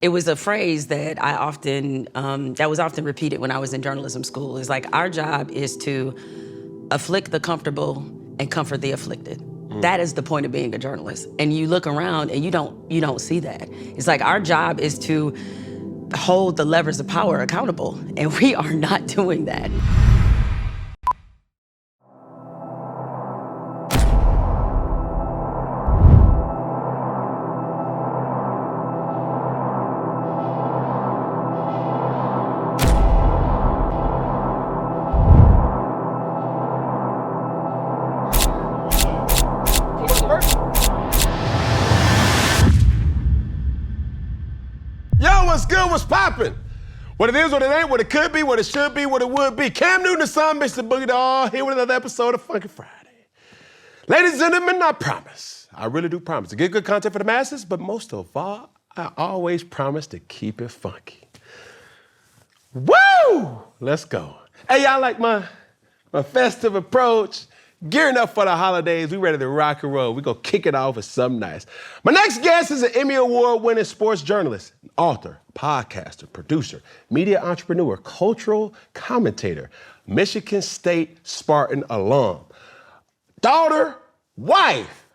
it was a phrase that I often, that was often repeated when I was in journalism school. It's like, our job is to afflict the comfortable and comfort the afflicted. That is the point of being a journalist. And you look around and you don't see that. It's like, our job is to hold the levers of power accountable, and we are not doing that. What's good? What's poppin'? What it is, what it ain't, what it could be, what it should be, what it would be. Cam Newton, the son, Mr. Boogie Doll, here with another episode of Funky Friday. Ladies and gentlemen, I promise, I really do promise to get good content for the masses, but most of all, I always promise to keep it funky. Woo! Let's go. Hey, y'all like my festive approach? Gearing up for the holidays, we ready to rock and roll. We gonna kick it off with something nice. My next guest is an Emmy Award-winning sports journalist, author, podcaster, producer, media entrepreneur, cultural commentator, Michigan State Spartan alum, daughter, wife,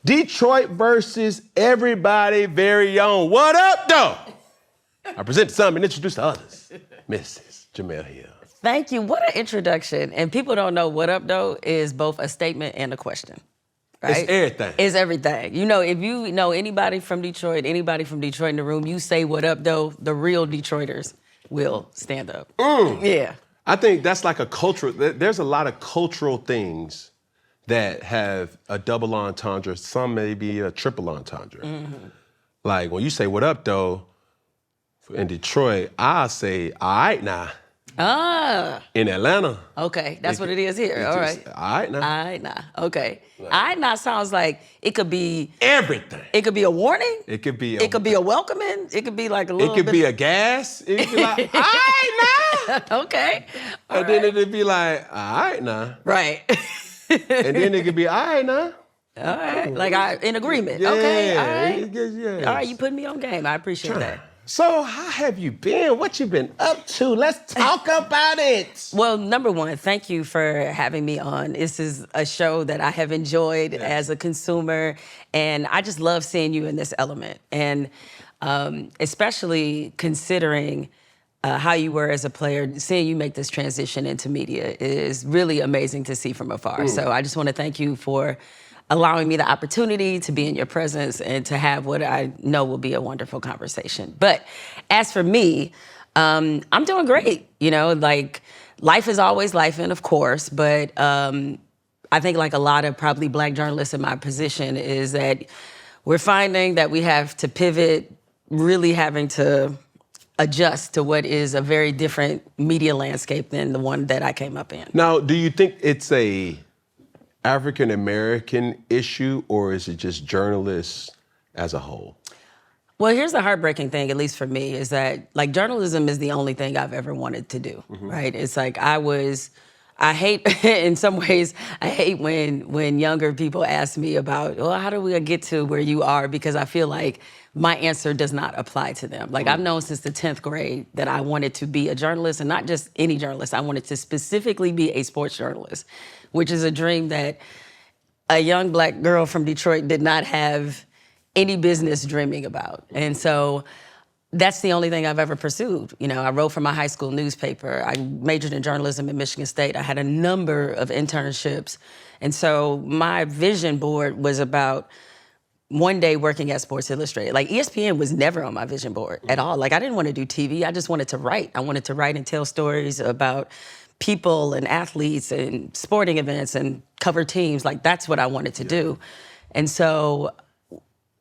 Detroit versus everybody very own. What up, though? I present some and introduce the others, Mrs. Jemele Hill. Thank you. What an introduction. And people don't know what up, though, is both a statement and a question. Right? It's everything. It's everything. You know, if you know anybody from Detroit in the room, you say what up, though, the real Detroiters will stand up. Yeah. I think that's like a cultural, there's a lot of cultural things that have a double entendre, some maybe a triple entendre. Like when you say what up, though, in Detroit, I'll say, all right now. In Atlanta. Okay, that's what it is here. All right. All right now. All right now. Okay. All right now sounds like it could be everything. It could be a warning. It could be a welcoming. It could be like a little It could be a gas. It could be like, all right now. Okay. And then it'd be like, all right now. Right. And then it could be, all right now. All right. Like in agreement. Yeah, okay. All right. Yes. All right, you putting me on game. I appreciate that. So how have you been? What you been up to? Let's talk about it. Well, number one, thank you for having me on. This is a show that I have enjoyed as a consumer, and I just love seeing you in this element. And especially considering how you were as a player, seeing you make this transition into media is really amazing to see from afar. So I just want to thank you for allowing me the opportunity to be in your presence and to have what I know will be a wonderful conversation. But as for me, I'm doing great. You know, like life is always life, and of course, but I think like a lot of probably Black journalists in my position is that we're finding that we have to pivot, really having to adjust to what is a very different media landscape than the one that I came up in. Now, do you think it's a African-American issue, or is it just journalists as a whole? Well, here's the heartbreaking thing, at least for me, is that like journalism is the only thing I've ever wanted to do, right? It's like I hate, in some ways, I hate when younger people ask me about, well, how do we get to where you are? Because I feel like my answer does not apply to them. Like I've known since the 10th grade that I wanted to be a journalist, and not just any journalist. I wanted to specifically be a sports journalist, which is a dream that a young Black girl from Detroit did not have any business dreaming about. And so that's the only thing I've ever pursued. You know, I wrote for my high school newspaper. I majored in journalism at Michigan State. I had a number of internships. And so my vision board was about one day working at Sports Illustrated. Like ESPN was never on my vision board at all. Like I didn't want to do TV. I just wanted to write. I wanted to write and tell stories about people and athletes and sporting events and cover teams. Like that's what I wanted to do. And so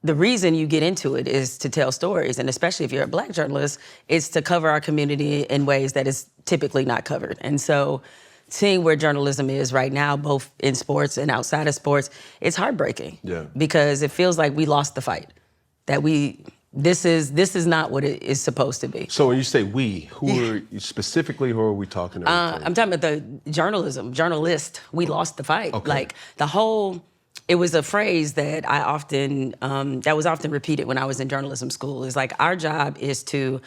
the reason you get into it is to tell stories, and especially if you're a Black journalist, it's to cover our community in ways that is typically not covered. And so seeing where journalism is right now, both in sports and outside of sports, it's heartbreaking. Because it feels like we lost the fight. That this is not what it is supposed to be. So when you say we, who are we talking about? I'm talking about the journalist. We lost the fight. Okay. Like the whole it was a phrase that I often, that was often repeated when I was in journalism school. Is like, our job is to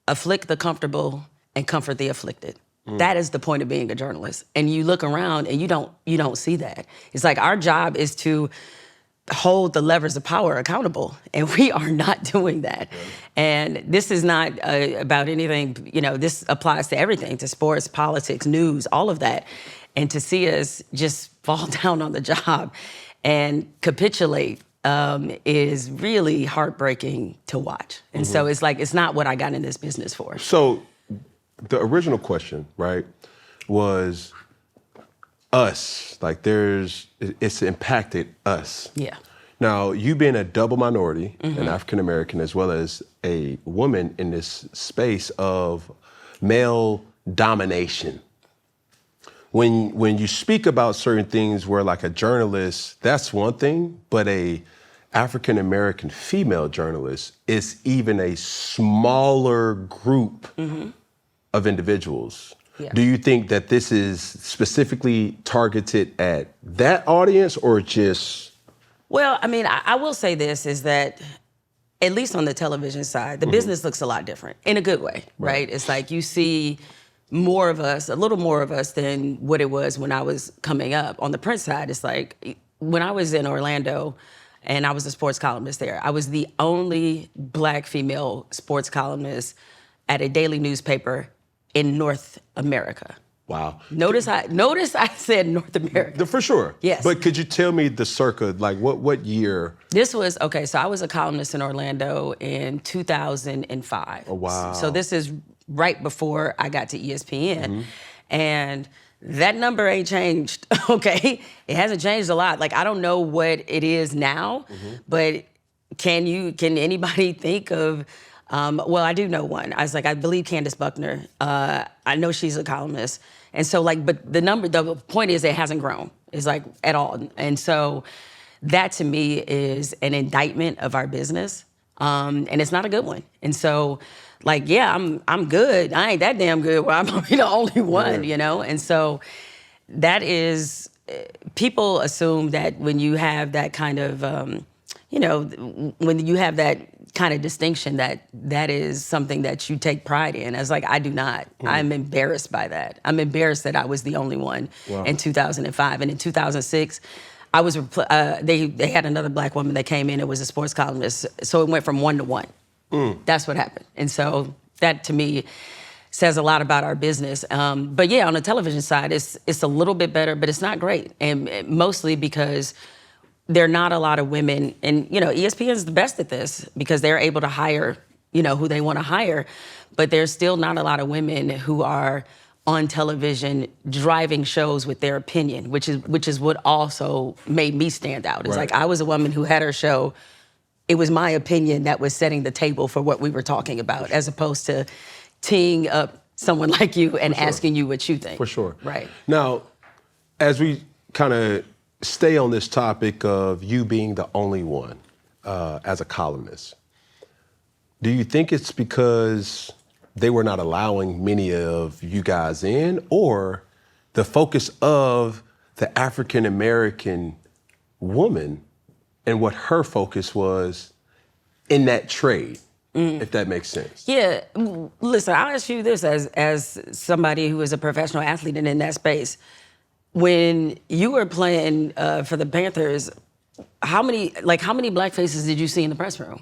afflict the comfortable and comfort the afflicted. That is the point of being a journalist. And you look around and you don't see that. It's like, our job is to hold the levers of power accountable, and we are not doing that. Right. And this is not about anything, this applies to everything, to sports, politics, news, all of that. And to see us just fall down on the job and capitulate is really heartbreaking to watch. And so it's like, it's not what I got in this business for. So the original question, right, was us. Like, it's impacted us. Yeah. Now, you being a double minority, an African American, as well as a woman in this space of male domination. When you speak about certain things where, like, a journalist, that's one thing, but a African American female journalist is even a smaller group of individuals. Yeah. Do you think that this is specifically targeted at that audience, or just? Well, I mean, I will say this, is that at least on the television side, the business looks a lot different in a good way, right? It's like, you see more of us, a little more of us than what it was when I was coming up. On the print side, it's like, when I was in Orlando and I was a sports columnist there, I was the only Black female sports columnist at a daily newspaper in North America. Wow. Notice I said North America. For sure. Yes. But could you tell me the circa, like what year? This was, okay, so I was a columnist in Orlando in 2005. Oh, wow. So this is right before I got to ESPN. And that number ain't changed, okay? It hasn't changed a lot. Like, I don't know what it is now, but can anybody think of, well, I do know one. I was like, I believe Candace Buckner. I know she's a columnist. And so, like, but the point is, it hasn't grown. It's like, at all. And so that, to me, is an indictment of our business. And it's not a good one. And so, like, yeah, I'm good. I ain't that damn good. Well, I'm the only one, And so that is, people assume that when you have that kind of, when you have that kind of distinction, that is something that you take pride in. I was like, I do not. I'm embarrassed by that. I'm embarrassed that I was the only one in 2005. And in 2006, I was, they had another Black woman that came in. It was a sports columnist. So it went from 1 to 1. That's what happened. And so that, to me, says a lot about our business. But yeah, on the television side, it's a little bit better, but it's not great. And mostly because there are not a lot of women, and ESPN is the best at this because they're able to hire, who they want to hire, but there's still not a lot of women who are on television driving shows with their opinion, which is what also made me stand out. It's like, I was a woman who had her show. It was my opinion that was setting the table for what we were talking about, as opposed to teeing up someone like you and asking you what you think. For sure. Right. Now, as we kind of stay on this topic of you being the only one as a columnist, do you think it's because they were not allowing many of you guys in, or the focus of the African American woman and what her focus was in that trade, if that makes sense? Yeah, listen, I'll ask you this as somebody who is a professional athlete and in that space. When you were playing for the Panthers, how many Black faces did you see in the press room?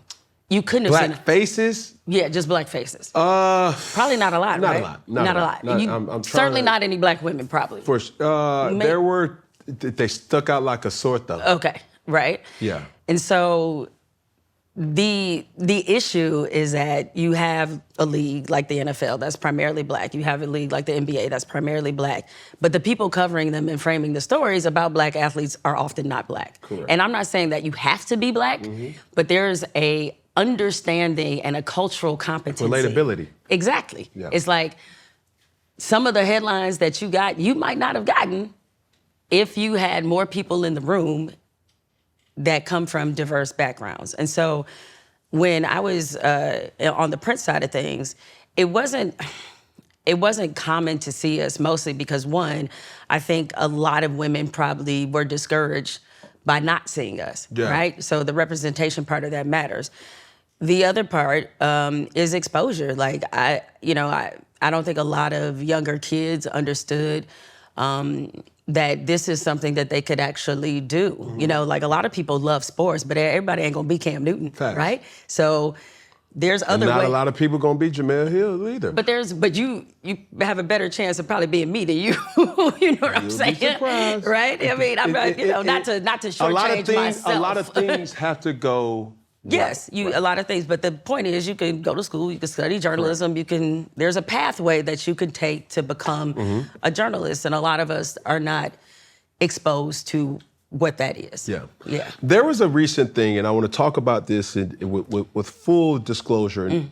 You couldn't have seen Black faces? Yeah, just Black faces. Probably not a lot, not right? A lot. Not a lot. I'm certainly not any Black women, probably. There were, they stuck out like a sore thumb. Okay, right? Yeah. And so the issue is that you have a league like the NFL that's primarily Black. You have a league like the NBA that's primarily Black. But the people covering them and framing the stories about Black athletes are often not Black. Correct. And I'm not saying that you have to be Black, but there's a understanding and a cultural competency. Relatability. Exactly. Yeah. It's like some of the headlines that you got, you might not have gotten if you had more people in the room that come from diverse backgrounds. And so when I was on the print side of things, it wasn't common to see us, mostly because, one, I think a lot of women probably were discouraged by not seeing us, Yeah. right? So the representation part of that matters. The other part is exposure. Like I don't think a lot of younger kids understood that this is something that they could actually do. Mm-hmm. You know, like a lot of people love sports, but everybody ain't gonna be Cam Newton, Facts. right? So there's other Not ways. a lot of people gonna be Jemele Hill either. But you have a better chance of probably being me than you. You know what I'm You'll saying? be surprised. Right? I mean, I'm not to shortchange myself. A lot of things have to go. Yes, right. a lot of things. But the point is, you can go to school, you can study journalism, there's a pathway that you can take to become a journalist, and a lot of us are not exposed to what that is. Yeah. There was a recent thing, and I want to talk about this with full disclosure and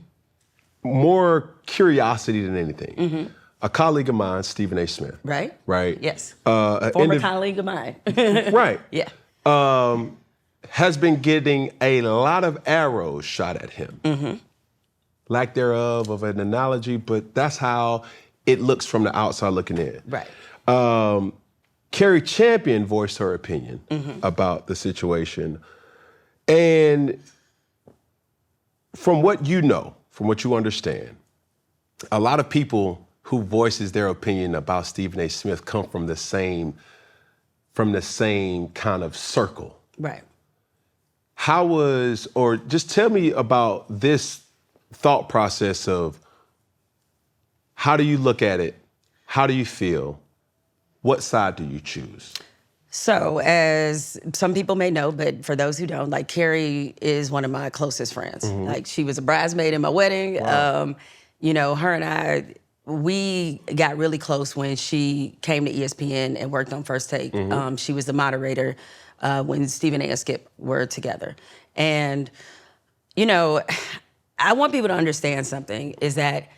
more curiosity than anything. A colleague of mine, Stephen A. Smith. Right? Right. Yes. Former colleague of mine. Right. Yeah. Has been getting a lot of arrows shot at him. Lack thereof of an analogy, but that's how it looks from the outside looking in. Right. Carrie Champion voiced her opinion about the situation. And from what you know, from what you understand, a lot of people who voices their opinion about Stephen A. Smith come from the same kind of circle. Right. Just tell me about this thought process of how do you look at it? How do you feel? What side do you choose? So, as some people may know, but for those who don't, like Carrie is one of my closest friends. Like she was a bridesmaid in my wedding. Wow. You know, her and I, we got really close when she came to ESPN and worked on First Take. She was the moderator when Stephen A. and Skip were together. And, you know, I want people to understand something is that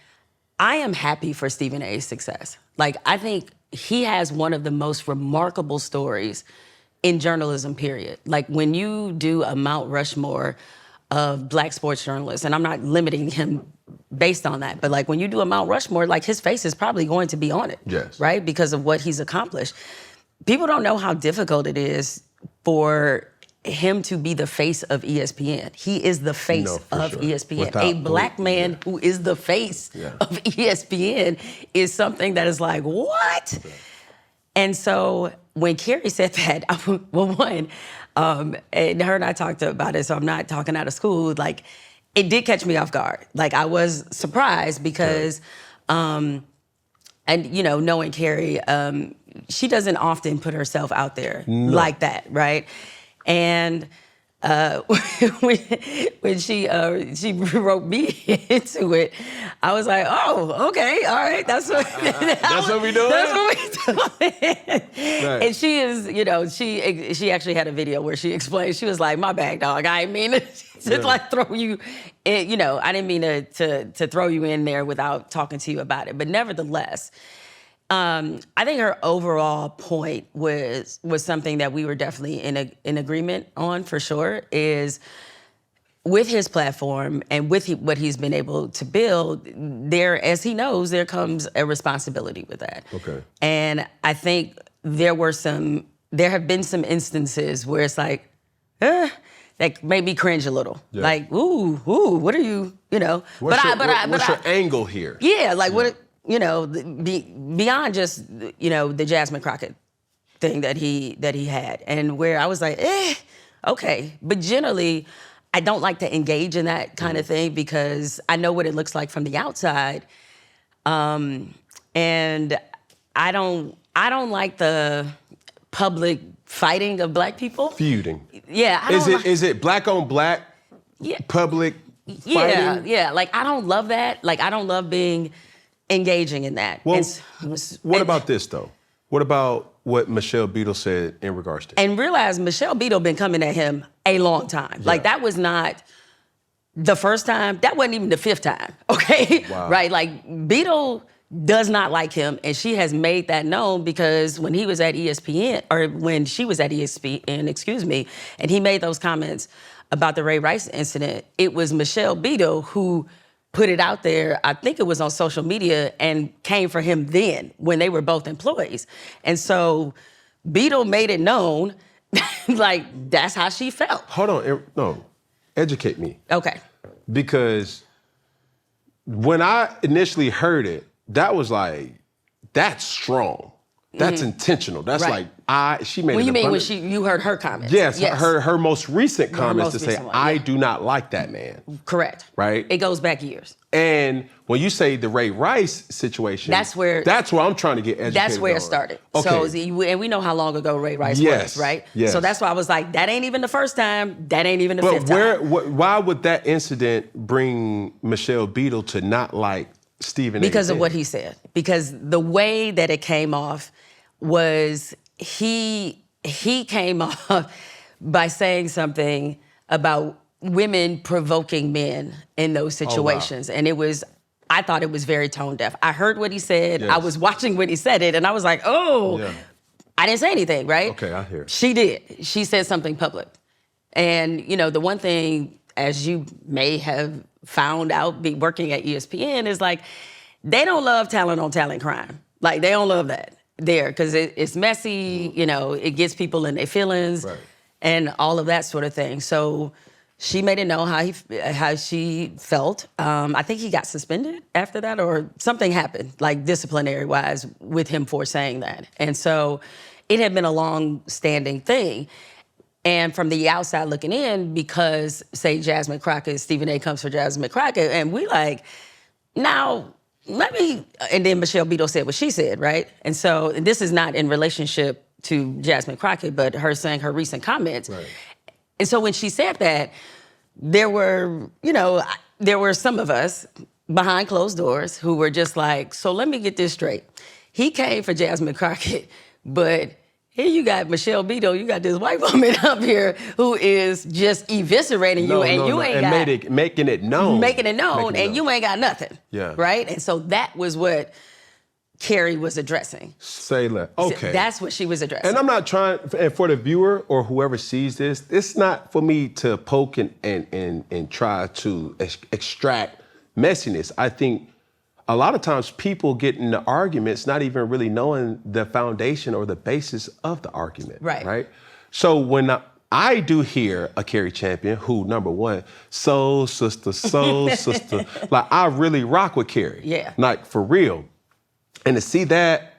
I am happy for Stephen A.'s success. Like, I think he has one of the most remarkable stories in journalism, period. Like, when you do a Mount Rushmore of Black sports journalists, and I'm not limiting him based on that, but like when you do a Mount Rushmore, like his face is probably going to be on it, yes, right? Because of what he's accomplished. People don't know how difficult it is for him to be the face of ESPN. He is the face of sure. ESPN. A black man who is the face of ESPN is something that is like, what? Okay. And so when Carrie said that, and her and I talked about it, so I'm not talking out of school, like, it did catch me off guard. Like, I was surprised because, and, you know, knowing Carrie, she doesn't often put herself out there like that, right? And when she wrote me into it, I was like, oh, okay, all right, that's what we doing. That's what we doing. Right. And she is, you know, she actually had a video where she explained. She was like, my bad, dog. I didn't mean to like throw you, in, you know, I didn't mean to throw you in there without talking to you about it. But nevertheless. I think her overall point was something that we were definitely in agreement on, for sure, is with his platform and with what he's been able to build, there, as he knows, there comes a responsibility with that. Okay. And I think there have been some instances where it's like, that made me cringe a little. Yeah. Like, ooh, what are you know? What's your angle here? Yeah, like what? You know, beyond just, you know, the Jasmine Crockett thing that he had, and where I was like, okay. But generally, I don't like to engage in that kind of thing because I know what it looks like from the outside, and I don't like the public fighting of black people. Feuding. Yeah. Is it black on black? Yeah. Public fighting? Yeah. Like, I don't love that. Like, I don't love engaging in that. Well, what about this, though? What about what Michelle Beadle said in regards to it? And realize Michelle Beadle been coming at him a long time. Yeah. Like, that was not the first time. That wasn't even the fifth time, okay? Wow. Right? Like, Beadle does not like him, and she has made that known because when he was at ESPN, or when she was at ESPN, and he made those comments about the Ray Rice incident, it was Michelle Beadle who put it out there, I think it was on social media, and came for him then when they were both employees. And so Beadle made it known Like, that's how she felt. Hold on, no, educate me. Okay. Because when I initially heard it, that was like, that's strong. That's intentional. That's Right. like, she made When it you mean when abundant. you heard her comments? Yes, her most recent comments most to say, recent one, I yeah. do not like that man. Correct. Right? It goes back years. And when you say the Ray Rice situation, That's where I'm trying to get educated That's where on. it started. Okay. So, and we know how long ago Ray Rice Yes, was, right? yes. So that's why I was like, that ain't even the first time. That ain't even the fifth But time. why would that incident bring Michelle Beadle to not like Stephen A. Because of then? what he said. Because the way that it came off was he came off by saying something about women provoking men in those situations. And I thought it was very tone deaf. I heard what he said. Yes. I was watching when he said it, and I was like, oh, Yeah. I didn't say anything, right? Okay, I hear. She did. She said something public. And, the one thing, as you may have found out be working at ESPN, is like, they don't love talent on talent crime. Like, they don't love that there because it's messy, it gets people in their feelings Right. and all of that sort of thing. So she made it known how she felt. I think he got suspended after that or something happened, like disciplinary-wise, with him for saying that. And so it had been a long-standing thing. And from the outside looking in, because, say, Jasmine Crockett, Stephen A. comes for Jasmine Crockett, and we like, now, and then Michelle Beadle said what she said, right? And so and this is not in relationship to Jasmine Crockett, but her saying her recent comments. Right. And so when she said that, there were some of us behind closed doors who were just like, so let me get this straight. He came for Jasmine Crockett, but here you got Michelle Beadle, you got this white woman up here who is just eviscerating you, and you ain't got... Making it known, and you ain't got nothing. Yeah. Right? And so that was what Carrie was addressing. Say less. Okay. That's what she was addressing. And I'm not trying, and for the viewer or whoever sees this, it's not for me to poke and try to extract messiness. I think a lot of times people get into arguments not even really knowing the foundation or the basis of the argument. Right? So when I do hear a Carrie champion who, number one, soul sister, like I really rock with Carrie. Yeah. Like for real. And to see that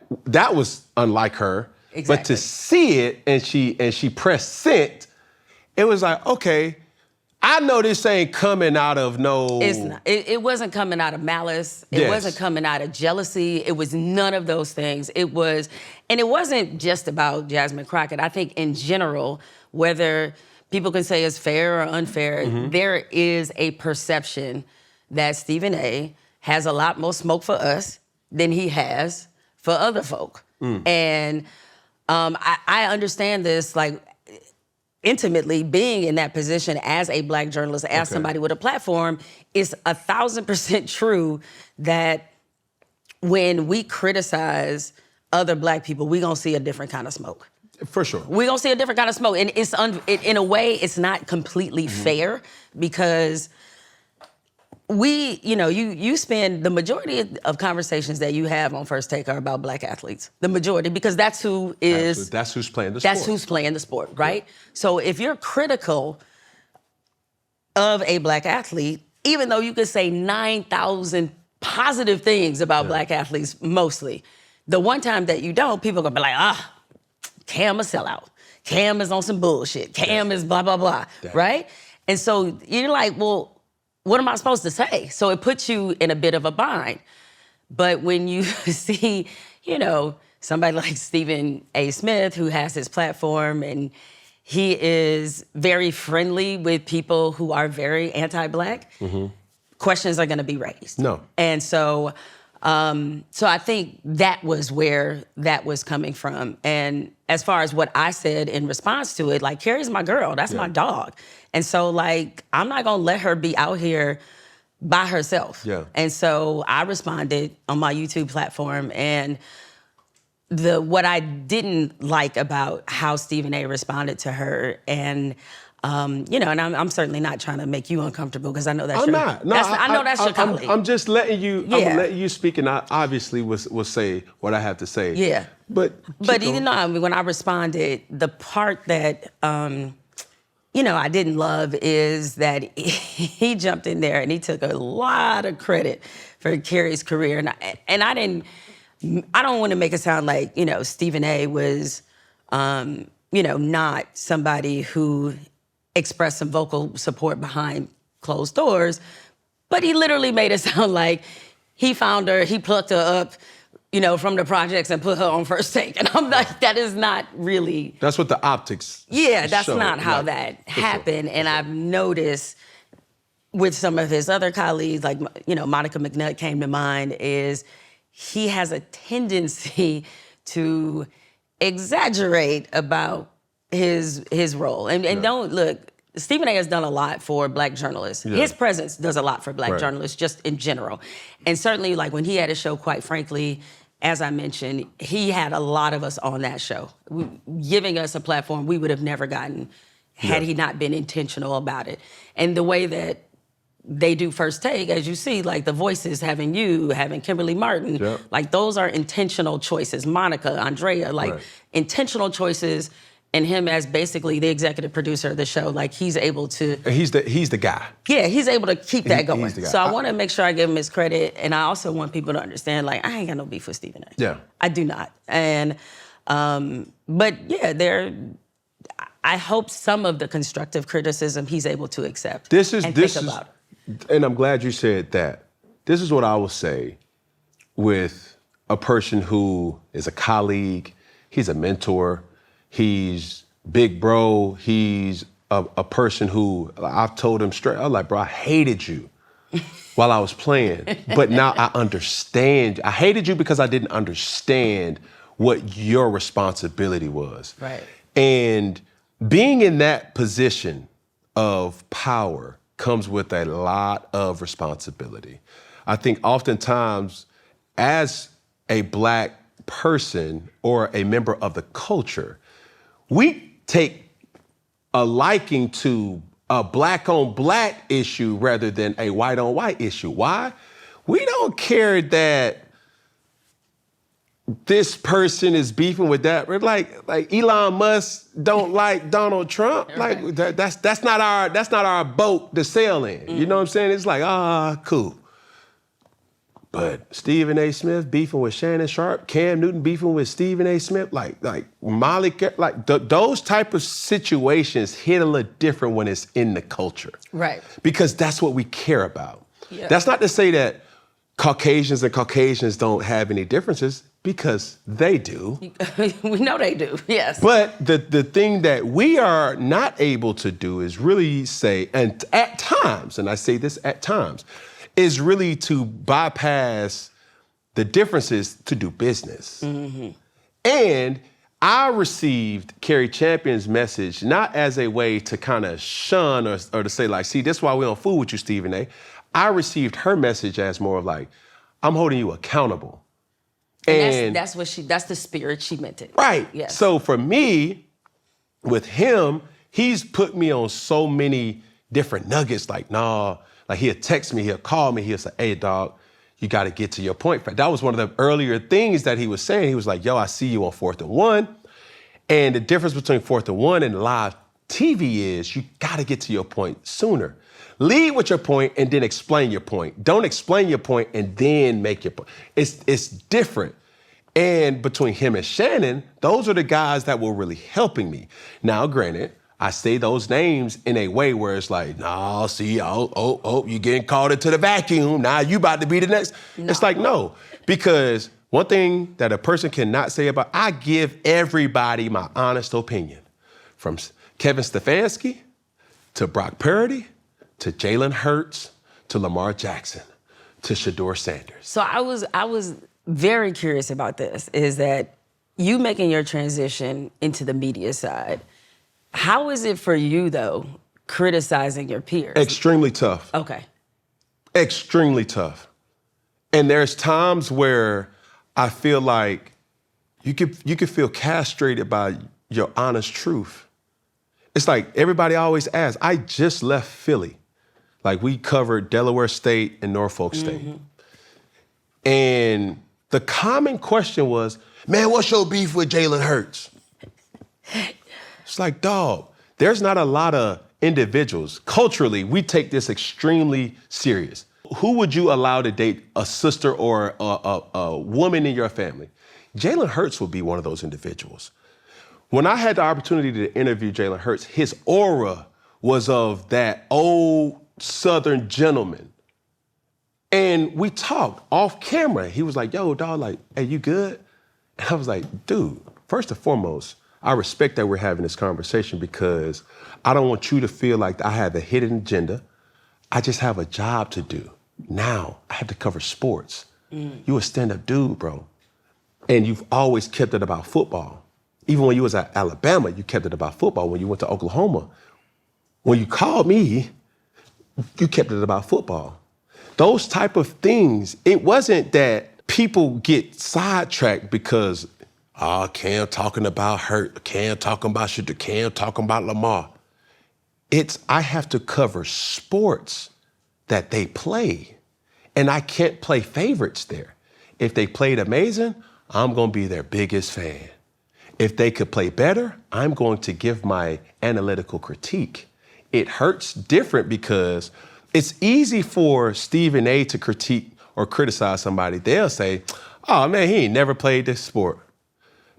was unlike her. Exactly. But to see it and she pressed sent, it was like, okay, I know this ain't coming out of no... It's not. It wasn't coming out of malice. It Yes. wasn't coming out of jealousy. It was none of those things. And it wasn't just about Jasmine Crockett. I think in general, whether people can say it's fair or unfair, there is a perception that Stephen A. has a lot more smoke for us than he has for other folk. And I understand this, like, intimately being in that position as a Black journalist, as somebody with a platform. It's 1,000% true that when we criticize other Black people, we gonna see a different kind of smoke. For sure. We gonna see a different kind of smoke, and it's in a way it's not completely fair because you spend the majority of conversations that you have on First Take are about Black athletes. The majority, because that's who is... That's who's playing the sport. That's who's playing the sport, right? So if you're critical of a Black athlete, even though you could say 9,000 positive things about Black athletes mostly, the one time that you don't, people are gonna be like, Cam a sellout. Cam is on some bullshit. Cam is blah, blah, blah, right? And so you're like, well, what am I supposed to say? So it puts you in a bit of a bind. But when you see, somebody like Stephen A. Smith, who has his platform, and he is very friendly with people who are very anti-Black, questions are gonna be raised. No. And so I think that was where that was coming from. And as far as what I said in response to it, like, Carrie's my girl, that's my dog. And so, like, I'm not gonna let her be out here by herself. Yeah. And so I responded on my YouTube platform, and what I didn't like about how Stephen A. responded to her, and You know, and I'm certainly not trying to make you uncomfortable because I know that's I'm your, not. No, I know that's your colleague. I'm just letting you. Yeah. I'm letting you speak, and I obviously will say what I have to say. Yeah. But even though, I mean, when I responded, the part that you know, I didn't love is that he jumped in there and he took a lot of credit for Kerry's career, and I don't want to make it sound like, you know, Stephen A. was, you know, not somebody who expressed some vocal support behind closed doors, but he literally made it sound like he found her, he plucked her up, you know, from the projects and put her on First Take. And I'm like, that is not really. That's what the optics. Yeah, that's show. not how that happened. Sure. And I've noticed with some of his other colleagues, like, you know, Monica McNutt came to mind, is he has a tendency to exaggerate about his role. And don't look, Stephen A. has done a lot for Black journalists. Yeah. His presence does a lot for Black Right. journalists, just in general. And certainly, like, when he had a show, quite frankly, as I mentioned, he had a lot of us on that show, giving us a platform we would have never gotten had he not been intentional about it. And the way that they do First Take, as you see, like the voices, having you, having Kimberly Martin, Yep. like those are intentional choices. Monica, Andrea, like Right. intentional choices. And him as basically the executive producer of the show, like he's able to. And he's the guy. Yeah, he's able to keep that going. he's the guy. So I want to make sure I give him his credit, and I also want people to understand, like, I ain't got no beef with Stephen A. Yeah. I do not. And but yeah, I hope some of the constructive criticism he's able to accept. Think about it. And I'm glad you said that. This is what I will say with a person who is a colleague, he's a mentor, he's big bro, he's a person who I've told him straight, I was like, bro, I hated you while I was playing, but now I understand. I hated you because I didn't understand what your responsibility was. Right. And being in that position of power comes with a lot of responsibility. I think oftentimes as a Black person or a member of the culture, we take a liking to a Black on Black issue rather than a white on white issue. Why? We don't care that this person is beefing with that. We're like Elon Musk don't like Donald Trump. Right. Like that's not our boat to sail in. You know what I'm saying? It's like, cool. But Stephen A. Smith beefing with Shannon Sharp, Cam Newton beefing with Stephen A. Smith, like Molly, those type of situations hit a little different when it's in the culture. Right. Because that's what we care about. Yeah. That's not to say that Caucasians and Caucasians don't have any differences, because they do. We know they do, yes. But the thing that we are not able to do is really say, and at times, and I say this at times, is really to bypass the differences to do business. Mm-hmm. And I received Carrie Champion's message not as a way to kind of shun or to say like, see, this is why we don't fool with you, Stephen A. I received her message as more of like, I'm holding you accountable. And that's the spirit she meant it. Right. Yes. So for me, with him, he's put me on so many different nuggets. Like, nah, like he'll text me, he'll call me, he'll say, hey, dog, you got to get to your point. That was one of the earlier things that he was saying. He was like, yo, I see you on 4th and 1. And the difference between 4th and 1 and live TV is you got to get to your point sooner. Lead with your point and then explain your point. Don't explain your point and then make your point. It's different. And between him and Shannon, those are the guys that were really helping me. Now, granted, I say those names in a way where it's like, nah, see, you getting called into the vacuum. Now you about to be the next. No. It's like, no, because one thing that a person cannot say about, I give everybody my honest opinion. From Kevin Stefanski to Brock Purdy, to Jalen Hurts, to Lamar Jackson, to Shedeur Sanders. So I was very curious about this, is that you making your transition into the media side, how is it for you, though, criticizing your peers? Extremely tough. Okay. Extremely tough. And there's times where I feel like you could feel castrated by your honest truth. it's like everybody always asks. I just left Philly. Like we covered Delaware State and Norfolk State. And the common question was, man, what's your beef with Jalen Hurts? It's like, dog, there's not a lot of individuals. Culturally, we take this extremely serious. Who would you allow to date a sister or a woman in your family? Jalen Hurts would be one of those individuals. When I had the opportunity to interview Jalen Hurts, his aura was of that old Southern gentleman. And we talked off camera. He was like, yo, dog, like, hey, you good? And I was like, dude, first and foremost, I respect that we're having this conversation because I don't want you to feel like I have a hidden agenda. I just have a job to do. Now, I have to cover sports. You a stand-up dude, bro. And you've always kept it about football. Even when you was at Alabama, you kept it about football. When you went to Oklahoma, when you called me, you kept it about football. Those type of things, it wasn't that people get sidetracked because, Cam talking about Hurt, Cam talking about Shooter, Cam talking about Lamar. It's, I have to cover sports that they play. And I can't play favorites there. If they played amazing, I'm gonna be their biggest fan. If they could play better, I'm going to give my analytical critique. It hurts different because it's easy for Stephen A to critique or criticize somebody. They'll say, oh man, he ain't never played this sport.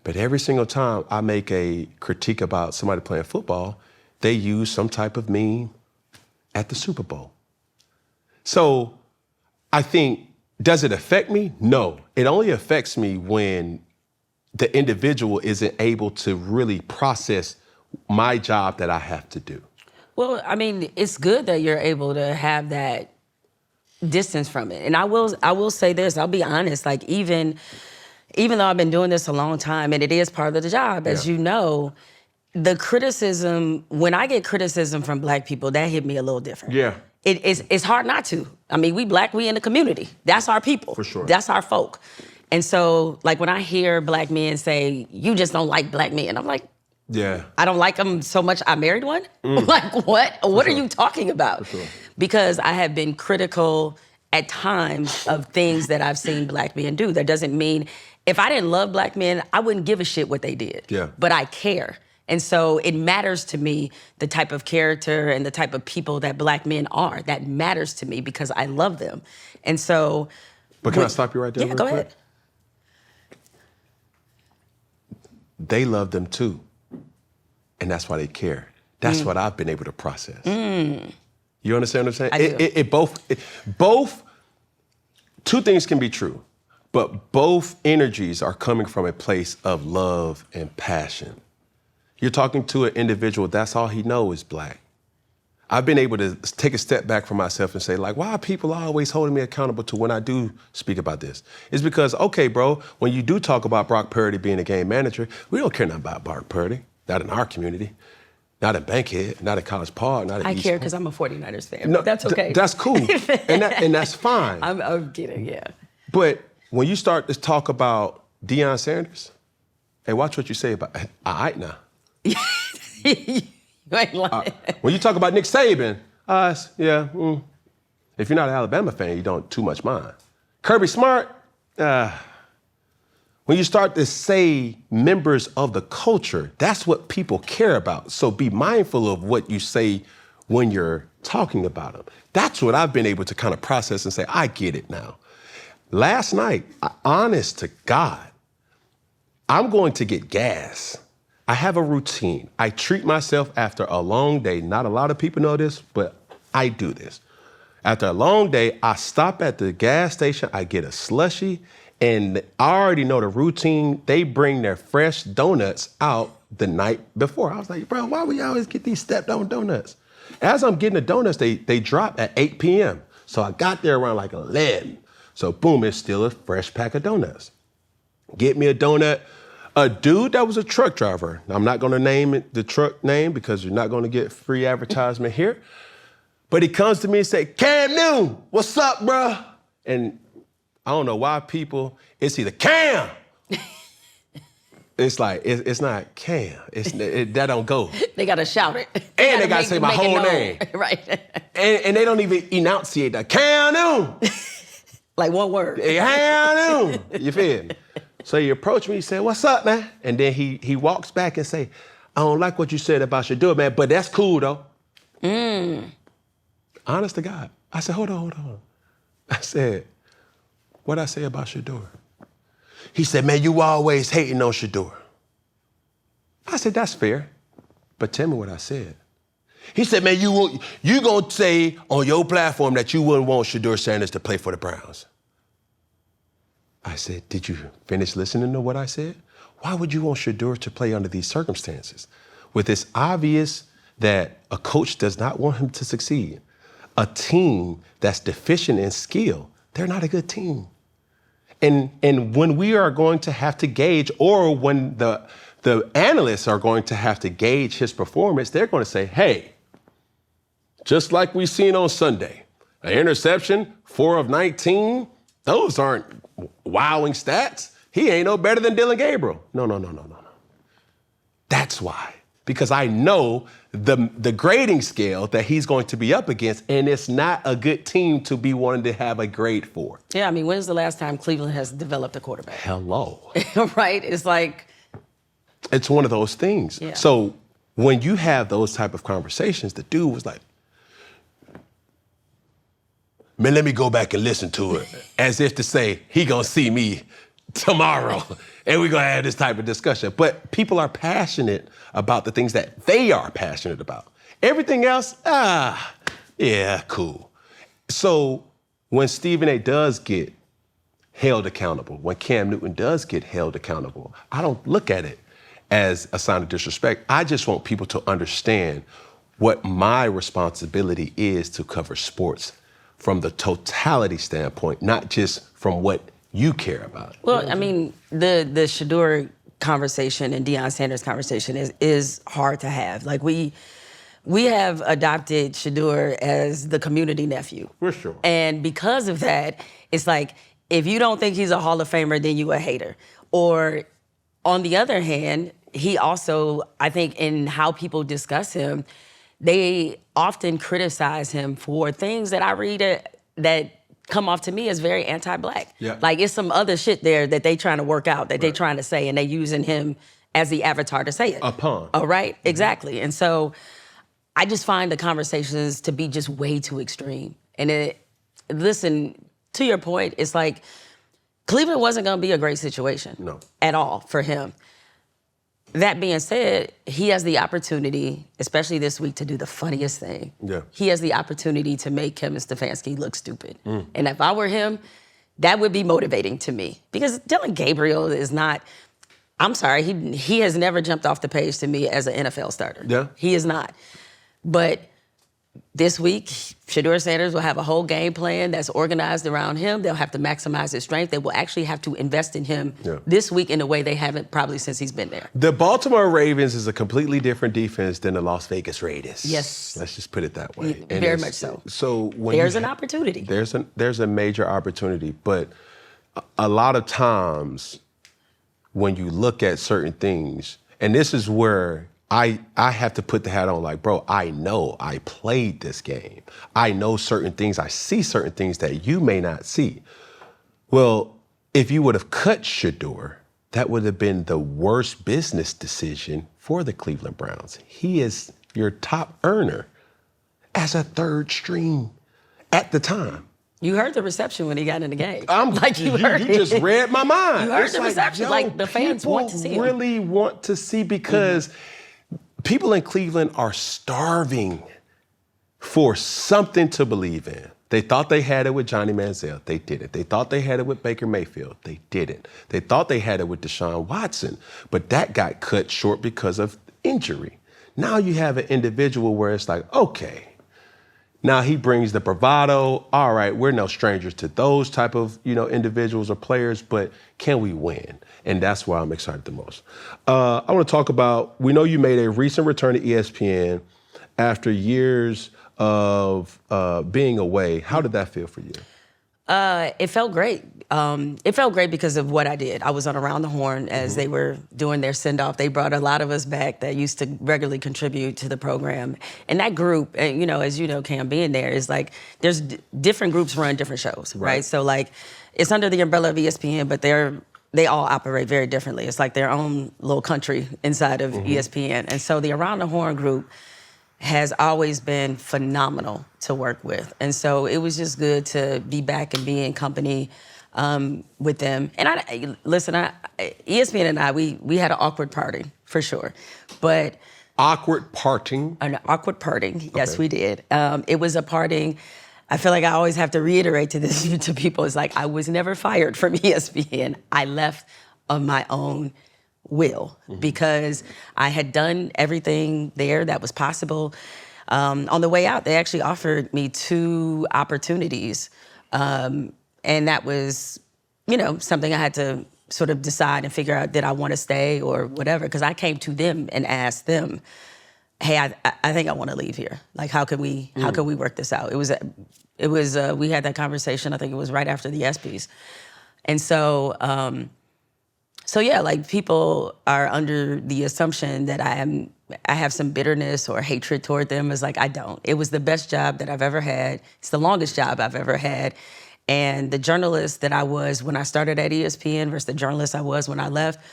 But every single time I make a critique about somebody playing football, they use some type of meme at the Super Bowl. So I think, does it affect me? No. It only affects me when the individual isn't able to really process my job that I have to do. Well, I mean, it's good that you're able to have that distance from it. And I will say this, I'll be honest, like even though I've been doing this a long time and it is part of the job, as you know, the criticism, when I get criticism from Black people, that hit me a little different. Yeah. It's hard not to. I mean, we Black, we in the community. That's our people. For sure. That's our folk. And so, like, when I hear Black men say, you just don't like Black men, I'm like, yeah, I don't like them so much I married one? Like, what? What are you talking about? For sure. Because I have been critical at times of things that I've seen Black men do. That doesn't mean, if I didn't love Black men, I wouldn't give a shit what they did. Yeah. But I care. And so it matters to me the type of character and the type of people that Black men are. That matters to me because I love them. And so... But can I stop you right there? Yeah, go ahead. They love them too. And that's why they care. That's what I've been able to process. You understand what I'm saying? I do. Both, two things can be true, but both energies are coming from a place of love and passion. You're talking to an individual, that's all he knows is Black. I've been able to take a step back from myself and say, like, why are people always holding me accountable to when I do speak about this? It's because, okay, bro, when you do talk about Brock Purdy being a game manager, we don't care nothing about Brock Purdy. Not in our community, not in Bankhead, not at College Park, not at East care because I'm a 49ers fan. No, But that's okay. That's cool, and that's fine. I'm kidding, yeah. But when you start to talk about Deion Sanders, hey, watch what you say about, all right now. You ain't lying. When you talk about Nick Saban, if you're not an Alabama fan, you don't too much mind. Kirby Smart, when you start to say members of the culture, that's what people care about. So be mindful of what you say when you're talking about them. That's what I've been able to kind of process and say, I get it now. Last night, honest to God, I'm going to get gas. I have a routine. I treat myself after a long day. Not a lot of people know this, but I do this. After a long day, I stop at the gas station, I get a slushie, and I already know the routine. They bring their fresh donuts out the night before. I was like, bro, why we always get these stepped-on donuts? As I'm getting the donuts, they drop at 8 p.m. So I got there around like 11. So boom, it's still a fresh pack of donuts. Get me a donut. A dude that was a truck driver, I'm not gonna name the truck name because you're not gonna get free advertisement here, but he comes to me and say, Cam Newton, what's up, bro? And I don't know why people, it's either Cam It's like, it's not Cam. That don't go. They got to shout it. And they got to say my whole name. Right. And they don't even enunciate that. Cam Newton. Like one word. Cam Newton. You feel me? So he approached me, he said, what's up, man? And then he walks back and say, I don't like what you said about Shedeur, man, but that's cool, though. Honest to God. I said, hold on. I said, what'd I say about Shedeur? He said, man, you always hating on Shedeur. I said, that's fair, but tell me what I said. He said, man, you gonna say on your platform that you wouldn't want Shedeur Sanders to play for the Browns. I said, did you finish listening to what I said? Why would you want Shedeur to play under these circumstances? With it's obvious that a coach does not want him to succeed. A team that's deficient in skill, they're not a good team. And when we are going to have to gauge, or when the analysts are going to have to gauge his performance, they're going to say, hey, just like we seen on Sunday, an interception, 4 of 19, those aren't wowing stats. He ain't no better than Dylan Gabriel. No. That's why. Because I know the grading scale that he's going to be up against, and it's not a good team to be wanting to have a grade for. Yeah, I mean, when's the last time Cleveland has developed a quarterback? Hello. Right? It's like... It's one of those things. Yeah. So when you have those type of conversations, the dude was like, man, let me go back and listen to it. As if to say, he gonna see me tomorrow and we're gonna have this type of discussion. But people are passionate about the things that they are passionate about. Everything else, yeah, cool. So when Stephen A does get held accountable, when Cam Newton does get held accountable, I don't look at it as a sign of disrespect. I just want people to understand what my responsibility is to cover sports from the totality standpoint, not just from what you care about. Well, I mean, the Shedeur conversation and Deion Sanders conversation is hard to have. Like, we have adopted Shedeur as the community nephew. For sure. And because of that, it's like, if you don't think he's a Hall of Famer, then you a hater. Or on the other hand, he also, I think, in how people discuss him, they often criticize him for things that I read that come off to me as very anti-Black. Yeah. Like, it's some other shit there that they trying to work out, that they trying to say, and they using him as the avatar to say it. A pawn. Oh, right? Mm-hmm. Exactly. And so I just find the conversations to be just way too extreme. And listen, to your point, it's like Cleveland wasn't going to be a great situation at all for him. That being said, he has the opportunity, especially this week, to do the funniest thing. Yeah. He has the opportunity to make Kevin Stefanski look stupid. And if I were him, that would be motivating to me. Because Dylan Gabriel is not, I'm sorry, he has never jumped off the page to me as an NFL starter. Yeah. He is not. But this week, Shedeur Sanders will have a whole game plan that's organized around him. They'll have to maximize his strength. They will actually have to invest in him this week in a way they haven't probably since he's been there. The Baltimore Ravens is a completely different defense than the Las Vegas Raiders. Yes. Let's just put it that way. And very much so. So when there's an opportunity. There's a major opportunity, but a lot of times when you look at certain things, and this is where I have to put the hat on, like, bro, I know I played this game. I know certain things. I see certain things that you may not see. Well, if you would have cut Shedeur, that would have been the worst business decision for the Cleveland Browns. He is your top earner as a third string at the time. You heard the reception when he got in the game. You just read my mind. You heard the reception. Like, the fans want to see him. People really want to see, because people in Cleveland are starving for something to believe in. They thought they had it with Johnny Manziel. They didn't. They thought they had it with Baker Mayfield. They didn't. They thought they had it with Deshaun Watson, but that got cut short because of injury. Now you have an individual where it's like, okay, now he brings the bravado. All right, we're no strangers to those type of, individuals or players, but can we win? And that's why I'm excited the most. I want to talk about, we know you made a recent return to ESPN after years of being away. How did that feel for you? It felt great. it felt great because of what I did. I was on Around the Horn as they were doing their send-off. They brought a lot of us back that used to regularly contribute to the program. And that group, and as you know, Cam, being there, is like, there's different groups run different shows, right? So like, it's under the umbrella of ESPN, but they all operate very differently. It's like their own little country inside of ESPN. And so the Around the Horn group has always been phenomenal to work with. And so it was just good to be back and be in company with them. And ESPN and I, we had an awkward parting, for sure. But Awkward parting? An awkward parting, yes, we did. It was a parting, I feel like I always have to reiterate to people, it's like, I was never fired from ESPN. I left of my own will because I had done everything there that was possible. On the way out, they actually offered me 2 opportunities. And that was, something I had to sort of decide and figure out, did I want to stay or whatever? Because I came to them and asked them, hey, I think I want to leave here. Like, how can we work this out? We had that conversation, I think it was right after the ESPYs. And so yeah, like, people are under the assumption that I have some bitterness or hatred toward them. It's like, I don't. It was the best job that I've ever had. It's the longest job I've ever had. And the journalist that I was when I started at ESPN versus the journalist I was when I left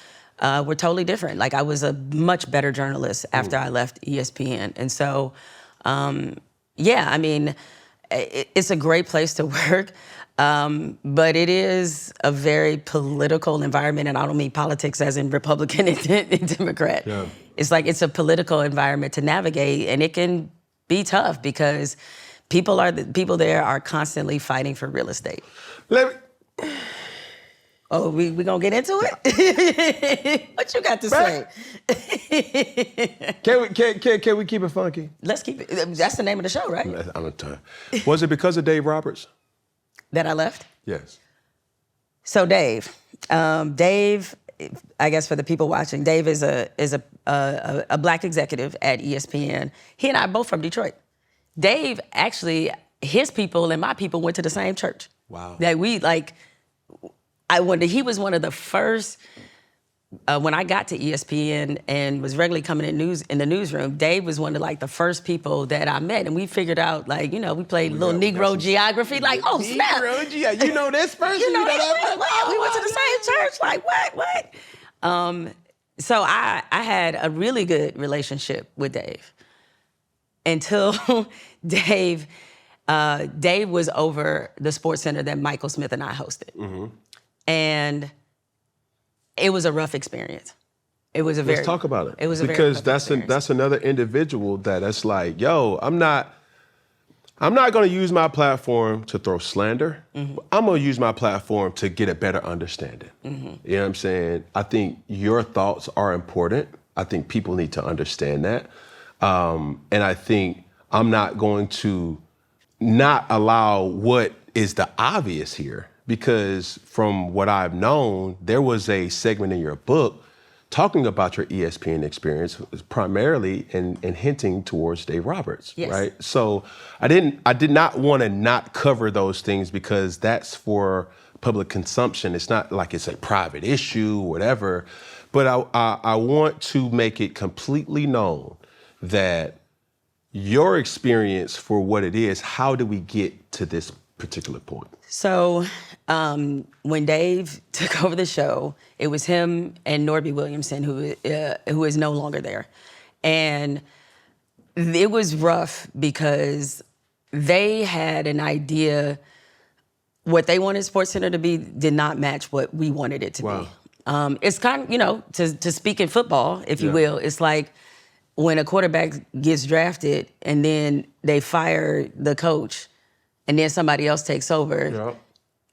were totally different. Like, I was a much better journalist after I left ESPN. And so, yeah, I mean, it's a great place to work. But it is a very political environment, and I don't mean politics as in Republican and Democrat. Yeah. It's like, it's a political environment to navigate, and it can be tough because people there are constantly fighting for real estate. Oh, we gonna get into it? What you got to say? Can we keep it funky? Let's keep it. That's the name of the show, right? I'm tired. Was it because of Dave Roberts? That I left? Yes. So Dave, I guess for the people watching, Dave is a Black executive at ESPN. He and I are both from Detroit. Dave, actually, his people and my people went to the same church. Wow. That he was one of the first, when I got to ESPN and was regularly coming in the newsroom, Dave was one of the first people that I met, and we figured out we played little Negro geography, oh snap. Negro, you know this person? You know that? We went to the same church, what? So I had a really good relationship with Dave until Dave was over the Sports Center that Michael Smith and I hosted. And it was a rough experience. Let's talk about it. It was because that's another individual that's like, yo, I'm not going to use my platform to throw slander. I'm going to use my platform to get a better understanding. You know what I'm saying? I think your thoughts are important. I think people need to understand that. And I think I'm not going to not allow what is the obvious here. Because from what I've known, there was a segment in your book talking about your ESPN experience, primarily in hinting towards Dave Roberts, right? So I did not want to not cover those things because that's for public consumption. It's not like it's a private issue, whatever. But I want to make it completely known that your experience for what it is, how do we get to this particular point? So when Dave took over the show, it was him and Norby Williamson, who is no longer there. And it was rough because they had an idea, what they wanted SportsCenter to be did not match what we wanted it to be. It's kind of, to speak in football, if you will, it's like when a quarterback gets drafted and then they fire the coach and then somebody else takes over,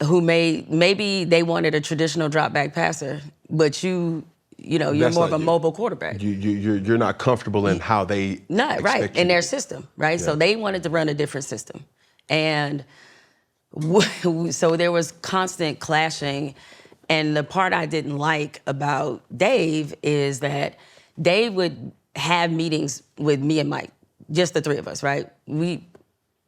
who maybe they wanted a traditional drop back passer, but you're more of a mobile quarterback. You're not comfortable in how they in their system, right? So they wanted to run a different system, and so there was constant clashing. And the part I didn't like about Dave is that Dave would have meetings with me and Mike, just the three of us, right?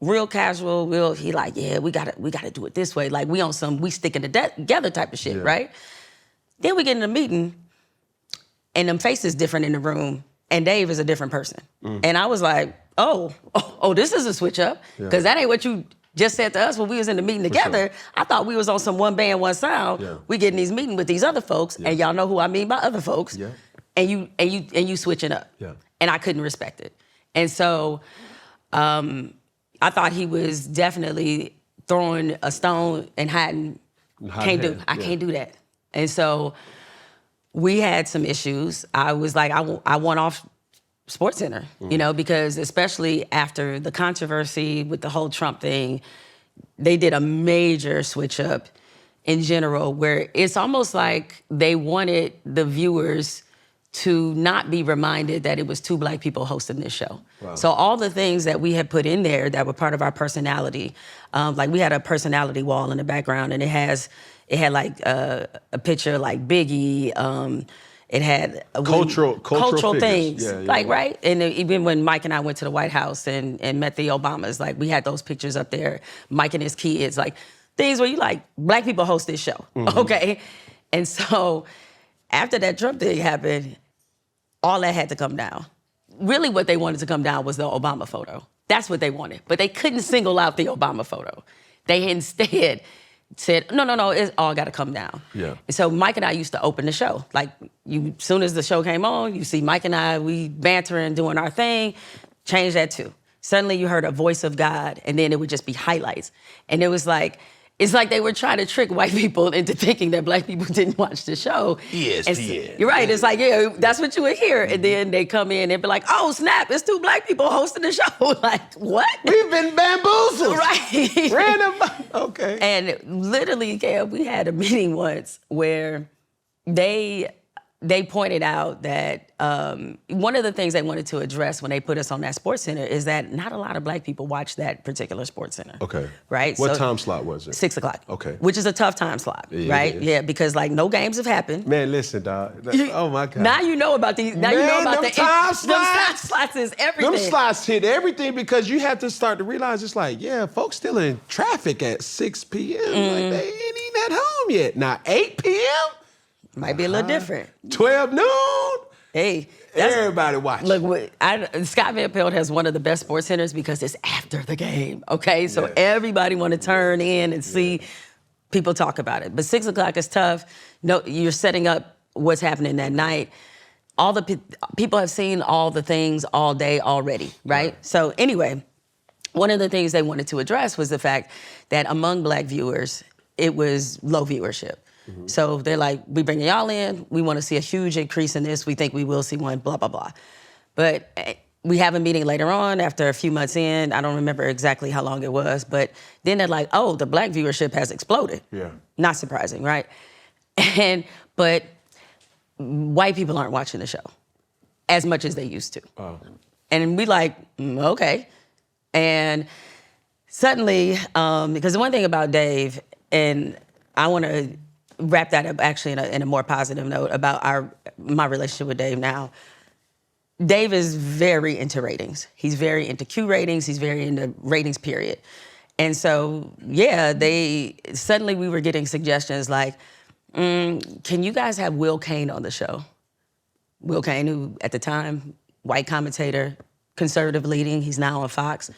real casual. He like, yeah, we gotta do it this way. Like we on some we sticking together type of shit, right? Then we get in a meeting, and them faces different in the room, and Dave is a different person. And I was like, oh, this is a switch up, because that ain't what you just said to us when we was in the meeting together. Sure. I thought we was on some one band, one sound. Yeah. We get in these meetings with these other folks, and y'all know who I mean by other folks. Yeah. And you switching up. Yeah. And I couldn't respect it. And so I thought he was definitely throwing a stone and hiding. I can't do that. And so we had some issues. I was like, I want off SportsCenter, you know, because especially after the controversy with the whole Trump thing, they did a major switch up in general, where it's almost like they wanted the viewers to not be reminded that it was two Black people hosting this show. Wow. So all the things that we had put in there that were part of our personality, like we had a personality wall in the background, and it had like a picture like Biggie. It had cultural things, right? And even when Mike and I went to the White House and met the Obamas, like we had those pictures up there, Mike and his kids, like things where you like, Black people host this show, okay? And so after that Trump thing happened, all that had to come down. Really what they wanted to come down was the Obama photo. That's what they wanted. But they couldn't single out the Obama photo. They instead said, no, it's all got to come down. Yeah. And so Mike and I used to open the show. Like, as soon as the show came on, you see Mike and I, we bantering, doing our thing, change that too. Suddenly you heard a voice of God, and then it would just be highlights. And it was like, it's like they were trying to trick white people into thinking that Black people didn't watch the show. ESPN. So, you're right. It's like, yeah, that's what you would hear. And then they come in and be like, oh, snap, it's two Black people hosting the show. Like, what? We've been bamboozled. Right. Random. Okay. And literally, Cam, we had a meeting once where they pointed out that one of the things they wanted to address when they put us on that SportsCenter is that not a lot of Black people watch that particular SportsCenter. Okay. Right? What time slot was it? 6 o'clock. Okay. Which is a tough time slot, right? Yeah, because like no games have happened. Man, listen, dog. Oh my God. Now you know about these. Now you know about the time slots. Them time slots is everything. Them slots hit everything, because you have to start to realize it's like, yeah, folks still in traffic at 6 p.m. Like they ain't even at home yet. Now 8 p.m. Might be a little different. 12 noon. Hey, everybody watch. Look, Scott Van Pelt has one of the best sports centers because it's after the game, okay? So everybody want to turn in and see people talk about it. But 6 o'clock is tough. No, you're setting up what's happening that night. All the people have seen all the things all day already, right? So anyway, one of the things they wanted to address was the fact that among Black viewers, it was low viewership. So they're like, we bringing y'all in. We want to see a huge increase in this. We think we will see one, blah, blah, blah. But we have a meeting later on after a few months in. I don't remember exactly how long it was. But then they're like, oh, the Black viewership has exploded. Yeah. Not surprising, right? But white people aren't watching the show as much as they used to. Oh. And we like, okay. And suddenly, because the one thing about Dave, and I want to wrap that up actually in a more positive note about my relationship with Dave now. Dave is very into ratings. He's very into Q ratings. He's very into ratings, period. And so, yeah, suddenly we were getting suggestions like, can you guys have Will Cain on the show? Will Cain, who at the time, white commentator, conservative leading, he's now on Fox.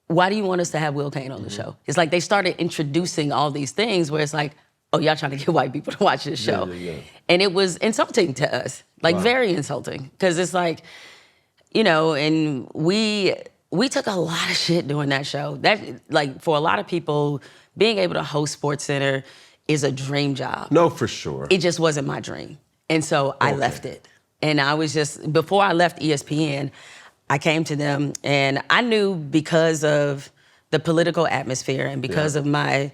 Why do you want us to have Will Cain on the show? It's like they started introducing all these things where it's like, oh, y'all trying to get white people to watch this show. And it was insulting to us, like very insulting. Because it's like, you know, and we took a lot of shit doing that show. That, like, for a lot of people, being able to host SportsCenter is a dream job. No, for sure. It just wasn't my dream. And so I left it. And I was just, before I left ESPN, I came to them and I knew because of the political atmosphere and because of my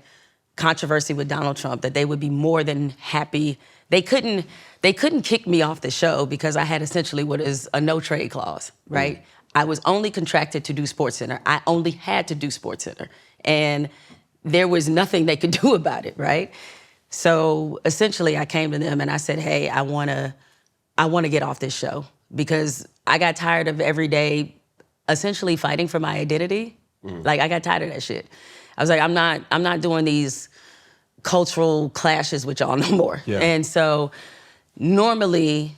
controversy with Donald Trump that they would be more than happy. They couldn't kick me off the show because I had essentially what is a no trade clause, right? I was only contracted to do SportsCenter. I only had to do SportsCenter. And there was nothing they could do about it, right? So essentially I came to them and I said, hey, I wanna get off this show because I got tired of every day essentially fighting for my identity Like, I got tired of that shit. I was like, I'm not doing these cultural clashes with y'all no more. Yeah. And so normally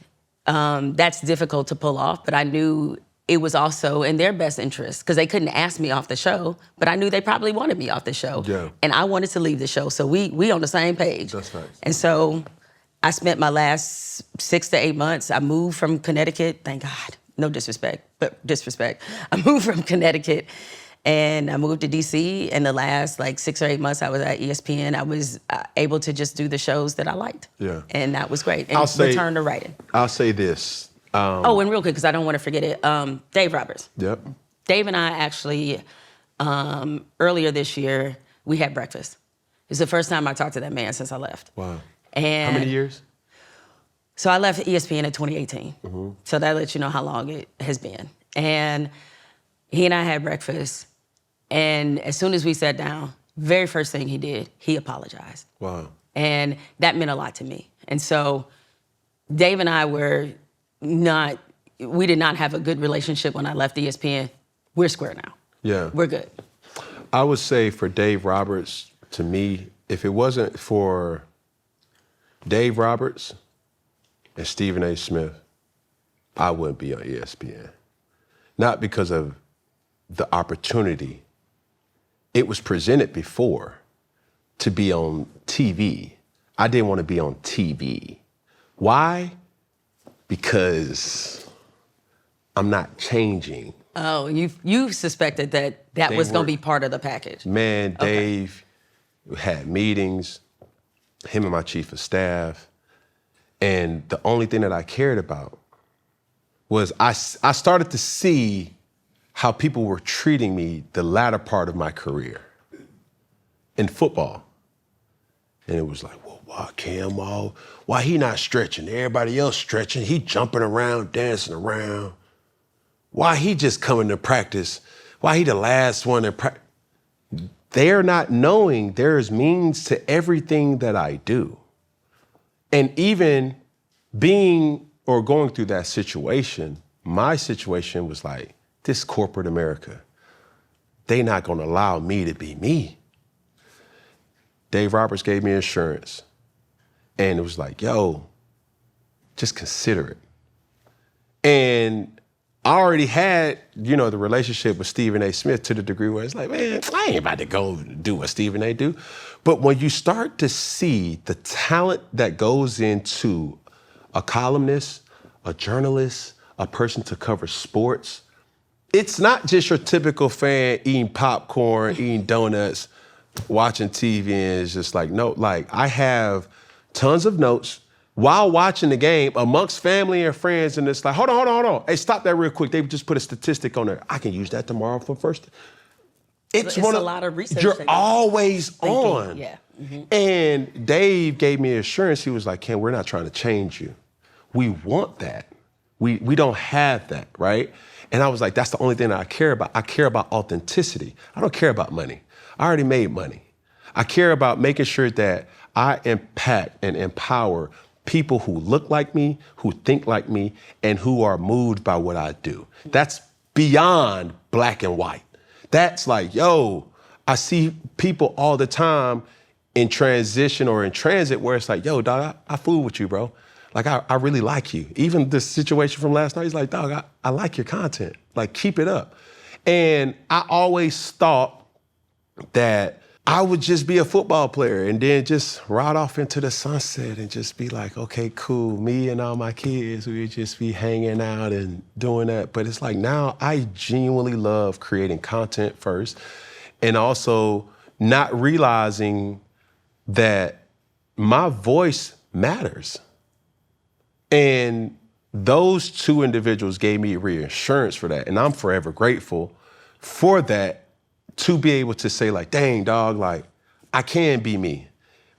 that's difficult to pull off, but I knew it was also in their best interest because they couldn't ask me off the show, but I knew they probably wanted me off the show. Yeah. And I wanted to leave the show. So we on the same page. That's nice. And so I spent my last 6 to 8 months. I moved from Connecticut, thank God. No disrespect, but disrespect. I moved from Connecticut and I moved to DC. And the last 6 or 8 months I was at ESPN, I was able to just do the shows that I liked. Yeah. And that was great. And return to writing. I'll say this. And real quick, because I don't want to forget it, Dave Roberts. Yep. Dave and I actually, earlier this year, we had breakfast. It's the first time I talked to that man since I left. Wow. And how many years? So I left ESPN in 2018. So that lets you know how long it has been. And he and I had breakfast. And as soon as we sat down, very first thing he did, he apologized. Wow. And that meant a lot to me. And so Dave and I we did not have a good relationship when I left ESPN. We're square now. Yeah. We're good. I would say for Dave Roberts, to me, if it wasn't for Dave Roberts and Stephen A. Smith, I wouldn't be on ESPN. Not because of the opportunity. It was presented before to be on TV. I didn't want to be on TV. Why? Because I'm not changing. Oh, you suspected that was going to be part of the package. Man, Dave had meetings, him and my chief of staff, and the only thing that I cared about was I started to see how people were treating me the latter part of my career in football. And it was like, well, why Cam, why he not stretching? Everybody else stretching. He jumping around, dancing around. Why he just coming to practice? Why he the last one to practice? They're not knowing there's means to everything that I do. And even being or going through that situation, my situation was like, this corporate America, they not gonna allow me to be me. Dave Roberts gave me insurance. And it was like, yo, just consider it. And I already had, the relationship with Stephen A. Smith to the degree where it's like, man, I ain't about to go do what Stephen A. do. But when you start to see the talent that goes into a columnist, a journalist, a person to cover sports, it's not just your typical fan eating popcorn, eating donuts, watching TV, and it's just like, no, I have tons of notes while watching the game amongst family and friends, and it's like, hold on. Hey, stop that real quick. They just put a statistic on there. I can use that tomorrow for first. It's a lot of research. You're always on. Yeah. And Dave gave me assurance. He was like, Ken, we're not trying to change you. We want that. We don't have that, right? And I was like, that's the only thing that I care about. I care about authenticity. I don't care about money. I already made money. I care about making sure that I impact and empower people who look like me, who think like me, and who are moved by what I do. That's beyond black and white. That's like, yo, I see people all the time in transition or in transit where it's like, yo, dog, I fool with you, bro. Like, I really like you. Even the situation from last night, he's like, dog, I like your content. Like, keep it up. And I always thought that I would just be a football player and then just ride off into the sunset and just be like, okay, cool. Me and all my kids, we would just be hanging out and doing that. But it's like now I genuinely love creating content first and also not realizing that my voice matters. And those two individuals gave me reassurance for that. And I'm forever grateful for that, to be able to say like, dang, dog, like, I can be me.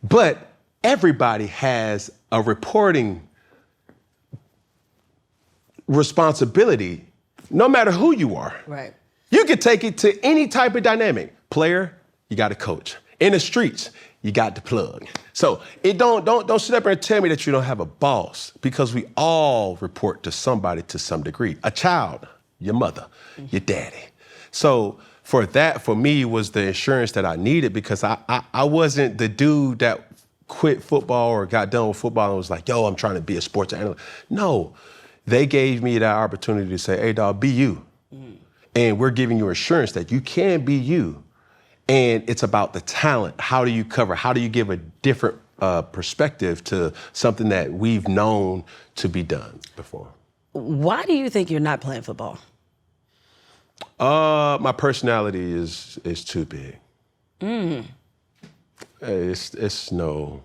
But everybody has a reporting responsibility, no matter who you are. Right. You can take it to any type of dynamic. Player, you got to coach. In the streets, you got to plug. So don't sit up there and tell me that you don't have a boss, because we all report to somebody to some degree. A child, your mother, your daddy. So for me, was the insurance that I needed, because I wasn't the dude that quit football or got done with football and was like, yo, I'm trying to be a sports analyst. No, they gave me that opportunity to say, hey, dog, be you. And we're giving you assurance that you can be you. And it's about the talent. How do you cover? How do you give a different perspective to something that we've known to be done before? Why do you think you're not playing football? My personality is too big. It's no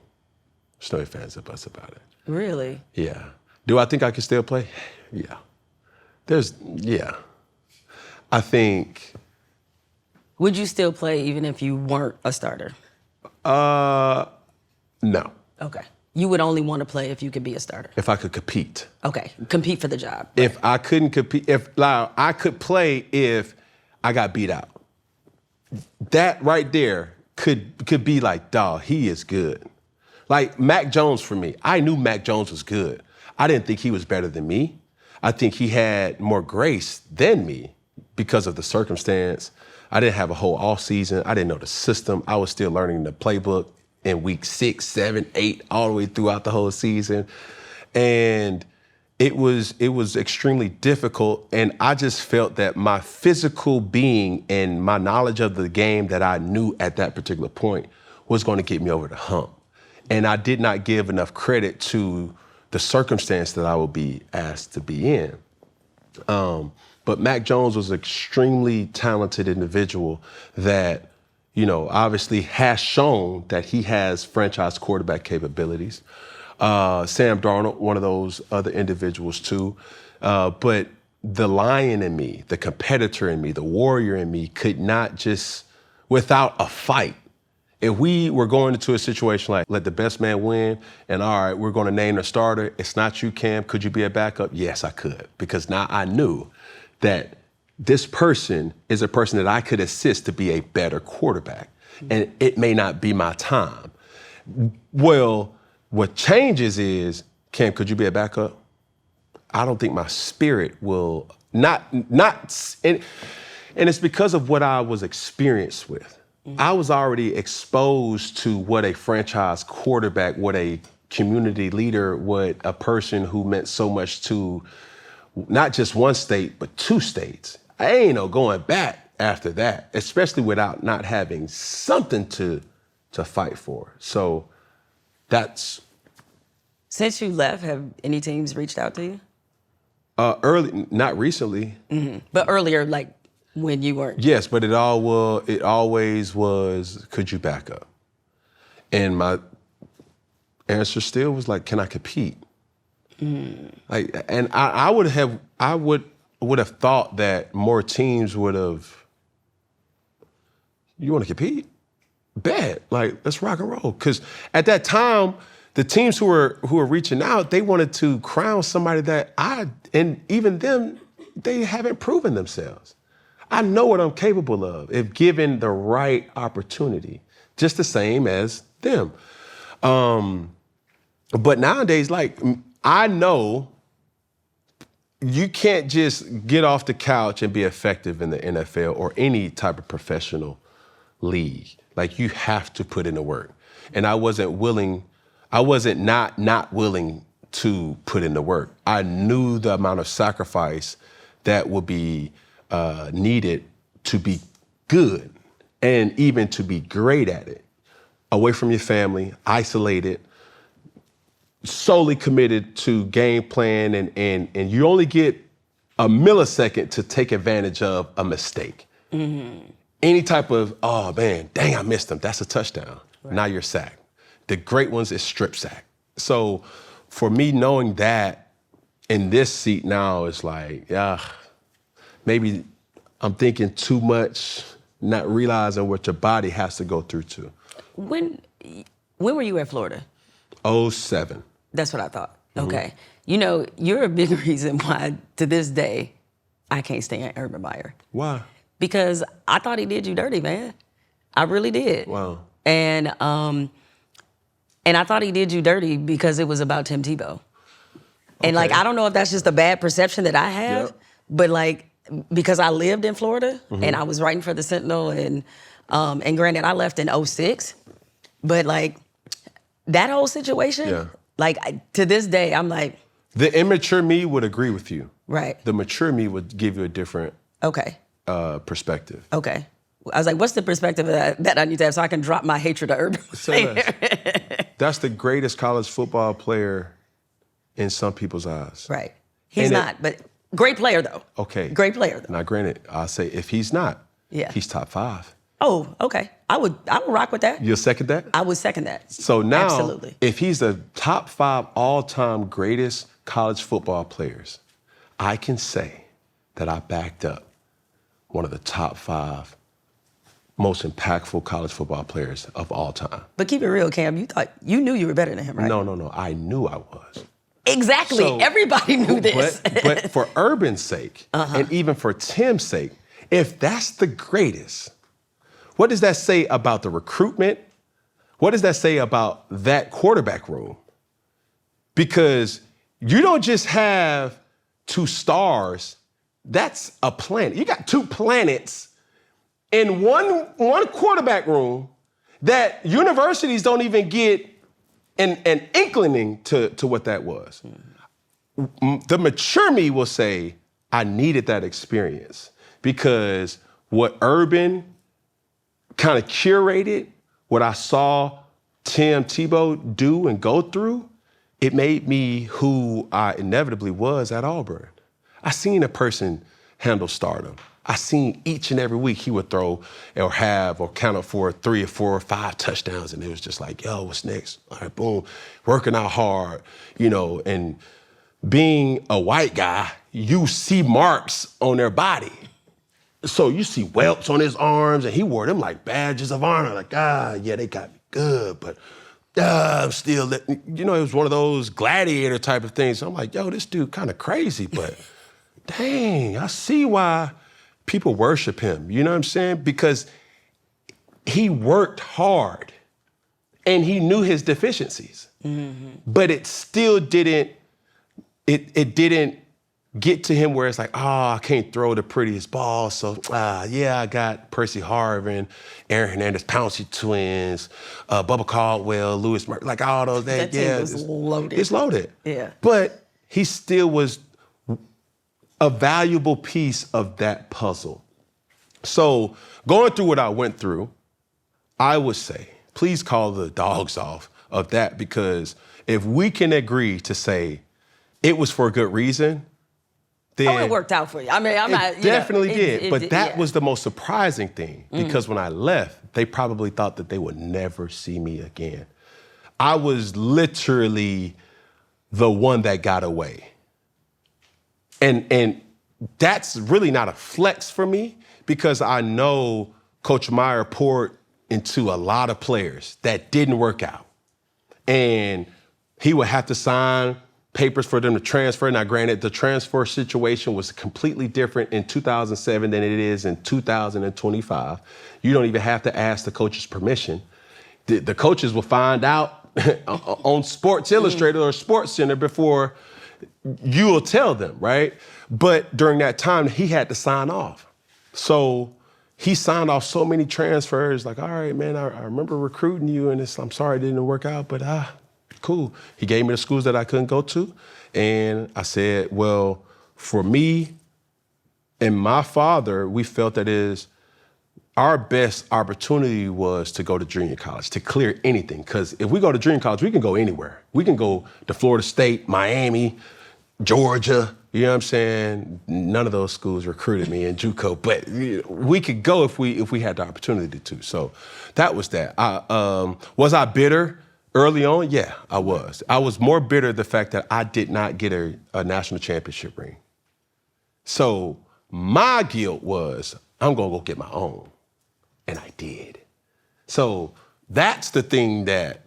ifs and buts about it. Really? Yeah. Do I think I can still play? Yeah. I think. Would you still play even if you weren't a starter? No. Okay. You would only want to play if you could be a starter? If I could compete. Okay. Compete for the job. If I couldn't compete, I could play if I got beat out. That right there could be like, dawg, he is good. Like Mac Jones for me. I knew Mac Jones was good. I didn't think he was better than me. I think he had more grace than me because of the circumstance. I didn't have a whole off season. I didn't know the system. I was still learning the playbook in week 6, 7, 8, all the way throughout the whole season. And it was extremely difficult. And I just felt that my physical being and my knowledge of the game that I knew at that particular point was going to get me over the hump. And I did not give enough credit to the circumstance that I would be asked to be in. But Mac Jones was an extremely talented individual that, obviously has shown that he has franchise quarterback capabilities. Sam Darnold, one of those other individuals too. But the lion in me, the competitor in me, the warrior in me could not just, without a fight. If we were going into a situation like, let the best man win, and all right, we're going to name the starter. It's not you, Cam. Could you be a backup? Yes, I could. Because now I knew that this person is a person that I could assist to be a better quarterback. And it may not be my time. Well, what changes is, Cam, could you be a backup? I don't think my spirit will not, and it's because of what I was experienced with. I was already exposed to what a franchise quarterback, what a community leader, what a person who meant so much to not just one state, but 2 states. I ain't no going back after that, especially without not having something to fight for. So that's. Since you left, have any teams reached out to you? Early, not recently. But earlier, like when you weren't? Yes, but it always was, could you back up? And my answer still was like, can I compete? Like, and I would have thought that more teams would have. You want to compete? Bet. Like, let's rock and roll. Because at that time, the teams who were reaching out, they wanted to crown somebody that and even them, they haven't proven themselves. I know what I'm capable of if given the right opportunity, just the same as them. But nowadays, like, I know you can't just get off the couch and be effective in the NFL or any type of professional league. Like, you have to put in the work. And I wasn't not willing to put in the work. I knew the amount of sacrifice that would be needed to be good and even to be great at it. Away from your family, isolated, solely committed to game plan, and you only get a millisecond to take advantage of a mistake. Any type of, oh man, dang, I missed him. That's a touchdown. Right. Now you're sacked. The great ones is strip sack. So for me, knowing that in this seat now is like, maybe I'm thinking too much, not realizing what your body has to go through too. When were you at Florida? 2007. That's what I thought. Okay. You're a big reason why, to this day, I can't stand Urban Meyer. Why? Because I thought he did you dirty, man. I really did. Wow. And I thought he did you dirty because it was about Tim Tebow. And, like, I don't know if that's just a bad perception that I have, but, like, because I lived in Florida and I was writing for the Sentinel, and granted, I left in '06, but like that whole situation, like to this day, I'm like, the immature me would agree with you. Right. The mature me would give you a different perspective. Okay. I was like, what's the perspective of that I need to have so I can drop my hatred of Urban? That's the greatest college football player in some people's eyes. Right. He's not, but great player though. Okay. Great player though. Now, granted, I'll say if he's not, he's top 5. Oh, okay. I would rock with that. You'll second that? I would second that. So now, absolutely, if he's the top 5 all-time greatest college football players, I can say that I backed up one of the top 5 most impactful college football players of all time. But keep it real, Cam. You knew you were better than him, right? No. I knew I was. Exactly. So, everybody knew this. But for Urban's sake, and even for Tim's sake, if that's the greatest, what does that say about the recruitment? What does that say about that quarterback room? Because you don't just have 2 stars. That's a planet. You got 2 planets in one quarterback room that universities don't even get an inkling to what that was. The mature me will say, I needed that experience because what Urban kind of curated, what I saw Tebow do and go through, it made me who I inevitably was at Auburn. I seen a person handle stardom. I seen each and every week he would throw or have or count up for 3 or 4 or 5 touchdowns, and it was just like, yo, what's next? All right, boom, working out hard, and being a white guy, you see marks on their body. So you see whelps on his arms, and he wore them like badges of honor, like, yeah, they got me good, but I'm still, it was one of those gladiator type of things. So I'm like, yo, this dude kind of crazy, but dang, I see why people worship him, you know what I'm saying? Because he worked hard and he knew his deficiencies, but it still didn't get to him where it's like, I can't throw the prettiest ball. So, I got Percy Harvin, Aaron Hernandez, Pouncey twins, Bubba Caldwell, Lewis Murray, like all those. That team was loaded. It's loaded. Yeah. But he still was a valuable piece of that puzzle. So going through what I went through, I would say, please call the dogs off of that, because if we can agree to say it was for a good reason, then it worked out for you. I mean, I'm not. It definitely did. But that was the most surprising thing, because when I left, they probably thought that they would never see me again. I was literally the one that got away. And that's really not a flex for me, because I know Coach Meyer poured into a lot of players that didn't work out. And he would have to sign papers for them to transfer. Now, granted, the transfer situation was completely different in 2007 than it is in 2025. You don't even have to ask the coach's permission. The coaches will find out on Sports Illustrated or Sports Center before you will tell them, right? But during that time, he had to sign off. So he signed off so many transfers, like, all right, man, I remember recruiting you, and I'm sorry it didn't work out, but cool. He gave me the schools that I couldn't go to, and I said, well, for me and my father, we felt that our best opportunity was to go to junior college, to clear anything. Because if we go to junior college, we can go anywhere. We can go to Florida State, Miami, Georgia, you know what I'm saying? None of those schools recruited me in JUCO, but we could go if we had the opportunity to. So that was that. Was I bitter early on? Yeah, I was. I was more bitter the fact that I did not get a national championship ring. So my guilt was, I'm gonna go get my own. And I did. So that's the thing that,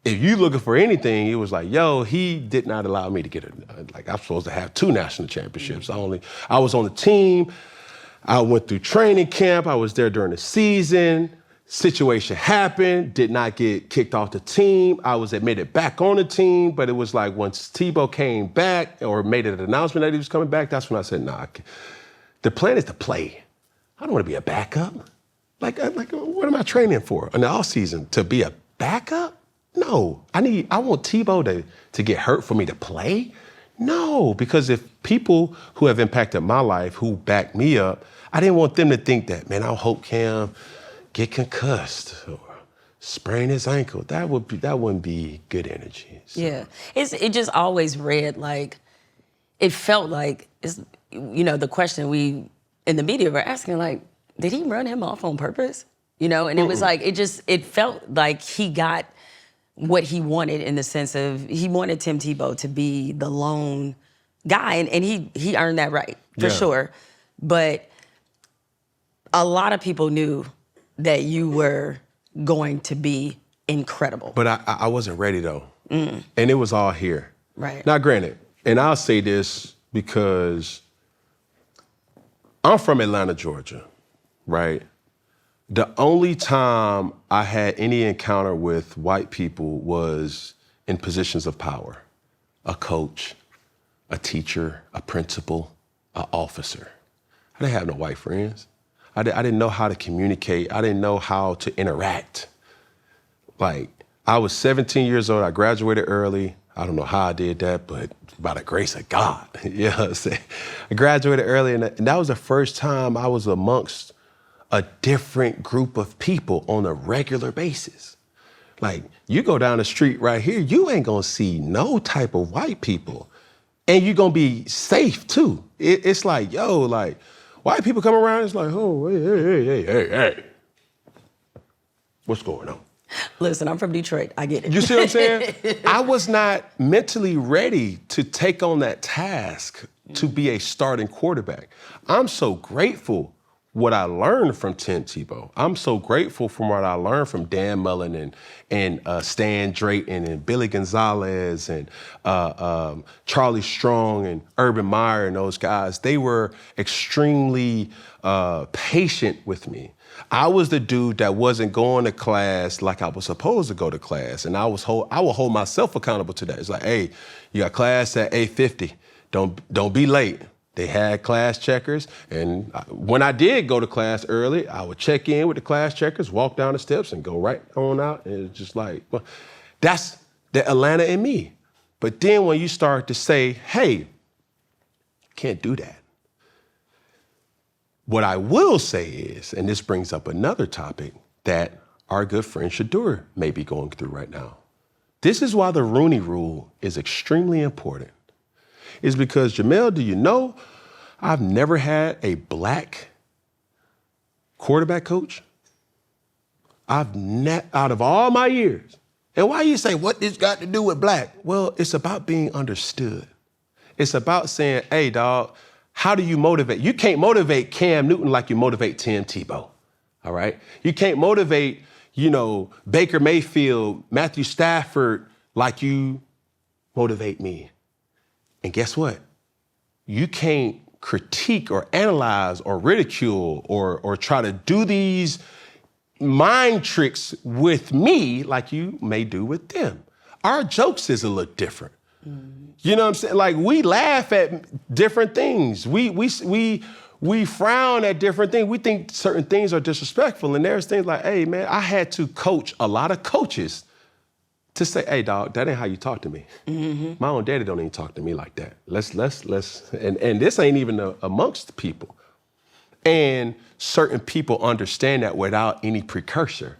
if you looking for anything, it was like, yo, he did not allow me to get I'm supposed to have 2 national championships. I was on the team. I went through training camp. I was there during the season. Situation happened, did not get kicked off the team. I was admitted back on the team, but it was like once Tebow came back or made an announcement that he was coming back, that's when I said, nah, The plan is to play. I don't want to be a backup. Like, what am I training for in the off season? To be a backup? No. I want Tebow to get hurt for me to play? No, because if people who have impacted my life, who back me up, I didn't want them to think that, man, I hope Cam get concussed or sprain his ankle. That wouldn't be good energy. So. Yeah, it just always read like, it felt like, the question we in the media were asking, like, did he run him off on purpose? And it was like, it felt like he got what he wanted in the sense of he wanted Tim Tebow to be the lone guy, and he earned that right, for sure. But a lot of people knew that you were going to be incredible. But I wasn't ready, though. And it was all here. Right. Now, granted, and I'll say this because I'm from Atlanta, Georgia, right? The only time I had any encounter with white people was in positions of power. A coach, a teacher, a principal, an officer. I didn't have no white friends. I didn't know how to communicate. I didn't know how to interact. Like, I was 17 years old. I graduated early. I don't know how I did that, but by the grace of God, you know what I'm saying? I graduated early, and that was the first time I was amongst a different group of people on a regular basis. Like, you go down the street right here, you ain't gonna see no type of white people. And you're gonna be safe too. It's like, yo, like, white people come around, it's like, oh, hey. What's going on? Listen, I'm from Detroit. I get it. You see what I'm saying? I was not mentally ready to take on that task to be a starting quarterback. I'm so grateful what I learned from Tim Tebow. I'm so grateful from what I learned from Dan Mullen and Stan Drayton and Billy Gonzalez and Charlie Strong and Urban Meyer and those guys. They were extremely patient with me. I was the dude that wasn't going to class like I was supposed to go to class, and I would hold myself accountable to that. It's like, hey, you got class at 8:50. Don't be late. They had class checkers, and when I did go to class early, I would check in with the class checkers, walk down the steps, and go right on out. And it's just like, well, that's the Atlanta in me. But then when you start to say, hey, can't do that. What I will say is, and this brings up another topic that our good friend Shador may be going through right now. This is why the Rooney Rule is extremely important. Is because, Jemele, do you know, I've never had a black quarterback coach. Out of all my years. And why you say, what this got to do with black? Well, it's about being understood. It's about saying, hey, dog, how do you motivate? You can't motivate Cam Newton like you motivate Tim Tebow, all right? You can't motivate, Baker Mayfield, Matthew Stafford like you motivate me. And guess what? You can't critique or analyze or ridicule or try to do these mind tricks with me like you may do with them. Our jokes is a little different. You know what I'm saying? Like, we laugh at different things. We frown at different things. We think certain things are disrespectful. And there's things like, hey, man, I had to coach a lot of coaches to say, hey, dog, that ain't how you talk to me. Mm-hmm. My own daddy don't even talk to me like that. Let's, and this ain't even amongst people. And certain people understand that without any precursor.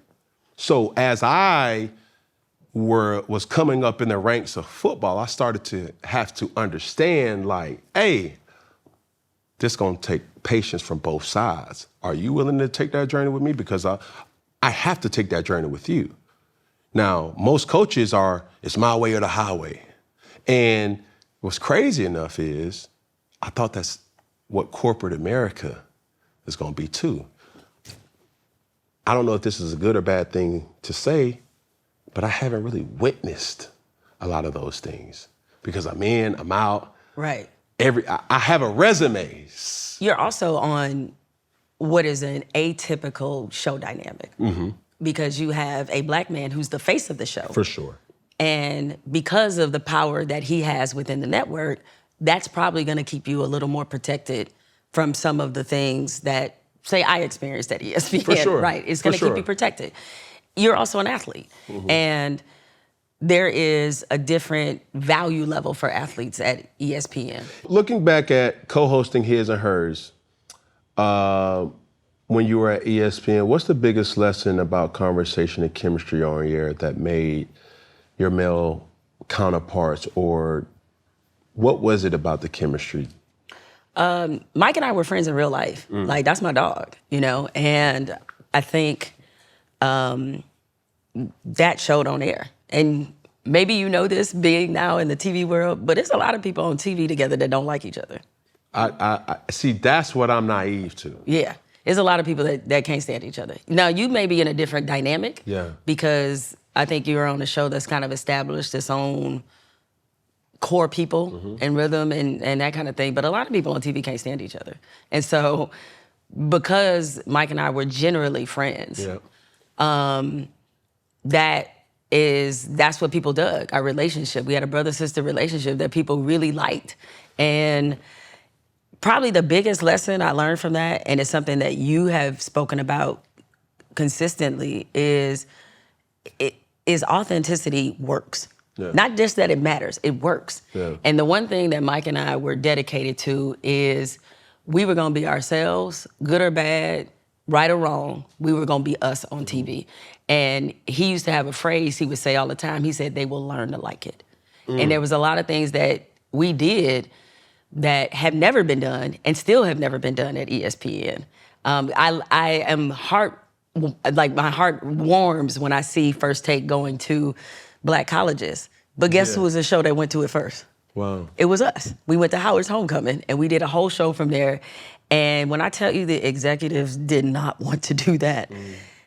So as I was coming up in the ranks of football, I started to have to understand, like, hey, this gonna take patience from both sides. Are you willing to take that journey with me? Because I have to take that journey with you. Now, most coaches it's my way or the highway. And what's crazy enough is, I thought that's what corporate America is gonna be too. I don't know if this is a good or bad thing to say, but I haven't really witnessed a lot of those things because I'm in, I'm out. Right. I have a resume. You're also on what is an atypical show dynamic. Mm-hmm. Because you have a black man who's the face of the show. For sure. And because of the power that he has within the network, that's probably going to keep you a little more protected from some of the things that, say, I experienced at ESPN. For sure. Right? It's going to keep you protected. You're also an athlete, and there is a different value level for athletes at ESPN. Looking back at co-hosting His and Hers, when you were at ESPN, what's the biggest lesson about conversation and chemistry on air that made your male counterparts, or what was it about the chemistry? Mike and I were friends in real life. Like, that's my dog, and I think that showed on air. And maybe you know this, being now in the TV world, but there's a lot of people on TV together that don't like each other. I see, that's what I'm naive to. Yeah. There's a lot of people that can't stand each other. Now, you may be in a different dynamic. Yeah. Because I think you're on a show that's kind of established its own core people and rhythm and that kind of thing. But a lot of people on TV can't stand each other. And so, because Mike and I were generally friends, that's what people dug, our relationship. We had a brother-sister relationship that people really liked. And probably the biggest lesson I learned from that, and it's something that you have spoken about consistently, is authenticity works. Yeah. Not just that it matters, it works. Yeah. And the one thing that Mike and I were dedicated to is we were gonna be ourselves, good or bad, right or wrong, we were gonna be us on TV. And he used to have a phrase he would say all the time. He said, they will learn to like it. And there was a lot of things that we did that have never been done and still have never been done at ESPN. I am my heart warms when I see First Take going to Black colleges. But guess who was the show that went to it first? Wow. It was us. We went to Howard's Homecoming and we did a whole show from there. And when I tell you the executives did not want to do that,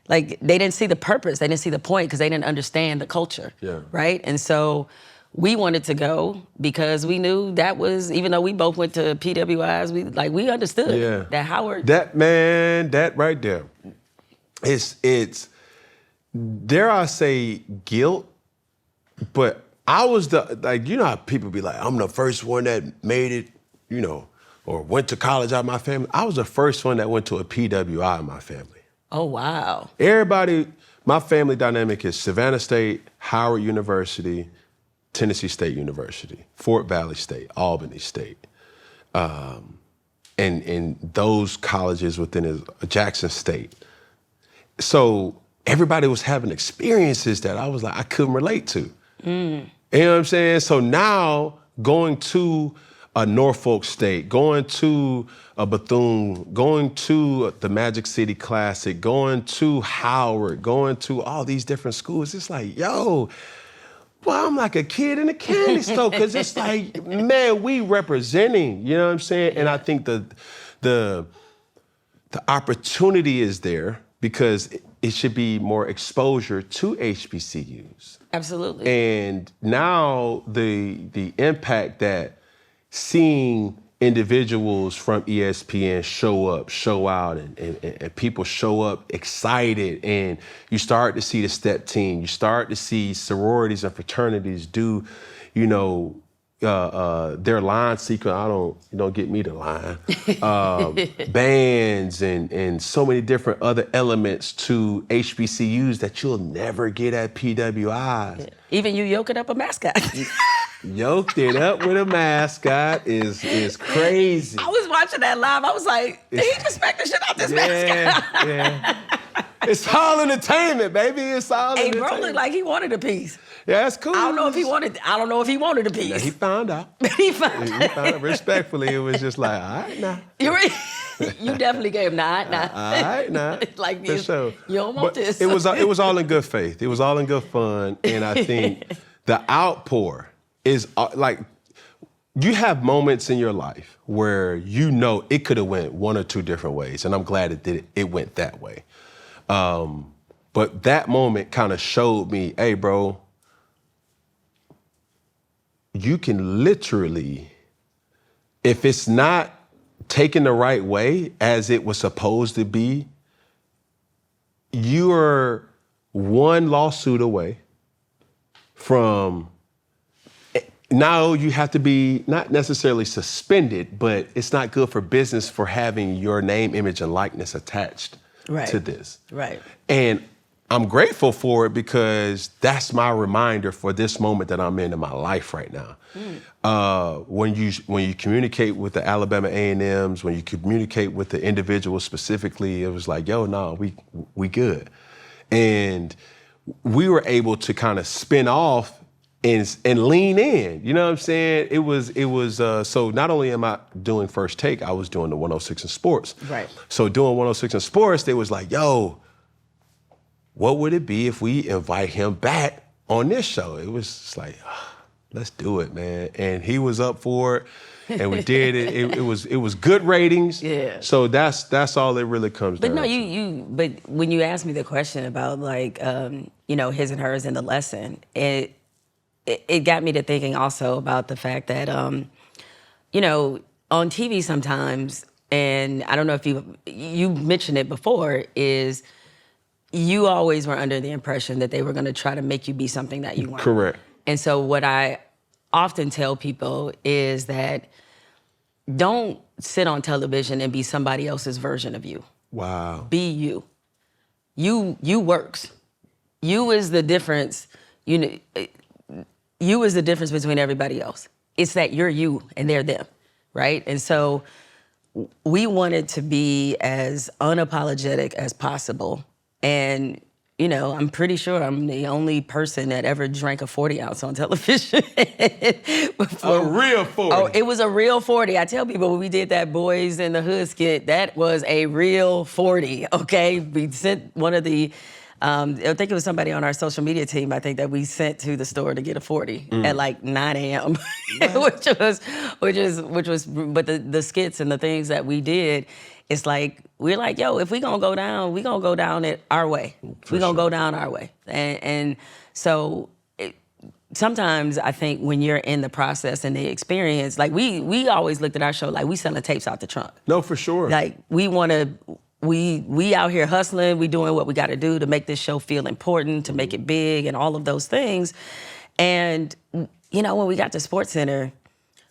like, they didn't see the purpose, they didn't see the point because they didn't understand the culture, right? And so we wanted to go because we knew that was, even though we both went to PWIs, we understood that Howard. That right there, it's dare I say guilt, but I was how people be like, I'm the first one that made it, or went to college out of my family. I was the first one that went to a PWI in my family. Oh, wow. Everybody, my family dynamic is Savannah State, Howard University, Tennessee State University, Fort Valley State, Albany State, and those colleges within Jackson State. So everybody was having experiences that I was like, I couldn't relate to. You know what I'm saying? So now going to a Norfolk State, going to a Bethune, going to the Magic City Classic, going to Howard, going to all these different schools, it's like, yo, well, I'm like a kid in a candy store, because it's like, man, we representing, you know what I'm saying? And I think the opportunity is there because it should be more exposure to HBCUs. Absolutely. And now the impact that seeing individuals from ESPN show up, show out, and people show up excited, and you start to see the step team, you start to see sororities and fraternities do, their line sequence. Don't get me to line. Bands and so many different other elements to HBCUs that you'll never get at PWIs. Yeah. Even you yoking up a mascot. Yoked it up with a mascot is crazy. I was watching that live. I was like, did he just smack the shit out this mascot? Yeah. It's all entertainment, baby. It's all entertainment. Bro looked like he wanted a piece. Yeah, that's cool. I don't know if he wanted a piece. Yeah, he found out. He found out. Respectfully, it was just like, all right, now. You definitely gave him nah. All right, now. Like this. You don't want this. It was all in good faith. It was all in good fun. And I think the outpour is like, you have moments in your life where it could have went one or two different ways. And I'm glad it went that way. But that moment kind of showed me, hey, bro, you can literally, if it's not taken the right way as it was supposed to be, you're one lawsuit away from now you have to be not necessarily suspended, but it's not good for business for having your name, image, and likeness attached to this. Right. And I'm grateful for it because that's my reminder for this moment that I'm in my life right now. When you communicate with the Alabama A&Ms, when you communicate with the individual specifically, it was like, yo, no, we good. And we were able to kind of spin off and lean in. You know what I'm saying? It was so not only am I doing First Take, I was doing the 106 in Sports. Right. So doing 106 in Sports, they was like, yo, what would it be if we invite him back on this show? It was just like, let's do it, man. And he was up for it, and we did it. It was good ratings. Yeah. So that's all it really comes down But no, to. but when you asked me the question about like, his and hers and the lesson, it got me to thinking also about the fact that, on TV sometimes, and I don't know if you mentioned it before, is you always were under the impression that they were going to try to make you be something that you weren't. Correct. And so what I often tell people is that don't sit on television and be somebody else's version of you. Wow. Be you. You works. You is the difference. You is the difference between everybody else. It's that you're you and they're them, right? And so we wanted to be as unapologetic as possible. And, I'm pretty sure I'm the only person that ever drank a 40 ounce on television. A real 40. Oh, it was a real 40. I tell people when we did that Boys in the Hood skit, that was a real 40, okay? We sent one of the, I think it was somebody on our social media team, I think, that we sent to the store to get a 40 at like 9 a.m., which was, but the skits and the things that we did, it's like, we're like, yo, if we gonna go down, we gonna go down it our way. We gonna go down our way. And so sometimes I think when you're in the process and the experience, like we always looked at our show like we selling tapes out the trunk. No, for sure. Like we out here hustling, we doing what we gotta do to make this show feel important, to make it big and all of those things. And, when we got to SportsCenter,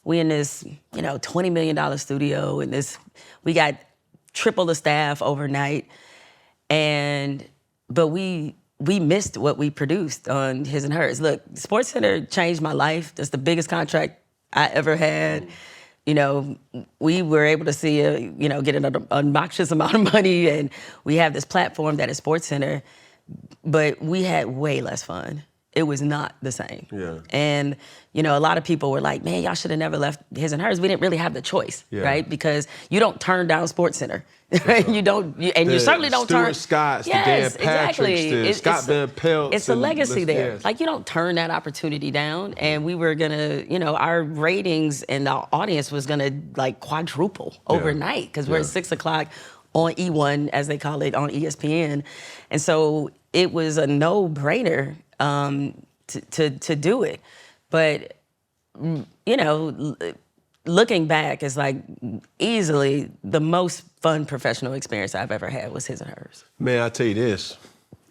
we in this, $20 million studio and we got triple the staff overnight. But we missed what we produced on His and Hers. Look, SportsCenter changed my life. That's the biggest contract I ever had. We were able to see get an obnoxious amount of money, and we have this platform that is SportsCenter, but we had way less fun. It was not the same. Yeah. And, a lot of people were like, man, y'all should have never left His and Hers. We didn't really have the choice, right? Because you don't turn down SportsCenter. Right? You certainly don't turn. Scotts, the Dan Patricks, the Scott Van Pelt's. It's a legacy there. Yes. Like, you don't turn that opportunity down. And we were gonna, our ratings and the audience was gonna like quadruple overnight because we're at 6 o'clock on E1, as they call it, on ESPN. And so it was a no-brainer to do it. But, looking back, it's like easily the most fun professional experience I've ever had was His and Hers. Man, I tell you this,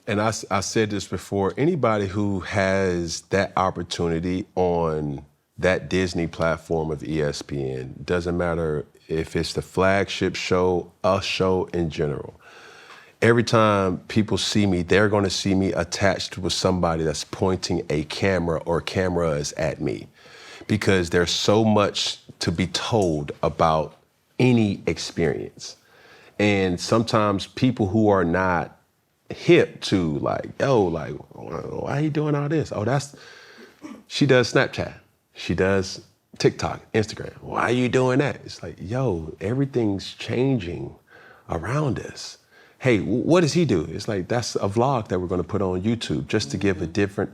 and I said this before, anybody who has that opportunity on that Disney platform of ESPN, doesn't matter if it's the flagship show, a show in general, every time people see me, they're gonna see me attached with somebody that's pointing a camera or cameras at me, because there's so much to be told about any experience. And sometimes people who are not hip to like, yo, like, why are you doing all this? Oh, she does Snapchat. She does TikTok, Instagram. Why are you doing that? It's like, yo, everything's changing around us. Hey, what does he do? It's like, that's a vlog that we're gonna put on YouTube just to give a different,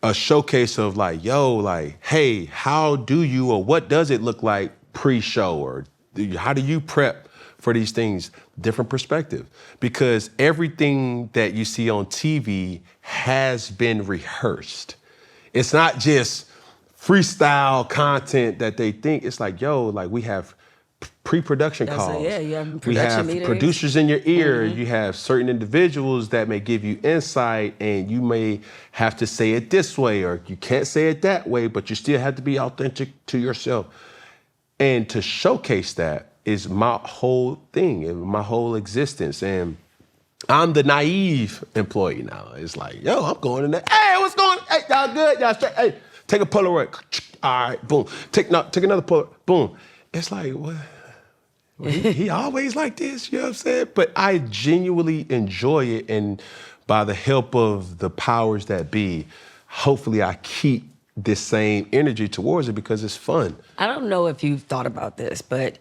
a showcase of like, yo, like, hey, how do you, or what does it look like pre-show, or how do you prep for these things? Different perspective. Because everything that you see on TV has been rehearsed. It's not just freestyle content that they think. It's like, yo, like we have pre-production That's calls. yeah, you have We production have meetings. producers in your ear. You have certain individuals that may give you insight, and you may have to say it this way, or you can't say it that way, but you still have to be authentic to yourself. And to showcase that is my whole thing, and my whole existence. And I'm the naive employee now. It's like, yo, I'm going in there. Hey, what's going on? Hey, y'all good? Y'all straight? Hey, take a Polaroid. All right, boom. Take another Polaroid. Boom. It's like, what? Well, he always like this, you know what I'm saying? But I genuinely enjoy it, and by the help of the powers that be, hopefully I keep this same energy towards it because it's fun. I don't know if you've thought about this, but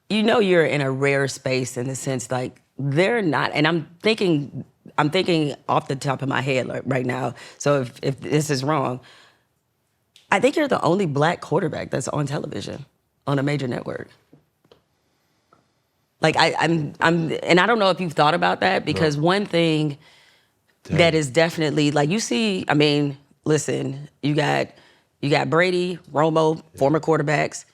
you know you're in a rare space in the sense like they're not, and I'm thinking off the top of my head right now, so if this is wrong, I think you're the only black quarterback that's on television on a major network. Like I'm, and I don't know if you've thought about that because one thing that is definitely like you see. I mean, listen, you got Brady, Romo, former quarterbacks,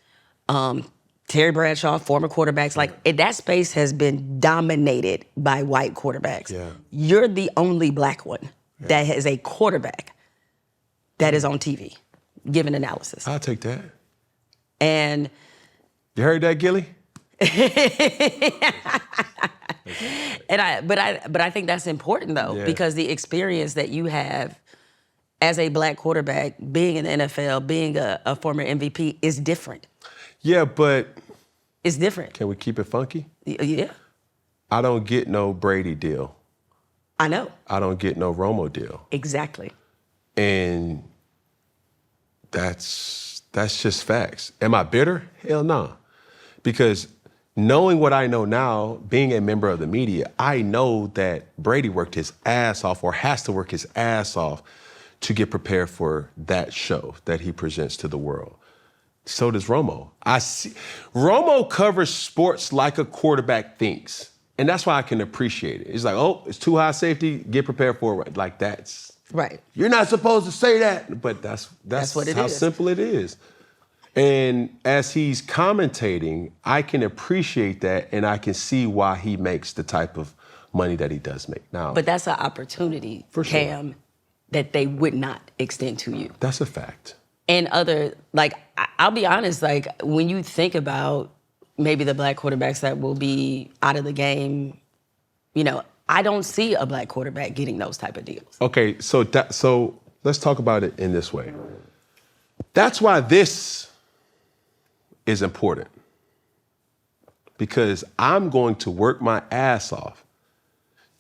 Terry Bradshaw, former quarterbacks. Like that space has been dominated by white quarterbacks. Yeah. You're the only black one that has a quarterback that is on TV, giving analysis. I'll take that. And you heard that, Gilly? But I think that's important though, because the experience that you have as a black quarterback, being in the NFL, being a former MVP is different. Yeah, but it's different. Can we keep it funky? Yeah. I don't get no Brady deal. I know. I don't get no Romo deal. Exactly. And that's just facts. Am I bitter? Hell no. Because knowing what I know now, being a member of the media, I know that Brady worked his ass off or has to work his ass off to get prepared for that show that he presents to the world. So does Romo. Romo covers sports like a quarterback thinks. And that's why I can appreciate it. It's like, oh, it's too high safety, get prepared for it. Like that's right. You're not supposed to say that, but that's what it how is. simple it is. And as he's commentating, I can appreciate that, and I can see why he makes the type of money that he does make now. But that's an opportunity, for sure, Cam, that they would not extend to you. That's a fact. And I'll be honest, like when you think about maybe the black quarterbacks that will be out of the game, you know, I don't see a black quarterback getting those type of deals. Okay, so let's talk about it in this way. That's why this is important, because I'm going to work my ass off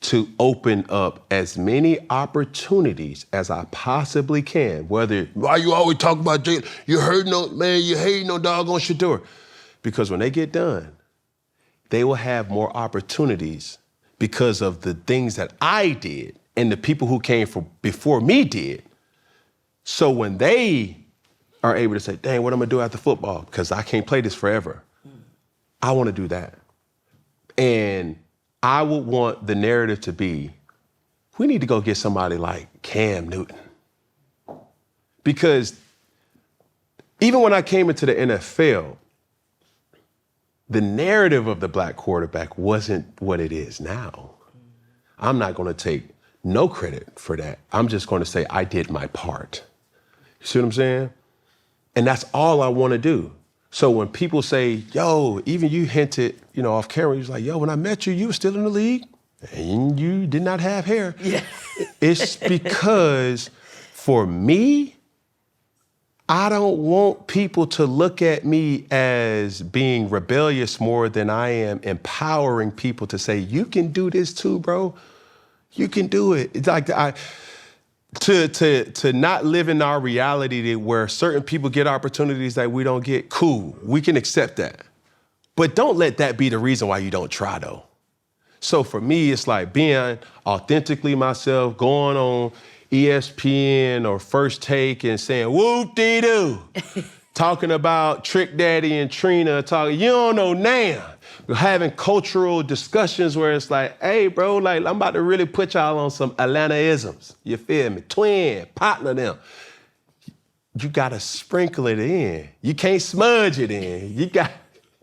to open up as many opportunities as I possibly can. Why you always talk about Jay? You hating no doggone Shador. Because when they get done, they will have more opportunities because of the things that I did and the people who came from before me did. So when they are able to say, dang, what I'm gonna do after football? Because I can't play this forever. I wanna do that. And I would want the narrative to be, we need to go get somebody like Cam Newton. Because even when I came into the NFL, the narrative of the black quarterback wasn't what it is now. I'm not gonna take no credit for that. I'm just gonna say I did my part. You see what I'm saying? And that's all I wanna do. So when people say, yo, even you hinted, off camera, you was like, yo, when I met you, you were still in the league and you did not have hair. Yeah. It's because for me, I don't want people to look at me as being rebellious more than I am empowering people to say, you can do this too, bro. You can do it. It's like to not live in our reality where certain people get opportunities that we don't get, cool, we can accept that. But don't let that be the reason why you don't try though. So for me, it's like being authentically myself, going on ESPN or First Take and saying, whoop-dee-doo, talking about Trick Daddy and Trina, you don't know now. Having cultural discussions where it's like, hey, bro, like I'm about to really put y'all on some Atlanta-isms. You feel me? Twin, partner them. You gotta sprinkle it in. You can't smudge it in.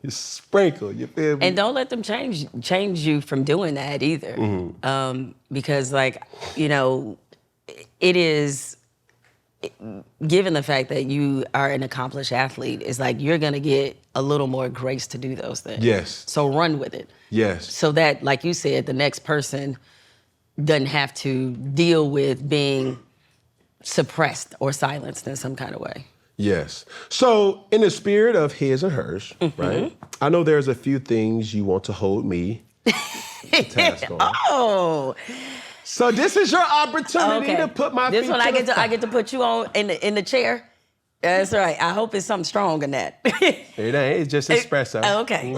You sprinkle, you feel me? And don't let them change you from doing that either. Because like, you know, it is, given the fact that you are an accomplished athlete, it's like you're gonna get a little more grace to do those things. Yes. So run with it. Yes. So that, like you said, the next person doesn't have to deal with being suppressed or silenced in some kind of way. Yes. So in the spirit of his and hers, right? I know there's a few things you want to hold me to task on. Oh. So this is your opportunity to put my this feet one to I the get to I get to put you on in the chair. That's right. I hope it's something strong in that. It ain't. It's just espresso. Okay.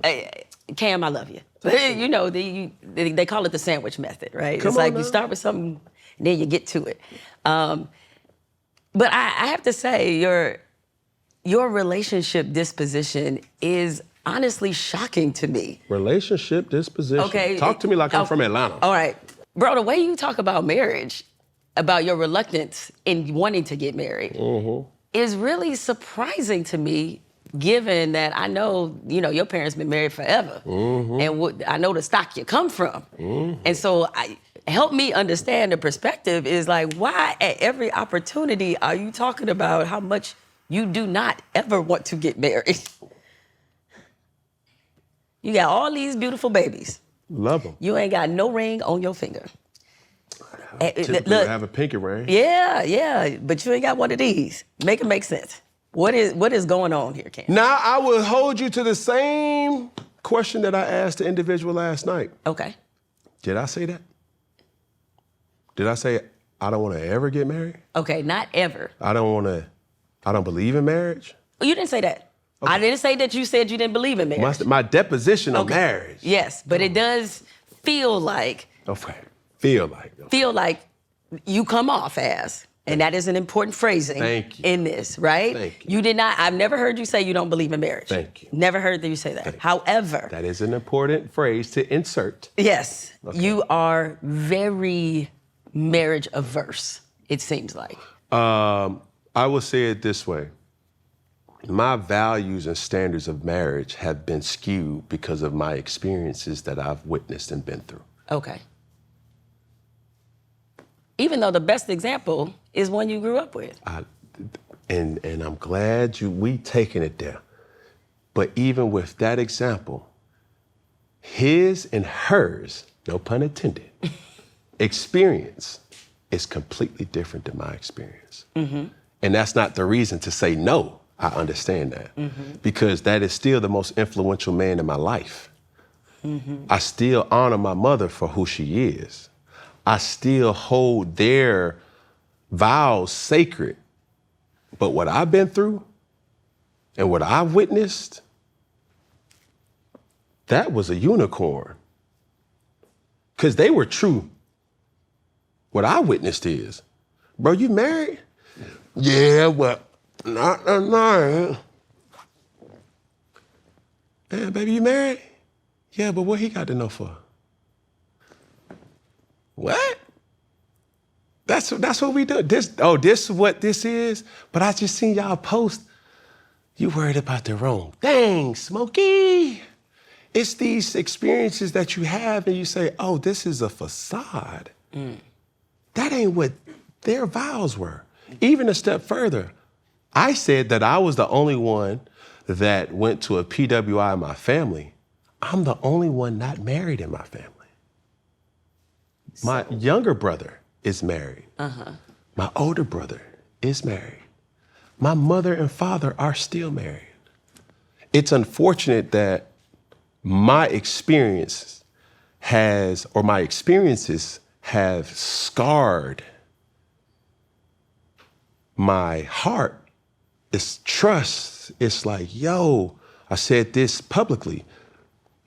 Hey, Cam, I love you. You know, they call it the sandwich method, right? Come it's on like now. you start with something, and then you get to it. But I have to say, your relationship disposition is honestly shocking to me. Relationship disposition. Okay. Talk to me like I'm from Atlanta. All right. Bro, the way you talk about marriage, about your reluctance in wanting to get married, is really surprising to me, given that I know, you know, your parents been married forever. And I know the stock you come from. And so help me understand the perspective is like, why at every opportunity are you talking about how much you do not ever want to get married? You got all these beautiful babies. Love them. You ain't got no ring on your finger. Typically would have a pinky ring. Yeah, but you ain't got one of these. Make it make sense. What is going on here, Cam? Now I will hold you to the same question that I asked the individual last night. Okay. Did I say that? Did I say I don't want to ever get married? Okay, not ever. I don't believe in marriage? You didn't say that. Okay. I didn't say that you said you didn't believe in marriage. My deposition of marriage. Yes, but it does feel like. Okay. Feel like you come off as, and that is an important phrasing in this, right? Thank you. You did not, I've never heard you say you don't believe in marriage. Thank you. Never heard that you say that. However. That is an important phrase to insert. Yes. Okay. You are very marriage averse, it seems like. I will say it this way. My values and standards of marriage have been skewed because of my experiences that I've witnessed and been through. Okay. Even though the best example is one you grew up with. And I'm glad we taking it there. But even with that example, his and hers, no pun intended, experience is completely different than my experience. And that's not the reason to say no. I understand that. Because that is still the most influential man in my life. I still honor my mother for who she is. I still hold their vows sacred. But what I've been through and what I've witnessed, that was a unicorn. Because they were true. What I witnessed is, bro, you married? Yeah, well, not tonight. Man, baby, you married? Yeah, but what he got to know for? What? That's what we do. This is what this is? But I just seen y'all post. You worried about the wrong thing, Smokey. It's these experiences that you have and you say, oh, this is a facade. That ain't what their vows were. Even a step further, I said that I was the only one that went to a PWI in my family. I'm the only one not married in my family. My younger brother is married. My older brother is married. My mother and father are still married. It's unfortunate that my experiences have scarred my heart. It's trust. It's like, yo, I said this publicly.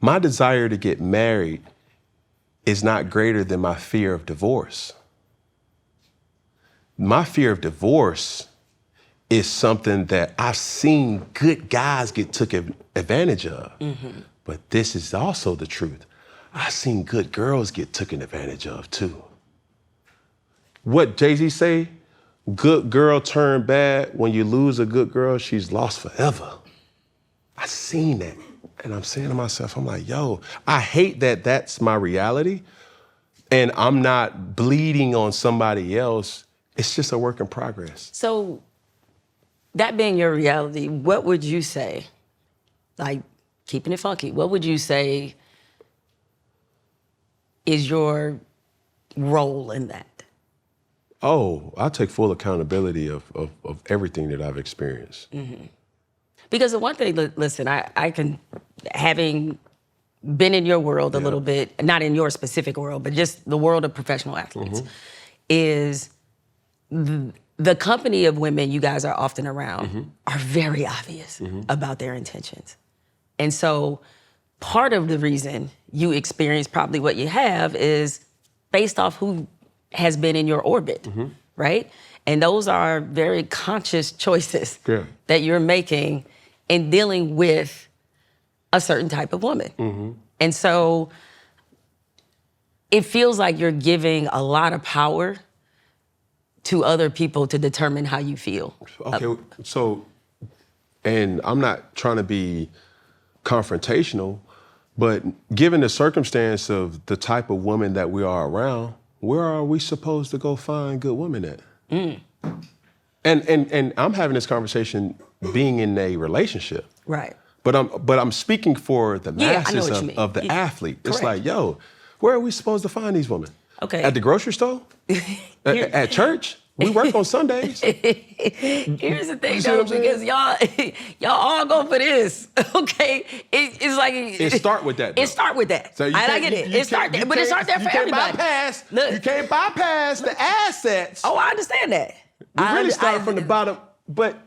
My desire to get married is not greater than my fear of divorce. My fear of divorce is something that I've seen good guys get taken advantage of. But this is also the truth. I've seen good girls get taken advantage of too. What Jay-Z say? Good girl turn bad. When you lose a good girl, she's lost forever. I seen that. And I'm saying to myself, I'm like, yo, I hate that that's my reality. And I'm not bleeding on somebody else. It's just a work in progress. So, that being your reality, what would you say, like keeping it funky, what would you say is your role in that? Oh, I take full accountability of everything that I've experienced. Mm-hmm. Because the one thing, listen, I can, having been in your world a little bit, not in your specific world, but just the world of professional athletes, is the company of women you guys are often around are very obvious about their intentions. And so part of the reason you experience probably what you have is based off who has been in your orbit, right? And those are very conscious choices that you're making in dealing with a certain type of woman. And so it feels like you're giving a lot of power to other people to determine how you feel. Okay, so, and I'm not trying to be confrontational, but given the circumstance of the type of woman that we are around, where are we supposed to go find good women at? And I'm having this conversation being in a relationship. Right. But I'm speaking for the masses of the athlete. It's like, yo, where are we supposed to find these women? Okay. At the grocery store? At church? We work on Sundays. Here's the thing, though, because y'all all go for this, okay? It's like it start with that. Though. It start with that. So I get it. It start there, but it start there for everybody. You can't bypass the assets. Oh, I understand that. We really start from the bottom, but.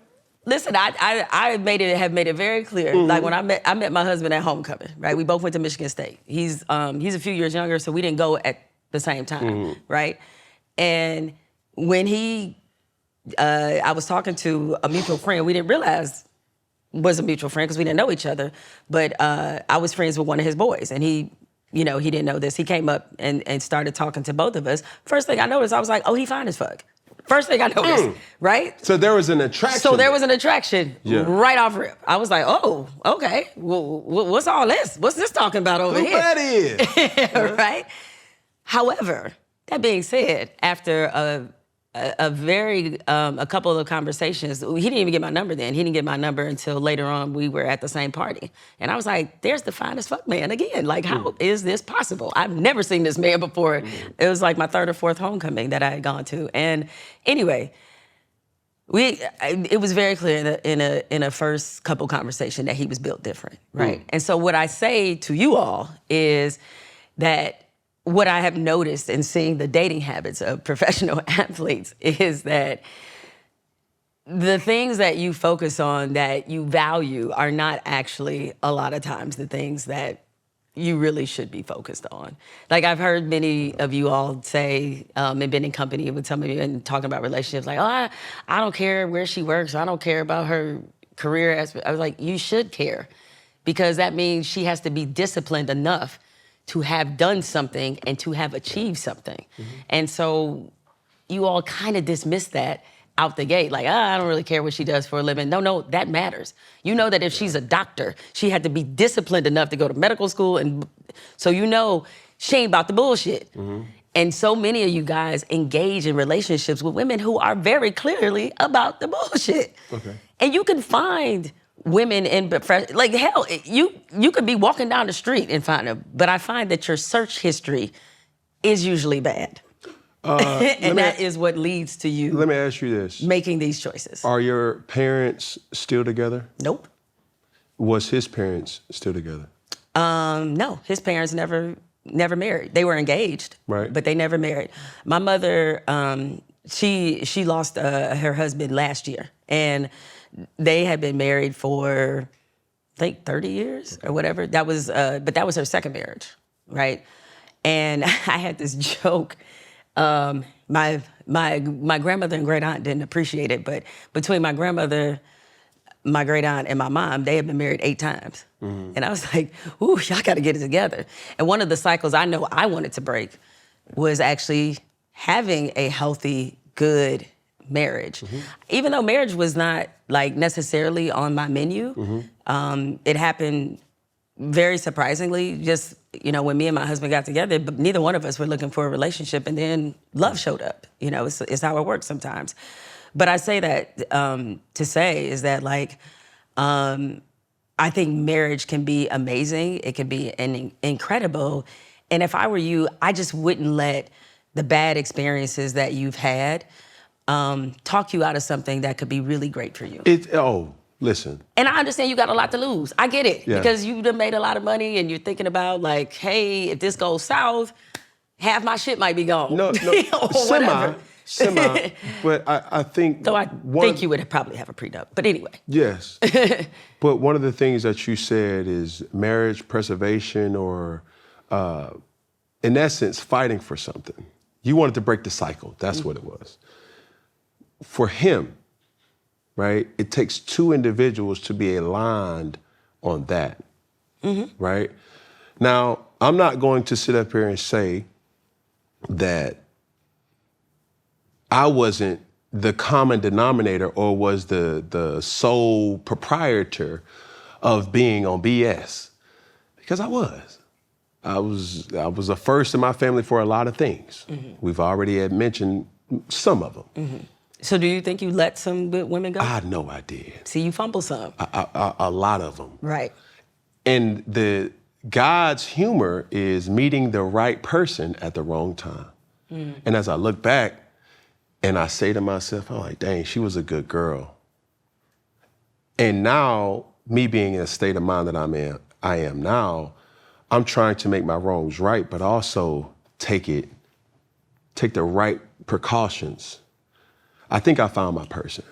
Listen, I have made it very clear. Like when I met my husband at homecoming, right? We both went to Michigan State. He's a few years younger, so we didn't go at the same time, right? And when I was talking to a mutual friend, we didn't realize was a mutual friend because we didn't know each other, but I was friends with one of his boys, and he didn't know this. He came up and started talking to both of us. First thing I noticed, I was like, oh, he fine as fuck. First thing I noticed, right? So there was an attraction. So there was an attraction right off rip. I was like, oh, okay. Well, what's all this? What's this talking about over here? That is. Right? However, that being said, after a couple of conversations, he didn't even get my number then. He didn't get my number until later on we were at the same party. And I was like, there's the finest fuck man again. Like, how is this possible? I've never seen this man before. It was like my third or fourth homecoming that I had gone to. And anyway, it was very clear in a first couple conversation that he was built different, right? And so what I say to you all is that what I have noticed in seeing the dating habits of professional athletes is that the things that you focus on, that you value, are not actually a lot of times the things that you really should be focused on. Like I've heard many of you all say, and been in company with some of you and talking about relationships, like, oh, I don't care where she works. I don't care about her career. I was like, you should care, because that means she has to be disciplined enough to have done something and to have achieved something. And so you all kind of dismiss that out the gate, like, I don't really care what she does for a living. No, that matters. You know that if she's a doctor, she had to be disciplined enough to go to medical school, and so she ain't about the bullshit. And so many of you guys engage in relationships with women who are very clearly about the bullshit. Okay. And you can find women in, like, hell, you could be walking down the street and find them, but I find that your search history is usually bad. And that is what leads to you. Let me ask you this. Making these choices. Are your parents still together? Nope. Was his parents still together? No, his parents never married. They were engaged, right? But they never married. My mother, she lost her husband last year, and they had been married for, I think, 30 years or whatever. That was, but that was her second marriage, right? And I had this joke. My grandmother and great aunt didn't appreciate it, but between my grandmother, my great aunt, and my mom, they had been married 8 times. And I was like, ooh, y'all got to get it together. And one of the cycles I know I wanted to break was actually having a healthy, good marriage. Even though marriage was not like necessarily on my menu, it happened very surprisingly, just, when me and my husband got together, but neither one of us were looking for a relationship, and then love showed up. It's how it works sometimes. But I say that to say is that, like, I think marriage can be amazing. It can be incredible. And if I were you, I just wouldn't let the bad experiences that you've had talk you out of something that could be really great for you. Listen. And I understand you got a lot to lose. I get it. Yeah. Because you done made a lot of money and you're thinking about, like, hey, if this goes south, half my shit might be gone. No, semi. But I think... So I think you would probably have a prenup. But anyway. Yes. But one of the things that you said is marriage preservation, or in essence, fighting for something. You wanted to break the cycle. That's what it was. For him, right, it takes two individuals to be aligned on that, right? Now, I'm not going to sit up here and say that I wasn't the common denominator or was the sole proprietor of being on BS, because I was. I was a first in my family for a lot of things. We've already mentioned some of them. So do you think you let some good women go? I know I did. See, you fumble some. A lot of them. Right. And God's humor is meeting the right person at the wrong time. And as I look back and I say to myself, I'm like, dang, she was a good girl. And now, me being in a state of mind that I am now, I'm trying to make my wrongs right, but also take the right precautions. I think I found my person,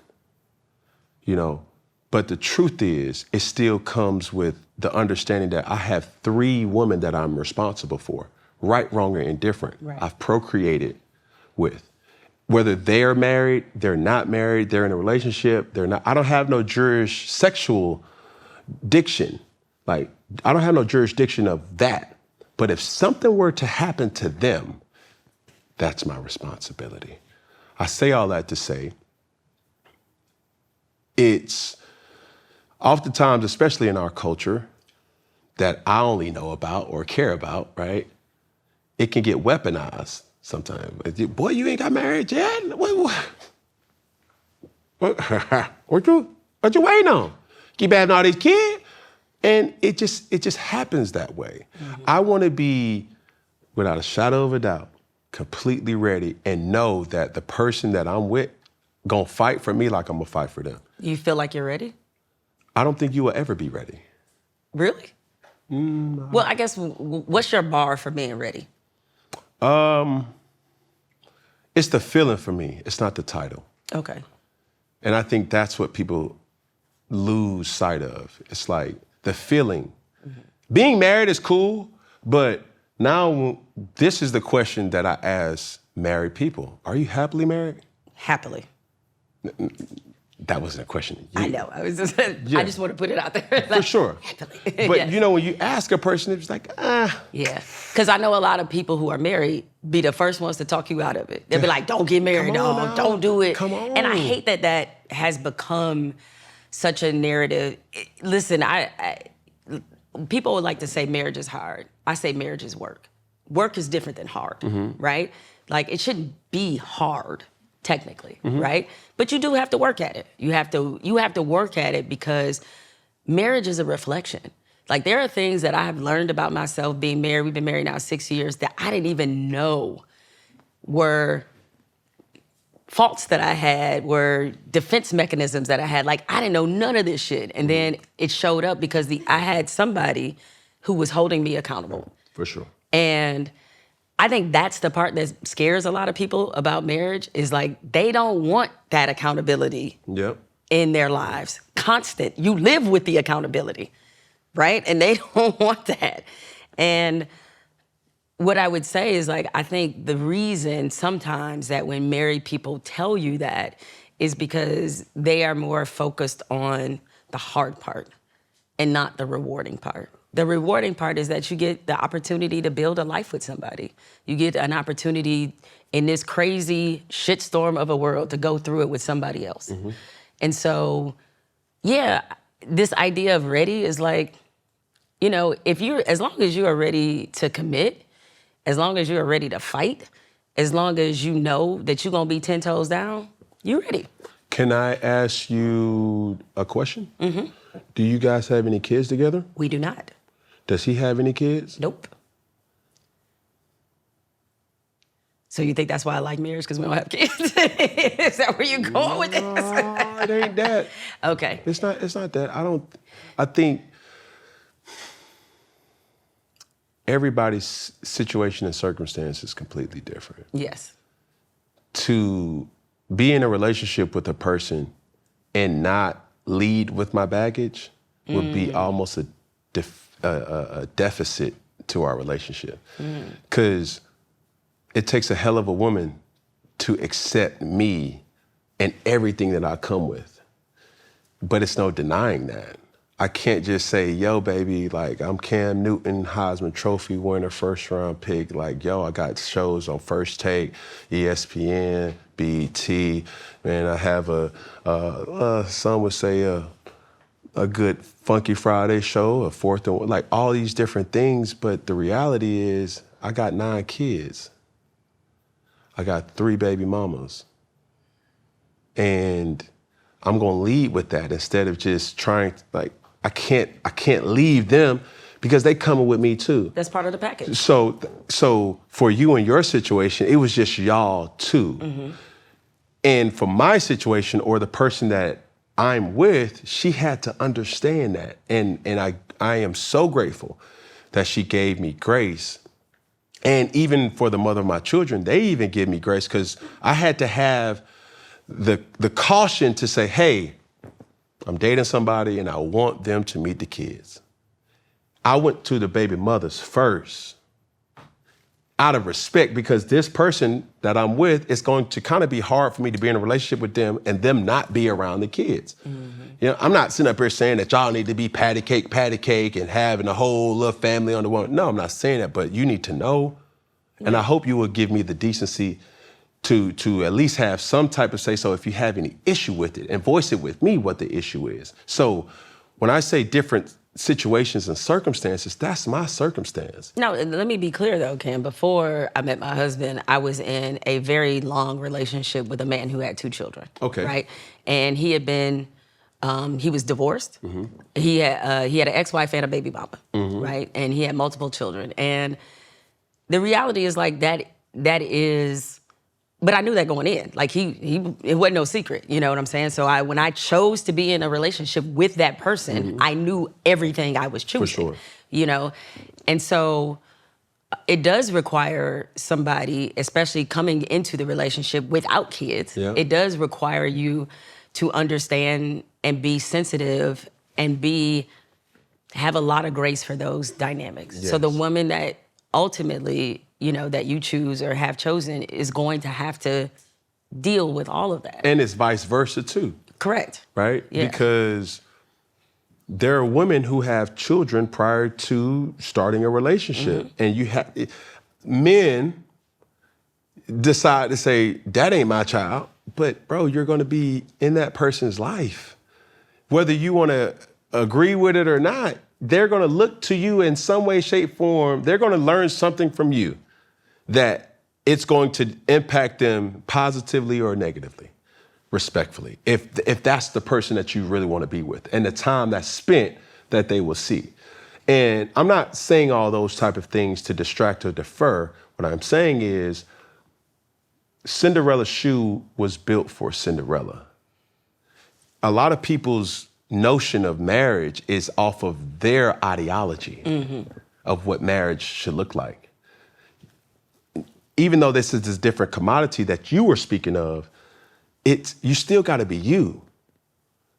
but the truth is, it still comes with the understanding that I have 3 women that I'm responsible for, right, wrong, or indifferent. Right. I've procreated with. Whether they're married, they're not married, they're in a relationship, they're not. I don't have no sexual diction. Like, I don't have no jurisdiction of that. But if something were to happen to them, that's my responsibility. I say all that to say, it's oftentimes, especially in our culture, that I only know about or care about, right? It can get weaponized sometimes. Boy, you ain't got married yet? What you waiting on? Keep having all these kids? And it just happens that way. I want to be, without a shadow of a doubt, completely ready and know that the person that I'm with gonna fight for me like I'm gonna fight for them. You feel like you're ready? I don't think you will ever be ready. Really? Well, I guess, what's your bar for being ready? It's the feeling for me. It's not the title. Okay. And I think that's what people lose sight of. It's like the feeling. Being married is cool, but now this is the question that I ask married people. Are you happily married? Happily. That wasn't a question. I know. I just want to put it out there. Like, for sure. Happily. But when you ask a person, it's like, Yeah. Because I know a lot of people who are married be the first ones to talk you out of it. They'll be like, don't get married, dog. Don't do it. Come on. And I hate that has become such a narrative. Listen, people would like to say marriage is hard. I say marriage is work. Work is different than hard, right? Like, it shouldn't be hard, technically, right? But you do have to work at it. You have to work at it, because marriage is a reflection. Like, there are things that I have learned about myself being married. We've been married now 6 years, that I didn't even know were faults that I had, were defense mechanisms that I had. Like, I didn't know none of this shit. And then it showed up because I had somebody who was holding me accountable. For sure. And I think that's the part that scares a lot of people about marriage, is like, they don't want that accountability in their lives. Constant. You live with the accountability, right? And they don't want that. And what I would say is, like, I think the reason sometimes that when married people tell you that is because they are more focused on the hard part and not the rewarding part. The rewarding part is that you get the opportunity to build a life with somebody. You get an opportunity in this crazy shitstorm of a world to go through it with somebody else. And so, yeah, this idea of ready is like, you know, as long as you are ready to commit, as long as you are ready to fight, as long as you know that you're gonna be 10 toes down, you're ready. Can I ask you a question? Do you guys have any kids together? We do not. Does he have any kids? Nope. So you think that's why I like marriage, because we don't have kids? Is that where you're going with this? No, it ain't that. Okay. It's not that. I think everybody's situation and circumstance is completely different. Yes. To be in a relationship with a person and not lead with my baggage would be almost a deficit to our relationship. Because it takes a hell of a woman to accept me and everything that I come with. But it's no denying that. I can't just say, yo, baby, like, I'm Cam Newton, Heisman Trophy winner, first round pick. Like, yo, I got shows on First Take, ESPN, BET. Man, I have some would say a good Funky Friday show, a fourth and like all these different things. But the reality is I got 9 kids. I got 3 baby mamas. And I'm gonna lead with that instead of just trying, like, I can't leave them because they coming with me too. That's part of the package. So for you and your situation, it was just y'all too. And for my situation or the person that I'm with, she had to understand that. And I am so grateful that she gave me grace. And even for the mother of my children, they even give me grace because I had to have the caution to say, hey, I'm dating somebody and I want them to meet the kids. I went to the baby mothers first out of respect because this person that I'm with, it's going to kind of be hard for me to be in a relationship with them and them not be around the kids. You know, I'm not sitting up here saying that y'all need to be patty cake and having a whole little family on the one. No, I'm not saying that, but you need to know. And I hope you will give me the decency to at least have some type of say so if you have any issue with it and voice it with me what the issue is. So when I say different situations and circumstances, that's my circumstance. No, let me be clear though, Cam. Before I met my husband, I was in a very long relationship with a man who had 2 children. Okay. Right? And he had been, he was divorced. He had an ex-wife and a baby mama, right? And he had multiple children. And the reality is like that is, but I knew that going in. Like it wasn't no secret, you know what I'm saying? So when I chose to be in a relationship with that person, I knew everything I was choosing. For sure. You know? And so it does require somebody, especially coming into the relationship without kids, it does require you to understand and be sensitive and have a lot of grace for those dynamics. Yes. So the woman that ultimately, you know, that you choose or have chosen is going to have to deal with all of that. And it's vice versa too. Correct. Right? Yeah. Because there are women who have children prior to starting a relationship. And men decide to say, that ain't my child. But bro, you're gonna be in that person's life. Whether you wanna agree with it or not, they're gonna look to you in some way, shape, form. They're gonna learn something from you that it's going to impact them positively or negatively, respectfully, if that's the person that you really want to be with and the time that's spent that they will see. And I'm not saying all those type of things to distract or defer. What I'm saying is Cinderella's shoe was built for Cinderella. A lot of people's notion of marriage is off of their ideology of what marriage should look like. Even though this is this different commodity that you were speaking of, you still gotta be you.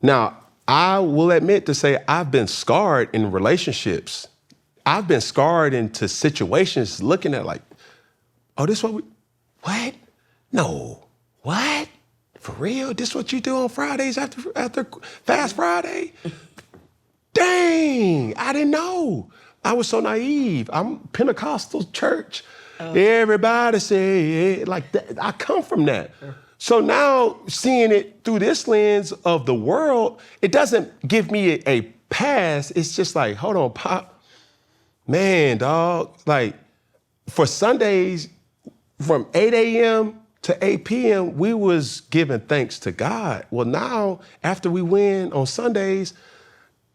Now, I will admit to say I've been scarred in relationships. I've been scarred into situations looking at like, oh, this what? No, what? For real? This what you do on Fridays after Fast Friday? Dang, I didn't know. I was so naive. I'm Pentecostal church. Everybody say, like that. I come from that. So now seeing it through this lens of the world, it doesn't give me a pass. It's just like, hold on, Pop. Man, dog, like for Sundays from 8 a.m. to 8 p.m., we was giving thanks to God. Well, now after we win on Sundays,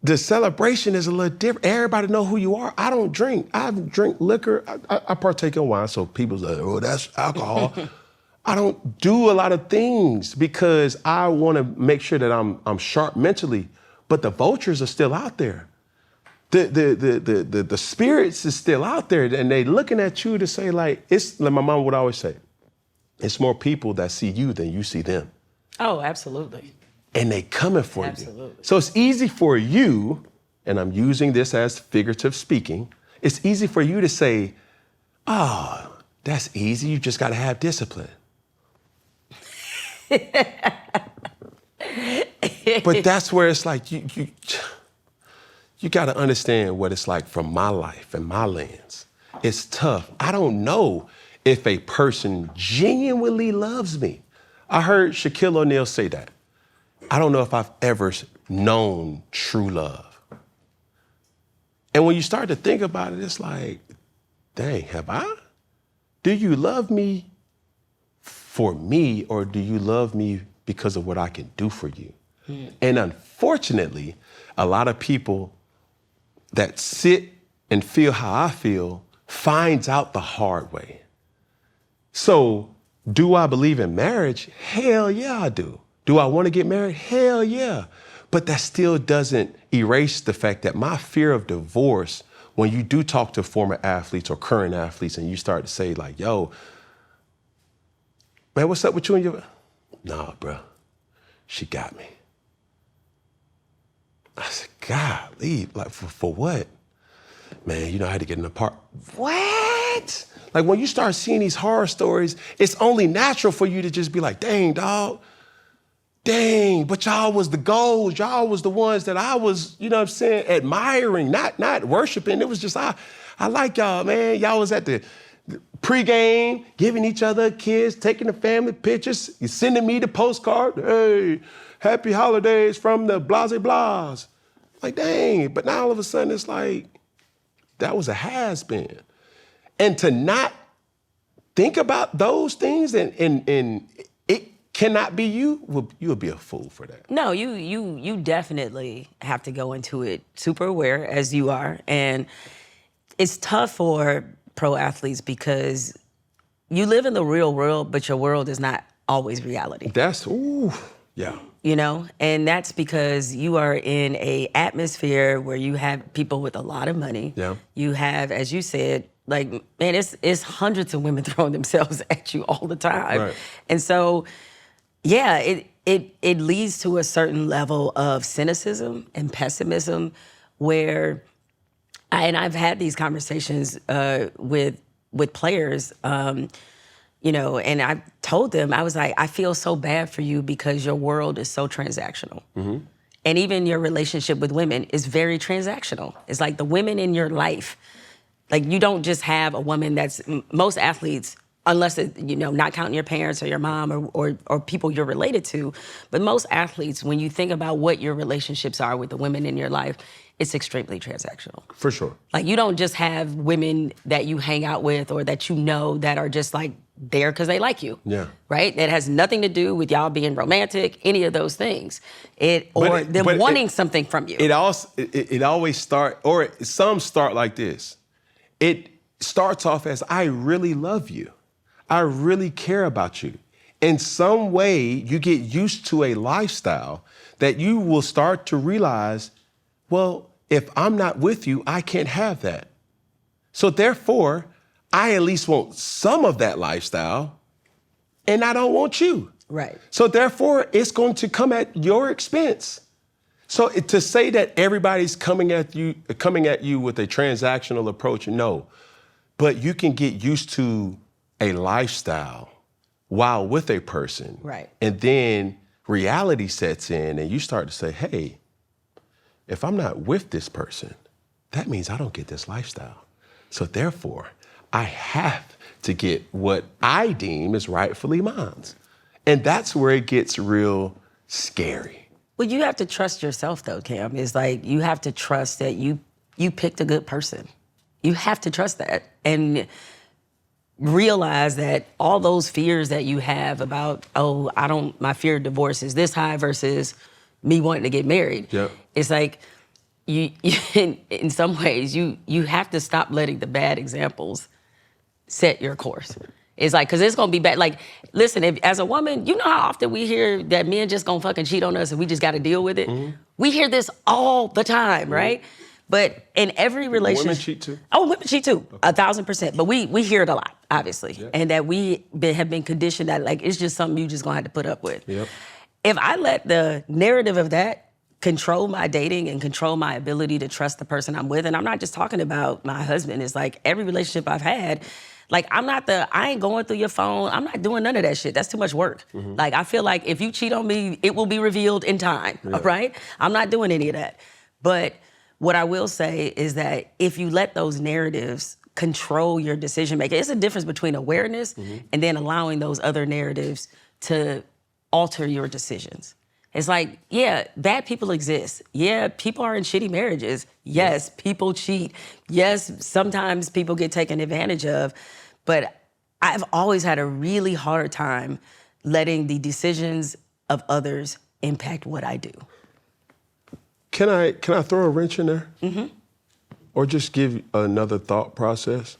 the celebration is a little different. Everybody know who you are. I don't drink. I drink liquor. I partake in wine, so people say, oh, that's alcohol. I don't do a lot of things because I want to make sure that I'm sharp mentally, but the vultures are still out there. The spirits is still out there, and they looking at you to say, like my mom would always say, it's more people that see you than you see them. Oh, absolutely. And they coming for Absolutely. you. So it's easy for you, and I'm using this as figurative speaking, it's easy for you to say, oh, that's easy, you just gotta have discipline. But that's where it's like, you gotta understand what it's like from my life and my lens. It's tough. I don't know if a person genuinely loves me. I heard Shaquille O'Neal say that. I don't know if I've ever known true love. And when you start to think about it, it's like, dang, have I? Do you love me for me, or do you love me because of what I can do for you? And unfortunately, a lot of people that sit and feel how I feel finds out the hard way. So do I believe in marriage? Hell yeah, I do. Do I want to get married? Hell yeah. But that still doesn't erase the fact that my fear of divorce, when you do talk to former athletes or current athletes and you start to say like, yo, man, what's up with you and your... Nah, bro, she got me. I said, golly, like for what? Man, you know, I had to get in the park. What? Like when you start seeing these horror stories, it's only natural for you to just be like, dang, dog. Dang, but y'all was the goals. Y'all was the ones that I was, you know what I'm saying, admiring, not worshiping. It was just, I like y'all, man. Y'all was at the pregame, giving each other kids, taking the family pictures. You sending me the postcard. Hey, happy holidays from the blase blahs. Like, dang, but now all of a sudden it's like, that was a has-been. And to not think about those things and it cannot be you, you'll be a fool for that. No, you definitely have to go into it super aware, as you are. And it's tough for pro athletes because you live in the real world, but your world is not always reality. That's, ooh, yeah. You know, and that's because you are in a atmosphere where you have people with a lot of money. Yeah. You have, as you said, like, man, it's hundreds of women throwing themselves at you all the time. Right. And so, yeah, it leads to a certain level of cynicism and pessimism where, I've had these conversations with players, you know, and I told them, I was like, I feel so bad for you because your world is so transactional. Mm-hmm. And even your relationship with women is very transactional. It's like the women in your life, like you don't just have a woman that's, most athletes, unless it, you know, not counting your parents or your mom or people you're related to, but most athletes, when you think about what your relationships are with the women in your life, it's extremely transactional. For sure. Like you don't just have women that you hang out with or that you know that are just like there because they like you. Yeah. Right? That has nothing to do with y'all being romantic, any of those things. Them wanting something from you. It always start, or some start like this. It starts off as, I really love you. I really care about you. In some way, you get used to a lifestyle that you will start to realize, well, if I'm not with you, I can't have that. So therefore, I at least want some of that lifestyle, and I don't want you. Right. So therefore, it's going to come at your expense. So to say that everybody's coming at you with a transactional approach, no. But you can get used to a lifestyle while with a person. Right. And then reality sets in and you start to say, hey, if I'm not with this person, that means I don't get this lifestyle. So therefore, I have to get what I deem is rightfully mine. And that's where it gets real scary. Well, you have to trust yourself, though, Cam. It's like you have to trust that you picked a good person. You have to trust that and realize that all those fears that you have about, my fear of divorce is this high versus me wanting to get married. Yep. It's like you in some ways, you have to stop letting the bad examples set your course. It's like, because it's going to be bad. Like, listen, as a woman, you know how often we hear that men just going to fucking cheat on us and we just got to deal with it? Mm-hmm. We hear this all the time, right? But in every relationship... Women cheat too? Oh, women cheat too, 1,000%. But we hear it a lot, obviously. Yep. And that have been conditioned that, like, it's just something you just going to have to put up with. Yep. If I let the narrative of that control my dating and control my ability to trust the person I'm with, and I'm not just talking about my husband, it's like every relationship I've had... Like, I ain't going through your phone. I'm not doing none of that shit. That's too much work. Mm-hmm. Like, I feel like if you cheat on me, it will be revealed in time, right? I'm not doing any of that. But what I will say is that if you let those narratives control your decision making, it's a difference between awareness and then allowing those other narratives to alter your decisions. It's like, yeah, bad people exist. Yeah, people are in shitty marriages. Yes, people cheat. Yes, sometimes people get taken advantage of. But I've always had a really hard time letting the decisions of others impact what I do. Can I throw a wrench in there? Mm-hmm. Or just give another thought process?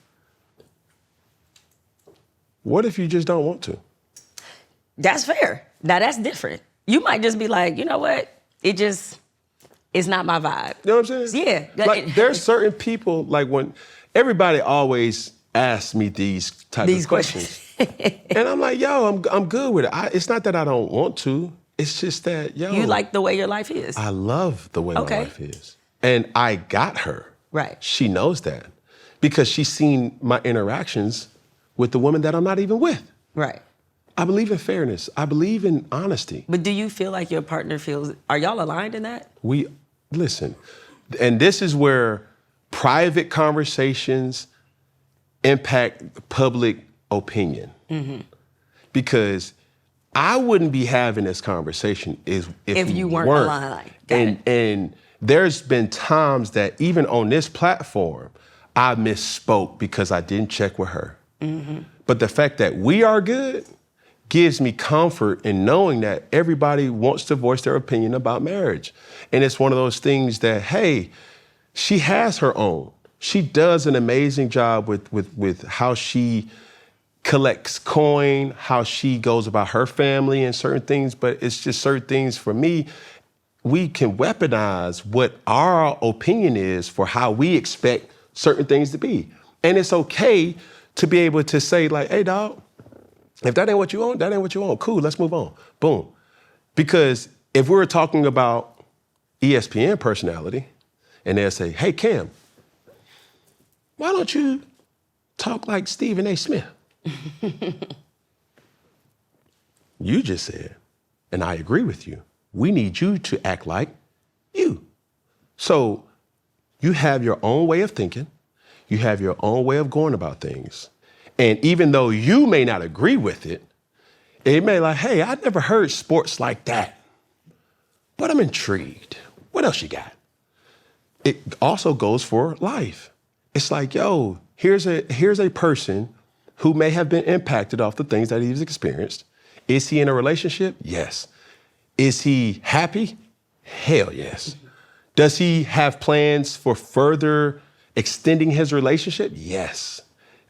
What if you just don't want to? That's fair. Now, that's different. You might just be like, you know what? It's not my vibe. You know what I'm saying? Yeah. Like, there's certain people, like when everybody always asks me these questions. And I'm like, yo, I'm good with it. It's not that I don't want to. It's just that, yo. You like the way your life is. I love the way my life is. And I got her. Right. She knows that. Because she's seen my interactions with the woman that I'm not even with. Right. I believe in fairness. I believe in honesty. But do you feel like your partner are y'all aligned in that? Listen, and this is where private conversations impact public opinion. Mm-hmm. Because I wouldn't be having this conversation if you weren't aligned. And there's been times that even on this platform, I misspoke because I didn't check with her. Mm-hmm. But the fact that we are good gives me comfort in knowing that everybody wants to voice their opinion about marriage. And it's one of those things that, hey, she has her own. She does an amazing job with how she collects coin, how she goes about her family and certain things, but it's just certain things for me, we can weaponize what our opinion is for how we expect certain things to be. And it's okay to be able to say like, hey, dog, if that ain't what you want, that ain't what you want. Cool, let's move on. Boom. Because if we're talking about ESPN personality, and they'll say, hey, Cam, why don't you talk like Stephen A. Smith? You just said, and I agree with you, we need you to act like you. So you have your own way of thinking. You have your own way of going about things. And even though you may not agree with it, it may like, hey, I never heard sports like that, but I'm intrigued. What else you got? It also goes for life. It's like, yo, here's a person who may have been impacted off the things that he's experienced. Is he in a relationship? Yes. Is he happy? Hell yes. Does he have plans for further extending his relationship? Yes.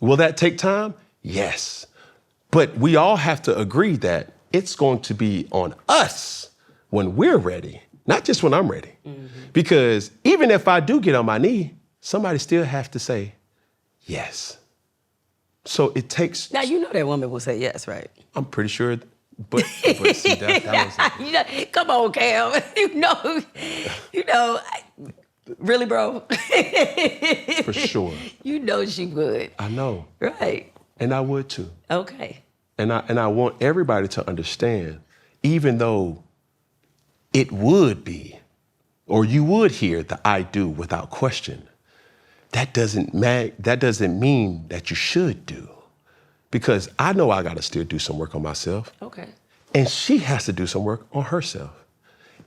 Will that take time? Yes. But we all have to agree that it's going to be on us when we're ready, not just when I'm ready. Mm-hmm. Because even if I do get on my knee, somebody still has to say yes. So it takes... Now, you know that woman will say yes, right? I'm pretty sure, but see, that was... Come on, Cam. You know, really, bro? For sure. You know she would. I know. Right. And I would too. Okay. And I want everybody to understand, even though it would be or you would hear the I do without question. That doesn't mean that you should do. Because I know I gotta still do some work on myself. Okay. And she has to do some work on herself.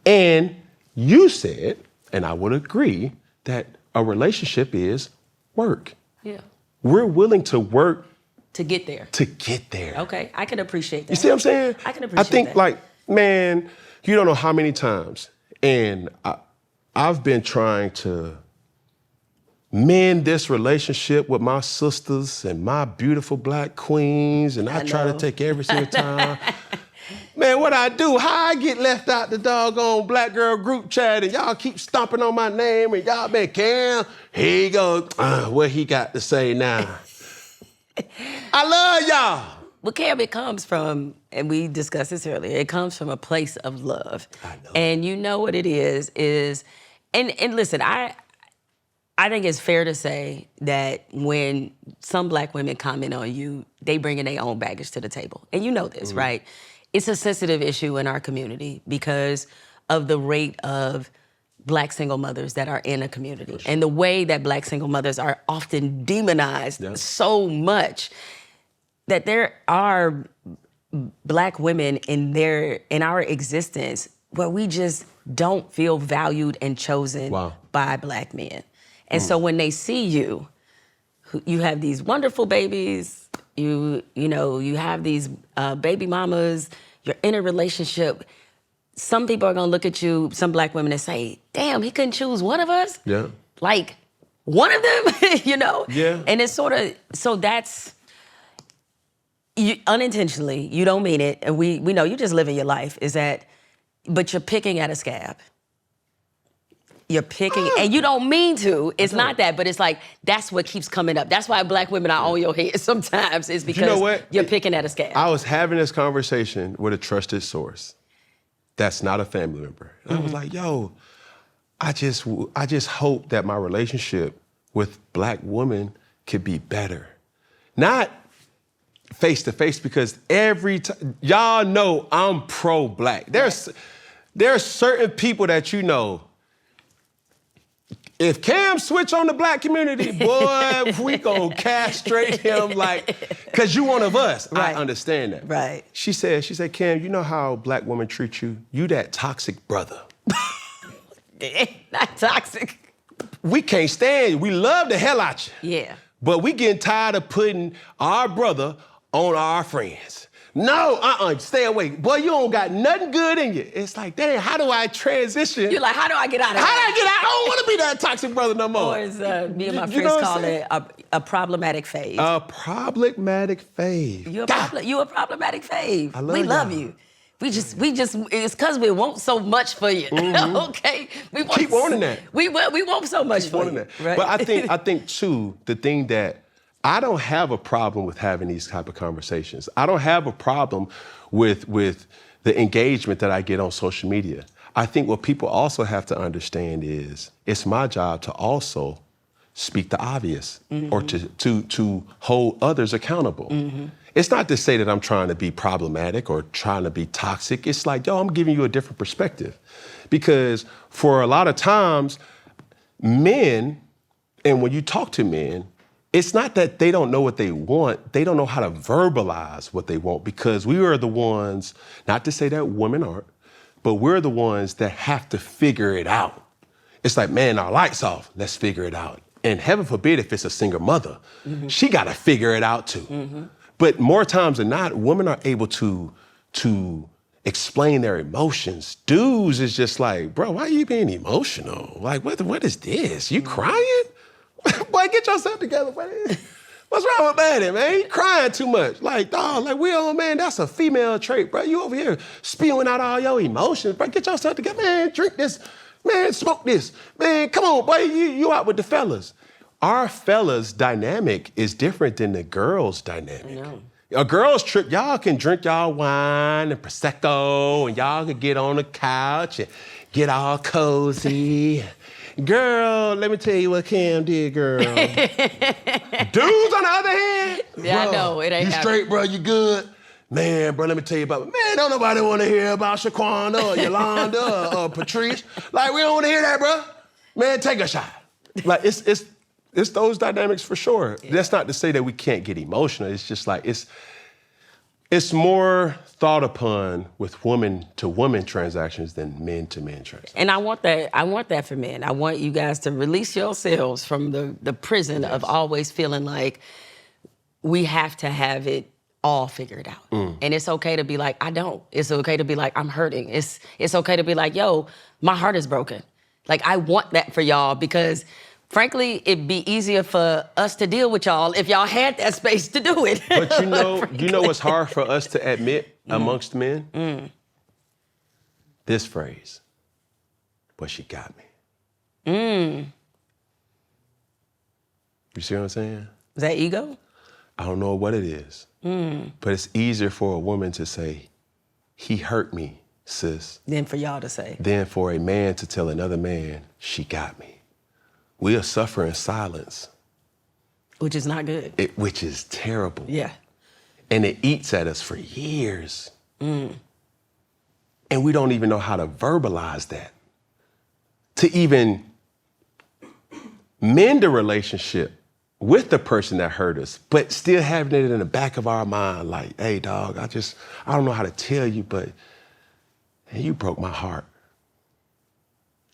And you said, and I would agree, that a relationship is work. Yeah. We're willing to work to get there. Okay, I can appreciate that. You see what I'm saying? I can appreciate that. I think, like, man, you don't know how many times, and I've been trying to mend this relationship with my sisters and my beautiful black queens, and I try to take every single time. Man, what I do, how I get left out the doggone black girl group chat and y'all keep stomping on my name and y'all been Cam, here you go, what he got to say now. I love y'all. Well, Cam, it comes from, and we discussed this earlier, it comes from a place of love. I know. And you know what it is, and listen, I think it's fair to say that when some black women comment on you, they bring in their own baggage to the table. And you know this, right? It's a sensitive issue in our community because of the rate of black single mothers that are in a community and the way that black single mothers are often demonized so much that there are black women in our existence where we just don't feel valued and chosen by black men. And so when they see you, you have these wonderful babies, you have these baby mamas, you're in a relationship. Some people are gonna look at you, some black women, and say, damn, he couldn't choose one of us? Yeah. Like, one of them, Yeah. And it's sort of, so that's, unintentionally, you don't mean it, and we know you're just living your life, but you're picking at a scab. You're picking, and you don't mean to. It's not that, but it's like, that's what keeps coming up. That's why black women are on your head sometimes, is because you're picking at a scab. I was having this conversation with a trusted source that's not a family member. And I was like, yo, I just hope that my relationship with black women could be better. Not face to face, because every time, y'all know I'm pro-black. There's certain people that you know, if Cam switch on the black community, boy, we gonna castrate him cause you one of us. Right. I understand that. Right. She said, Cam, you know how black women treat you? You that toxic brother. Not toxic. We can't stand you. We love the hell out you. Yeah. But we getting tired of putting our brother on our friends. No, stay away. Boy, you don't got nothing good in you. It's like, dang, how do I transition? You're like, how do I get out of here? How do I get out? I don't want to be that toxic brother no more. Or as me and my friends call it, a problematic phase. A problematic phase. You a problematic phase. I love we love you. We just, it's because we want so much for you. Okay? Keep wanting that. We want so much for you. That. Right? But I think too, the thing that I don't have a problem with having these type of conversations. I don't have a problem with the engagement that I get on social media. I think what people also have to understand is it's my job to also speak the obvious or to hold others accountable. It's not to say that I'm trying to be problematic or trying to be toxic. It's like, yo, I'm giving you a different perspective. Because for a lot of times, men, and when you talk to men, it's not that they don't know what they want, they don't know how to verbalize what they want, because we are the ones, not to say that women aren't, but we're the ones that have to figure it out. It's like, man, our lights off, let's figure it out. And heaven forbid if it's a single mother, she gotta figure it out too. But more times than not, women are able to explain their emotions. Dudes is just like, bro, why are you being emotional? Like, what is this? You crying? Boy, get yourself together, buddy. What's wrong with Manny, man? He crying too much. Like, dog, like, man, that's a female trait, bro. You over here spewing out all your emotions, bro. Get yourself together, man. Drink this, man. Smoke this, man. Come on, boy. You out with the fellas. Our fellas' dynamic is different than the girls' dynamic. No. A girl's trip, y'all can drink y'all wine and Prosecco, and y'all can get on the couch and get all cozy. Girl, let me tell you what Cam did, girl. Dudes, on the other hand, yeah, bro, I know, it ain't you straight, bro, you good. Man, bro, let me tell you about, man, don't nobody want to hear about Shaquanda or Yolanda or Patrice. Like, we don't want to hear that, bro. Man, take a shot. Like, it's those dynamics for sure. Yeah. That's not to say that we can't get emotional. It's just like, it's more thought upon with woman-to-woman transactions than men-to-men transactions. And I want that for men. I want you guys to release yourselves from the prison of always feeling like we have to have it all figured out. And it's okay to be like, I don't. It's okay to be like, I'm hurting. It's okay to be like, yo, my heart is broken. Like, I want that for y'all because, frankly, it'd be easier for us to deal with y'all if y'all had that space to do it. But you know what's hard for us to admit amongst men? This phrase, but she got me. You see what I'm saying? Is that ego? I don't know what it is. But it's easier for a woman to say, he hurt me, sis. Than for y'all to say. Than for a man to tell another man, she got me. We'll suffer in silence. Which is not good. Which is terrible. Yeah. And it eats at us for years. And we don't even know how to verbalize that. To even mend a relationship with the person that hurt us, but still having it in the back of our mind, like, hey, dog, I don't know how to tell you, but man, you broke my heart.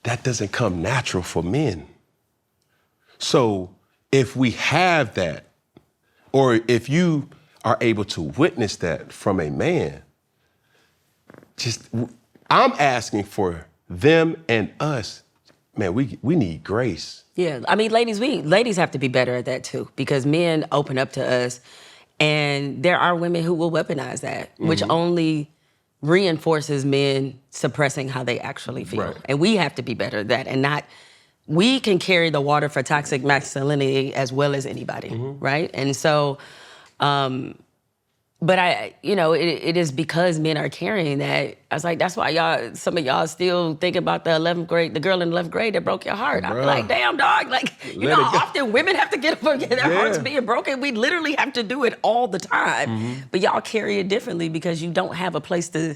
That doesn't come natural for men. So if we have that, or if you are able to witness that from a man, I'm asking for them and us, man, we need grace. Yeah, I mean, ladies have to be better at that too, because men open up to us, and there are women who will weaponize that, which only reinforces men suppressing how they actually feel. Right. And we have to be better at that, and not, we can carry the water for toxic masculinity as well as anybody, right? And so, but it is because men are carrying that. I was like, that's why some of y'all still think about the girl in 11th grade that broke your heart. I'm like, damn, dog. Like, you know how often women have to get up and get their hearts being broken? We literally have to do it all the time. But y'all carry it differently because you don't have a place to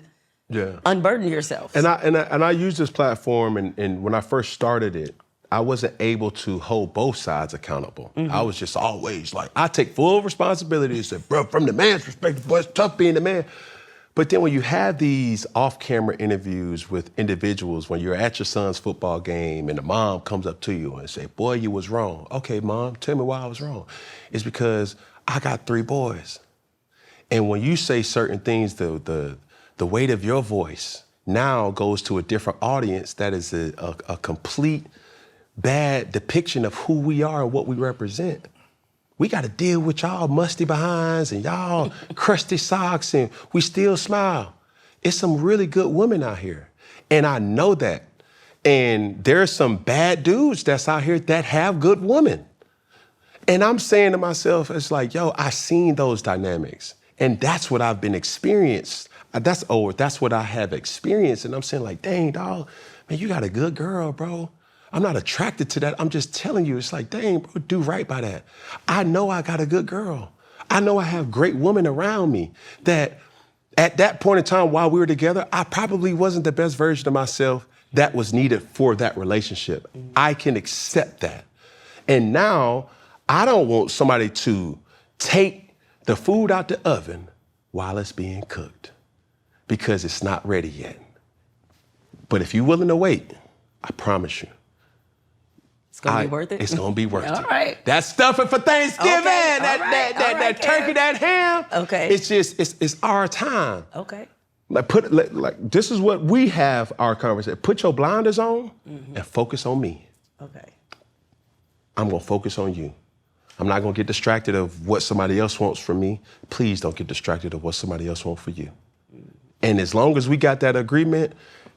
unburden yourself. And I use this platform, and when I first started it, I wasn't able to hold both sides accountable. I was just always like, I take full responsibility and say, bro, from the man's perspective, boy, it's tough being the man. But then when you have these off-camera interviews with individuals, when you're at your son's football game and the mom comes up to you and say, boy, you was wrong. Okay, mom, tell me why I was wrong. It's because I got 3 boys. And when you say certain things, the weight of your voice now goes to a different audience that is a complete bad depiction of who we are and what we represent. We got to deal with y'all musty behinds and y'all crusty socks, and we still smile. It's some really good women out here, and I know that. And there's some bad dudes that's out here that have good women. And I'm saying to myself, it's like, yo, I seen those dynamics, and that's what I've been experienced. That's what I have experienced, and I'm saying like, dang, dog, man, you got a good girl, bro. I'm not attracted to that. I'm just telling you, it's like, dang, bro, do right by that. I know I got a good girl. I know I have great women around me that at that point in time while we were together, I probably wasn't the best version of myself that was needed for that relationship. I can accept that. And now I don't want somebody to take the food out the oven while it's being cooked because it's not ready yet. But if you're willing to wait, I promise you, it's going to be worth it? It's going to be worth it. All right. That stuffing for Thanksgiving, Okay. that turkey, that ham. Okay. It's just, it's our time. Okay. Like this is what we have our conversation. Put your blinders on and focus on me. Okay. I'm going to focus on you. I'm not going to get distracted of what somebody else wants from me. Please don't get distracted of what somebody else wants for you. And as long as we got that agreement,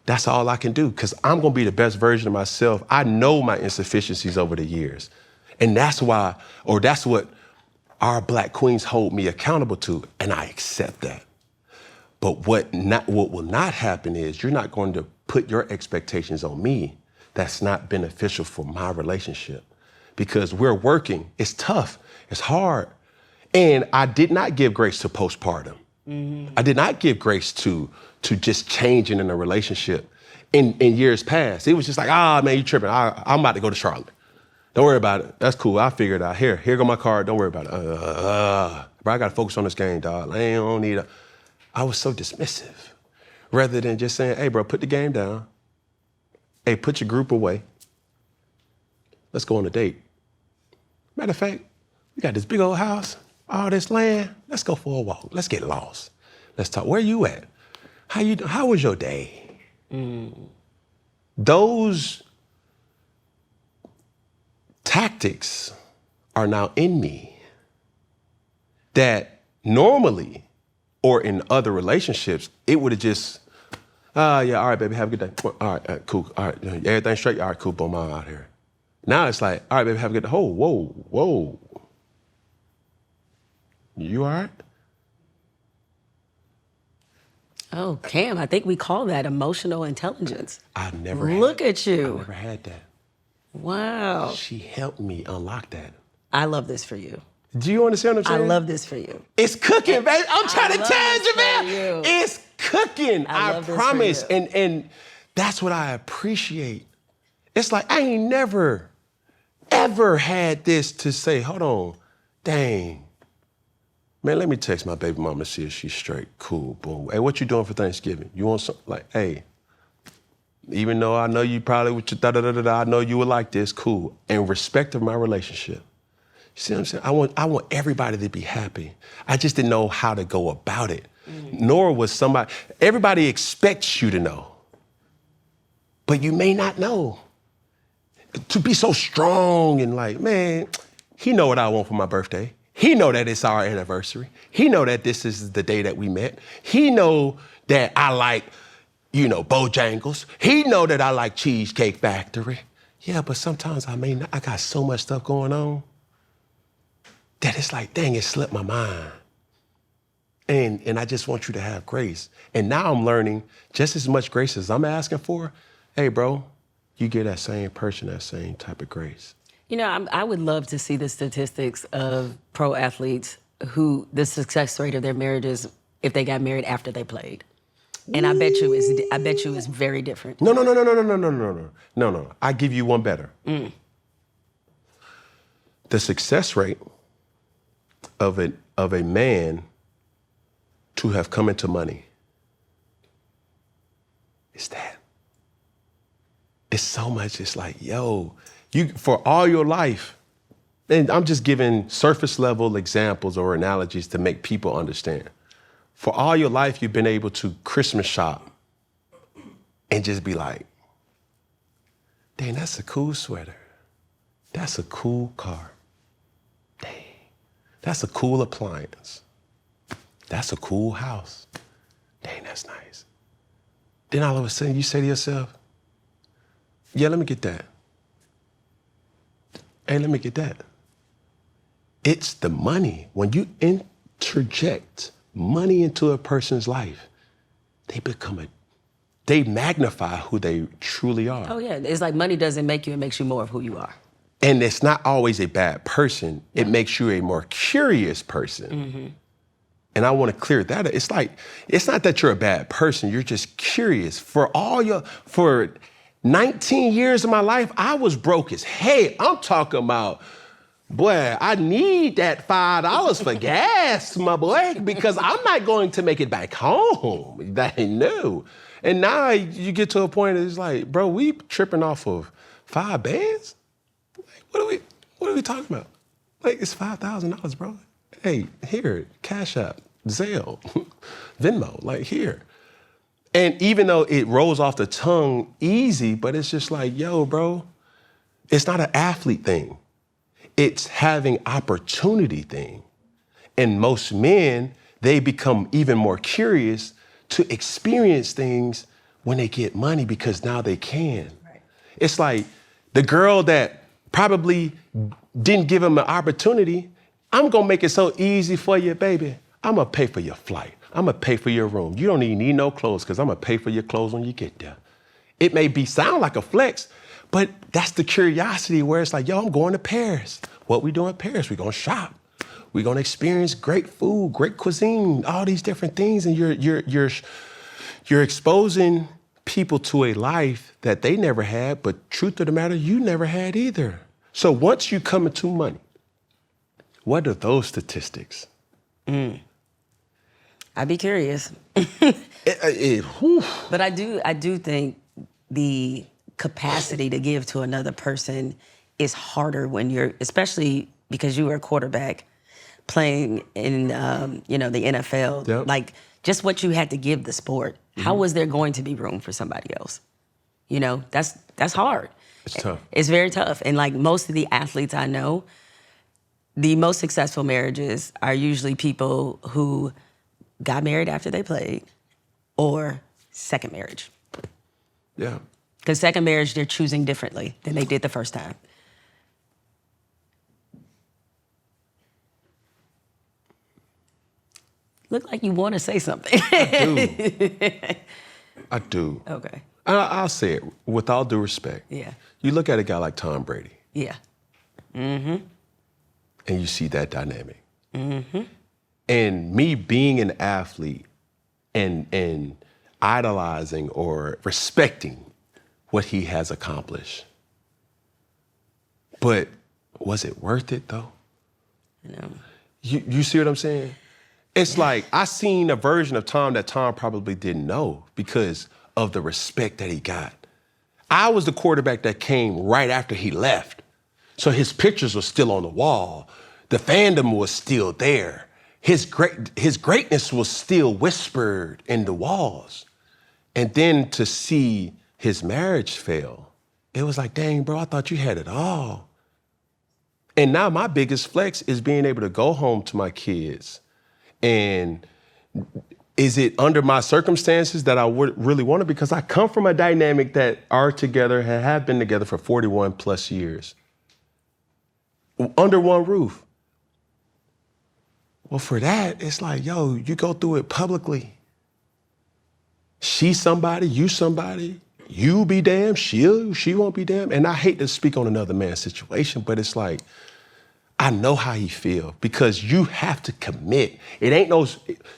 that's all I can do, because I'm going to be the best version of myself. I know my insufficiencies over the years. And that's why, or that's what our Black queens hold me accountable to, and I accept that. But what will not happen is you're not going to put your expectations on me that's not beneficial for my relationship, because we're working. It's tough. It's hard. And I did not give grace to postpartum. I did not give grace to just changing in a relationship in years past. It was just like, man, you tripping. I'm about to go to Charlotte. Don't worry about it. That's cool. I'll figure it out. Here go my card. Don't worry about it. Bro, I got to focus on this game, dog. I don't need I was so dismissive rather than just saying, hey, bro, put the game down. Hey, put your group away. Let's go on a date. Matter of fact, we got this big old house, all this land. Let's go for a walk. Let's get lost. Let's talk. Where you at? How was your day? Those tactics are now in me that normally or in other relationships, it would have just, yeah, all right, baby, have a good day. All right, cool. All right, everything straight? All right, cool, boom, I'm out here. Now it's like, all right, baby, have a good day. Oh, whoa. You all right? Oh, Cam, I think we call that emotional intelligence. I never Look at you. I never had that. Wow. She helped me unlock that. I love this for you. Do you understand what I'm I saying? love this for you. It's cooking, baby. I'm trying to tell you, man. you. It's cooking. I I love this promise. for you. And that's what I appreciate. It's like I ain't never, ever had this to say, hold on, dang. Man, let me text my baby mama, see if she's straight. Cool, boom. Hey, what you doing for Thanksgiving? You want something? Like, hey, even though I know you probably with your da-da-da-da-da, I know you would like this, cool. In respect of my relationship. You see what I'm saying? I want everybody to be happy. I just didn't know how to go about it. Nor was everybody expects you to know. But you may not know. To be so strong and like, man, he know what I want for my birthday. He know that it's our anniversary. He know that this is the day that we met. He know that I like, Bojangles. He know that I like Cheesecake Factory. Yeah, but sometimes I got so much stuff going on that it's like, dang, it slipped my mind. And I just want you to have grace. And now I'm learning just as much grace as I'm asking for. Hey, bro, you give that same person that same type of grace. I would love to see the statistics of pro athletes who the success rate of their marriages if they got married after they played. And I bet you it's very different. No. I give you one better. The success rate of a man to have come into money is that. It's so much. It's like, yo, you for all your life, and I'm just giving surface level examples or analogies to make people understand. For all your life, you've been able to Christmas shop and just be like, dang, that's a cool sweater. That's a cool car. Dang, that's a cool appliance. That's a cool house. Dang, that's nice. Then all of a sudden you say to yourself, yeah, let me get that. Hey, let me get that. It's the money. When you interject money into a person's life, they magnify who they truly are. Oh, yeah. It's like money doesn't make you, it makes you more of who you are. And it's not always a bad person. It makes you a more curious person. Mm-hmm. And I want to clear that up. It's like, it's not that you're a bad person. You're just curious. For 19 years of my life, I was broke as hell. I'm talking about, boy, I need that $5 for gas, my boy, because I'm not going to make it back home. That ain't new. And now you get to a point it's like, bro, we tripping off of 5 bands? Like, what are we talking about? Like, it's $5,000, bro. Hey, here, Cash App, Zelle, Venmo, like here. And even though it rolls off the tongue easy, but it's just like, yo, bro, it's not an athlete thing. It's having opportunity thing. And most men, they become even more curious to experience things when they get money because now they can. Right. It's like the girl that probably didn't give him an opportunity, I'm gonna make it so easy for you, baby. I'm gonna pay for your flight. I'm gonna pay for your room. You don't even need no clothes because I'm gonna pay for your clothes when you get there. It may sound like a flex, but that's the curiosity where it's like, yo, I'm going to Paris. What we doing in Paris? We gonna shop. We're gonna experience great food, great cuisine, all these different things, and you're exposing people to a life that they never had, but truth of the matter, you never had either. So once you come into money, what are those statistics? I'd be curious. But I do think the capacity to give to another person is harder when you're, especially because you were a quarterback playing in, the NFL. Yep. Like, just what you had to give the sport. How was there going to be room for somebody else? That's hard. It's tough. It's very tough. And like most of the athletes I know, the most successful marriages are usually people who got married after they played or second marriage. Yeah. Because second marriage, they're choosing differently than they did the first time. Look like you want to say something. I do. Okay. I'll say it with all due respect. Yeah. You look at a guy like Tom Brady. Yeah. And you see that dynamic. And me being an athlete and idolizing or respecting what he has accomplished. But was it worth it though? No. You see what I'm saying? It's like I seen a version of Tom that Tom probably didn't know because of the respect that he got. I was the quarterback that came right after he left. So his pictures were still on the wall. The fandom was still there. His greatness was still whispered in the walls. And then to see his marriage fail, it was like, dang, bro, I thought you had it all. And now my biggest flex is being able to go home to my kids. And is it under my circumstances that I would really want it? Because I come from a dynamic that are together, have been together for 41 plus years. Under one roof. Well, for that, it's like, yo, you go through it publicly. She's somebody, you be damned, she won't be damned. And I hate to speak on another man's situation, but it's like, I know how he feel because you have to commit. It ain't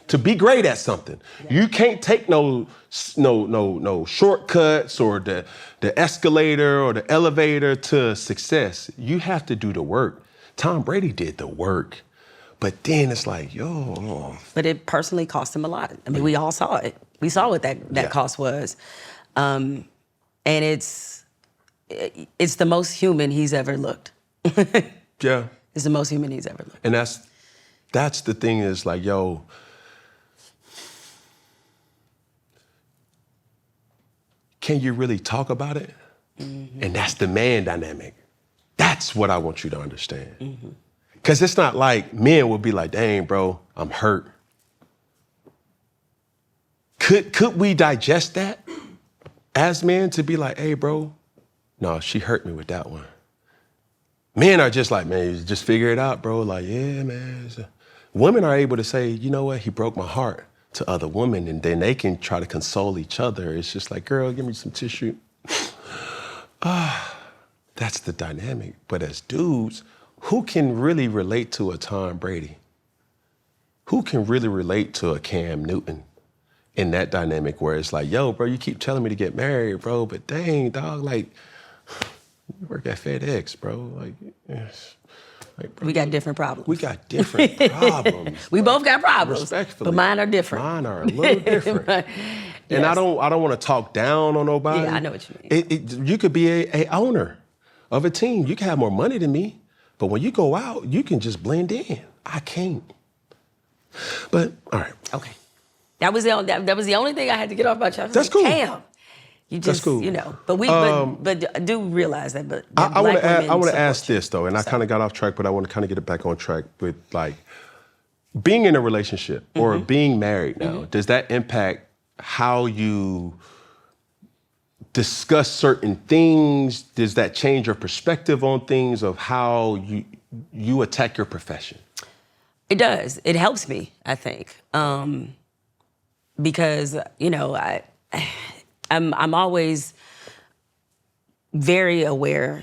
to be great at something. Yeah. You can't take no shortcuts or the escalator or the elevator to success. You have to do the work. Tom Brady did the work, but then it's like, yo. But it personally cost him a lot. I mean, we all saw it. We saw what that cost was. And it's the most human he's ever looked. Yeah. It's the most human he's ever looked. And that's the thing is like, yo, can you really talk about it? And that's the man dynamic. That's what I want you to understand. Because it's not like men will be like, dang, bro, I'm hurt. Could we digest that as men to be like, hey, bro, no, she hurt me with that one. Men are just like, man, you just figure it out, bro. Like, yeah, man. Women are able to say, you know what, he broke my heart to other women, and then they can try to console each other. It's just like, girl, give me some tissue. That's the dynamic. But as dudes, who can really relate to a Tom Brady? Who can really relate to a Cam Newton in that dynamic where it's like, yo, bro, you keep telling me to get married, bro, but dang, dog, like, you work at FedEx, bro. Like, bro, we got different problems. We got different problems. We both got problems. Respectfully. But mine are different. Mine are a little different. But, yes. And I don't want to talk down on nobody. Yeah, I know what you mean. You could be a owner of a team. You can have more money than me. But when you go out, you can just blend in. I can't. But, all right. Okay. That was the only thing I had to get off my chest. That's cool. Damn. You just, That's cool. you know, but do realize that. But I want to ask this though, and I kind of got off track, but I want to kind of get it back on track with like being in a relationship or being married now. Does that impact how you discuss certain things? Does that change your perspective on things of how you attack your profession? It does. It helps me, I think, because you know I'm always very aware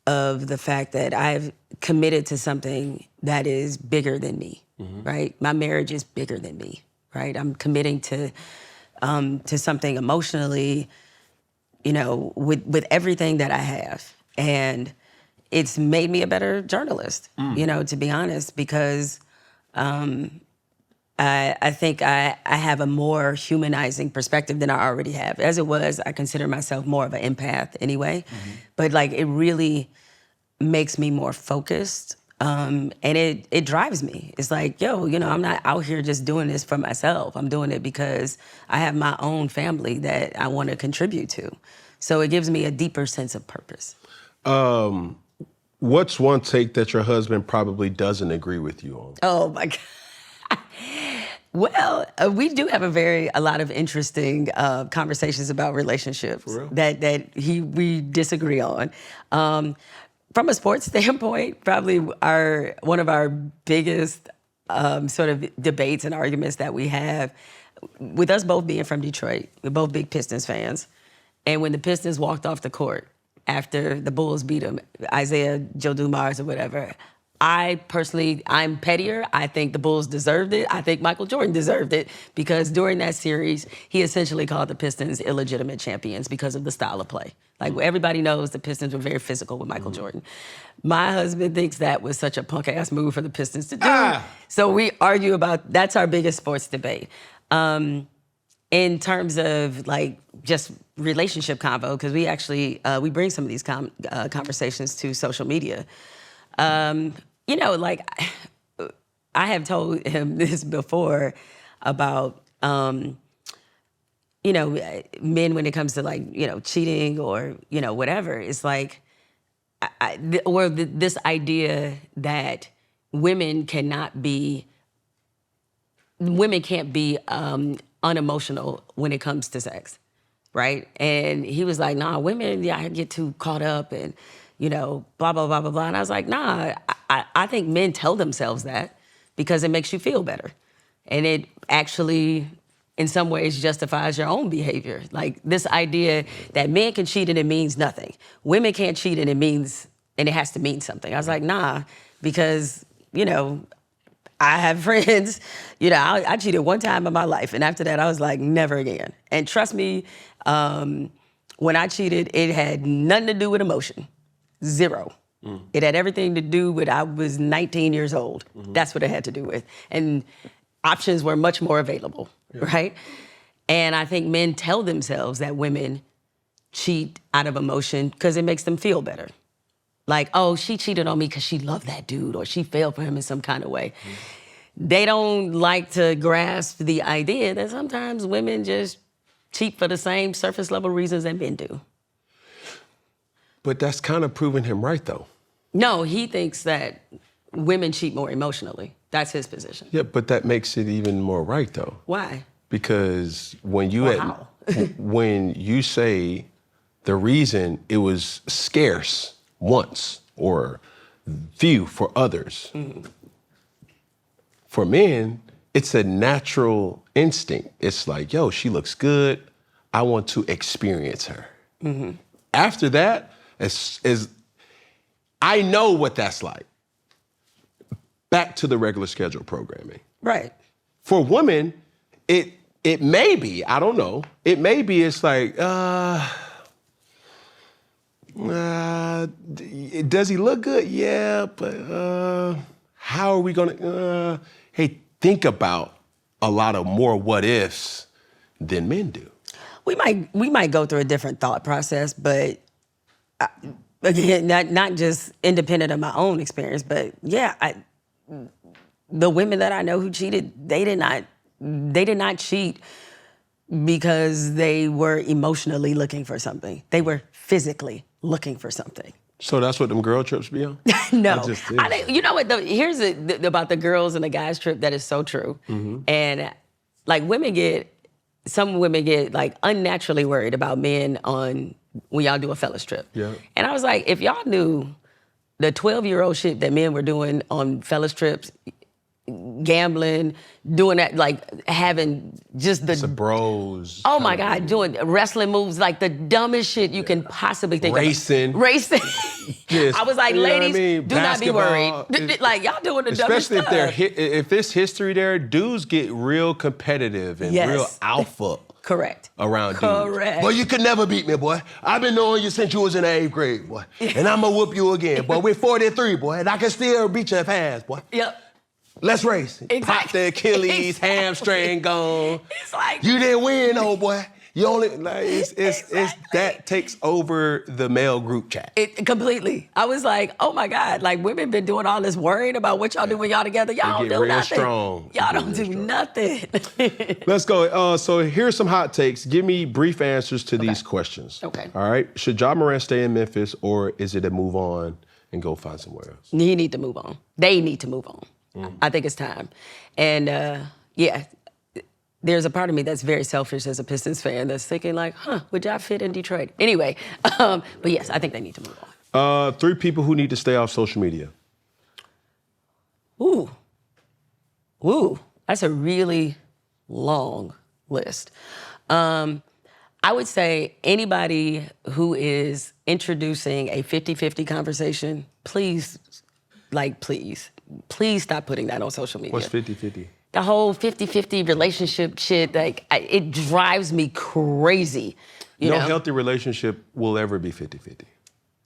of the fact that I've committed to something that is bigger than me, right? My marriage is bigger than me, right? I'm committing to something emotionally, you know, with everything that I have. And it's made me a better journalist, you know, to be honest, because I think I have a more humanizing perspective than I already have. As it was, I consider myself more of an empath anyway. But like, it really makes me more focused. And it drives me. It's like, yo, you know, I'm not out here just doing this for myself. I'm doing it because I have my own family that I want to contribute to. So it gives me a deeper sense of purpose. What's one take that your husband probably doesn't agree with you on? Oh my God. Well, we do have a lot of interesting conversations about relationships that we disagree on. From a sports standpoint, probably one of our biggest sort of debates and arguments that we have, with us both being from Detroit, we're both big Pistons fans, and when the Pistons walked off the court after the Bulls beat them, Isaiah Joe Dumars or whatever, I'm pettier. I think the Bulls deserved it. I think Michael Jordan deserved it because during that series, he essentially called the Pistons illegitimate champions because of the style of play. Like, everybody knows the Pistons were very physical with Michael Jordan. My husband thinks that was such a punk-ass move for the Pistons to do. So we argue about, that's our biggest sports debate. In terms of like just relationship convo, because we actually, we bring some of these conversations to social media. You know, like, I have told him this before about, you know, men when it comes to like, you know, cheating or, you know, whatever. It's like, this idea that women can't be unemotional when it comes to sex, right? And he was like, nah, women, yeah, I get too caught up and, you know, blah, blah, blah, blah, blah. And I was like, nah, I think men tell themselves that because it makes you feel better. And it actually, in some ways, justifies your own behavior. Like, this idea that men can cheat and it means nothing. Women can't cheat and it has to mean something. I was like, nah, because, you know, I have friends, you know, I cheated one time in my life. And after that, I was like, never again. And trust me, when I cheated, it had nothing to do with emotion. Zero. It had everything to do with, I was 19 years old. That's what it had to do with. And options were much more available, right? And I think men tell themselves that women cheat out of emotion because it makes them feel better. Like, oh, she cheated on me because she loved that dude or she fell for him in some kind of way. They don't like to grasp the idea that sometimes women just cheat for the same surface level reasons that men do. But that's kind of proving him right, though. No, he thinks that women cheat more emotionally. That's his position. Yeah, but that makes it even more right, though. Why? Because when you How? when you say the reason it was scarce once or few for others, for men, it's a natural instinct. It's like, yo, she looks good. I want to experience her. After that, as I know what that's like. Back to the regular schedule programming. Right. For women, it may be, I don't know, it may be it's like, does he look good? Yeah, but how are we gonna, hey, think about a lot of more what ifs than men do. We might go through a different thought process, but again, not just independent of my own experience, but yeah, the women that I know who cheated, they did not cheat because they were emotionally looking for something. They were physically looking for something. So that's what them girl trips be on? No. You know what, though? Here's about the girls and the guys trip that is so true. And like some women get like unnaturally worried about men when y'all do a fellas trip. Yeah. And I was like, if y'all knew the 12-year-old shit that men were doing on fellas trips, gambling, doing that, like having just the bros. Oh my God, doing wrestling moves, like the dumbest shit you can possibly think Racing. of. Racing. Just, I was like, you know what I ladies, mean? do not be Basketball. worried. Like, y'all doing the dumbest Especially stuff. if there's history there, dudes get real competitive and Yes. real alpha. Correct. Around dudes. Correct. Boy, you could never beat me, boy. I've been knowing you since you was in the 8th grade, boy. And I'm gonna whoop you again. Boy, we're 43, boy, and I can still beat your ass, boy. Yep. Let's race. Exactly. Pop the Achilles, hamstring gone. It's like You didn't win, old boy. You only like it's Exactly. that takes over the male group chat. Completely. I was like, oh my God, like women been doing all this worrying about what y'all do when y'all together. Y'all They don't get do real nothing. strong. Y'all They don't get do real strong. nothing. Let's go. So here's some hot takes. Give me brief answers to these questions. Okay. All right. Should Ja Morant stay in Memphis, or is it a move on and go find somewhere else? You need to move on. They need to move on. I think it's time. And yeah, there's a part of me that's very selfish as a Pistons fan that's thinking like, would Ja fit in Detroit? Anyway, but yes, I think they need to move on. 3 people who need to stay off social media. Ooh, that's a really long list. I would say anybody who is introducing a 50-50 conversation, please stop putting that on social media. What's 50-50? The whole 50-50 relationship shit, it drives me crazy. You No know? healthy relationship will ever be 50-50.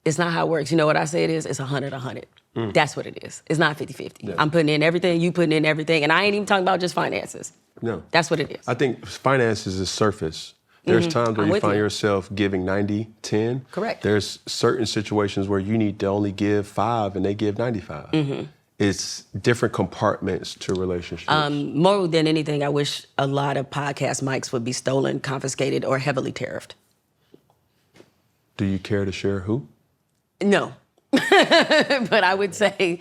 It's not how it works. You know what I say it is? It's 100-100. That's what it is. It's not 50-50. Yeah. I'm putting in everything, you putting in everything, and I ain't even talking about just finances. No. That's what it is. I think finances is surface. There's times where I'm you with find you. yourself giving 90-10. Correct. There's certain situations where you need to only give 5 and they give 95. It's different compartments to relationships. More than anything, I wish a lot of podcast mics would be stolen, confiscated, or heavily tariffed. Do you care to share who? No. But I would say,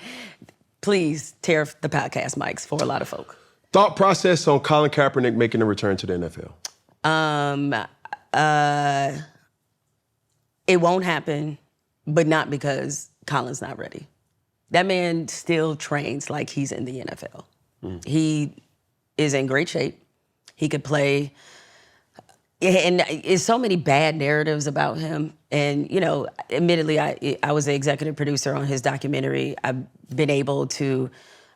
please tariff the podcast mics for a lot of folk. Thought process on Colin Kaepernick making a return to the NFL. It won't happen, but not because Colin's not ready. That man still trains like he's in the NFL. He is in great shape. He could play. And there's so many bad narratives about him. And, you know, admittedly, I was the executive producer on his documentary. I've been able to,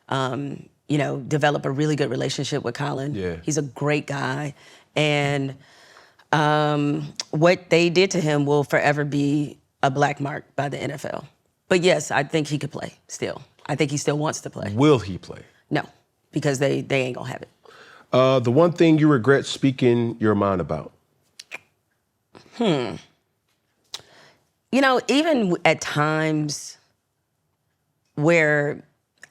develop a really good relationship with Colin. Yeah. He's a great guy. And what they did to him will forever be a black mark by the NFL. But yes, I think he could play still. I think he still wants to play. Will he play? No, because they ain't gonna have it. The one thing you regret speaking your mind about. You know, even at times where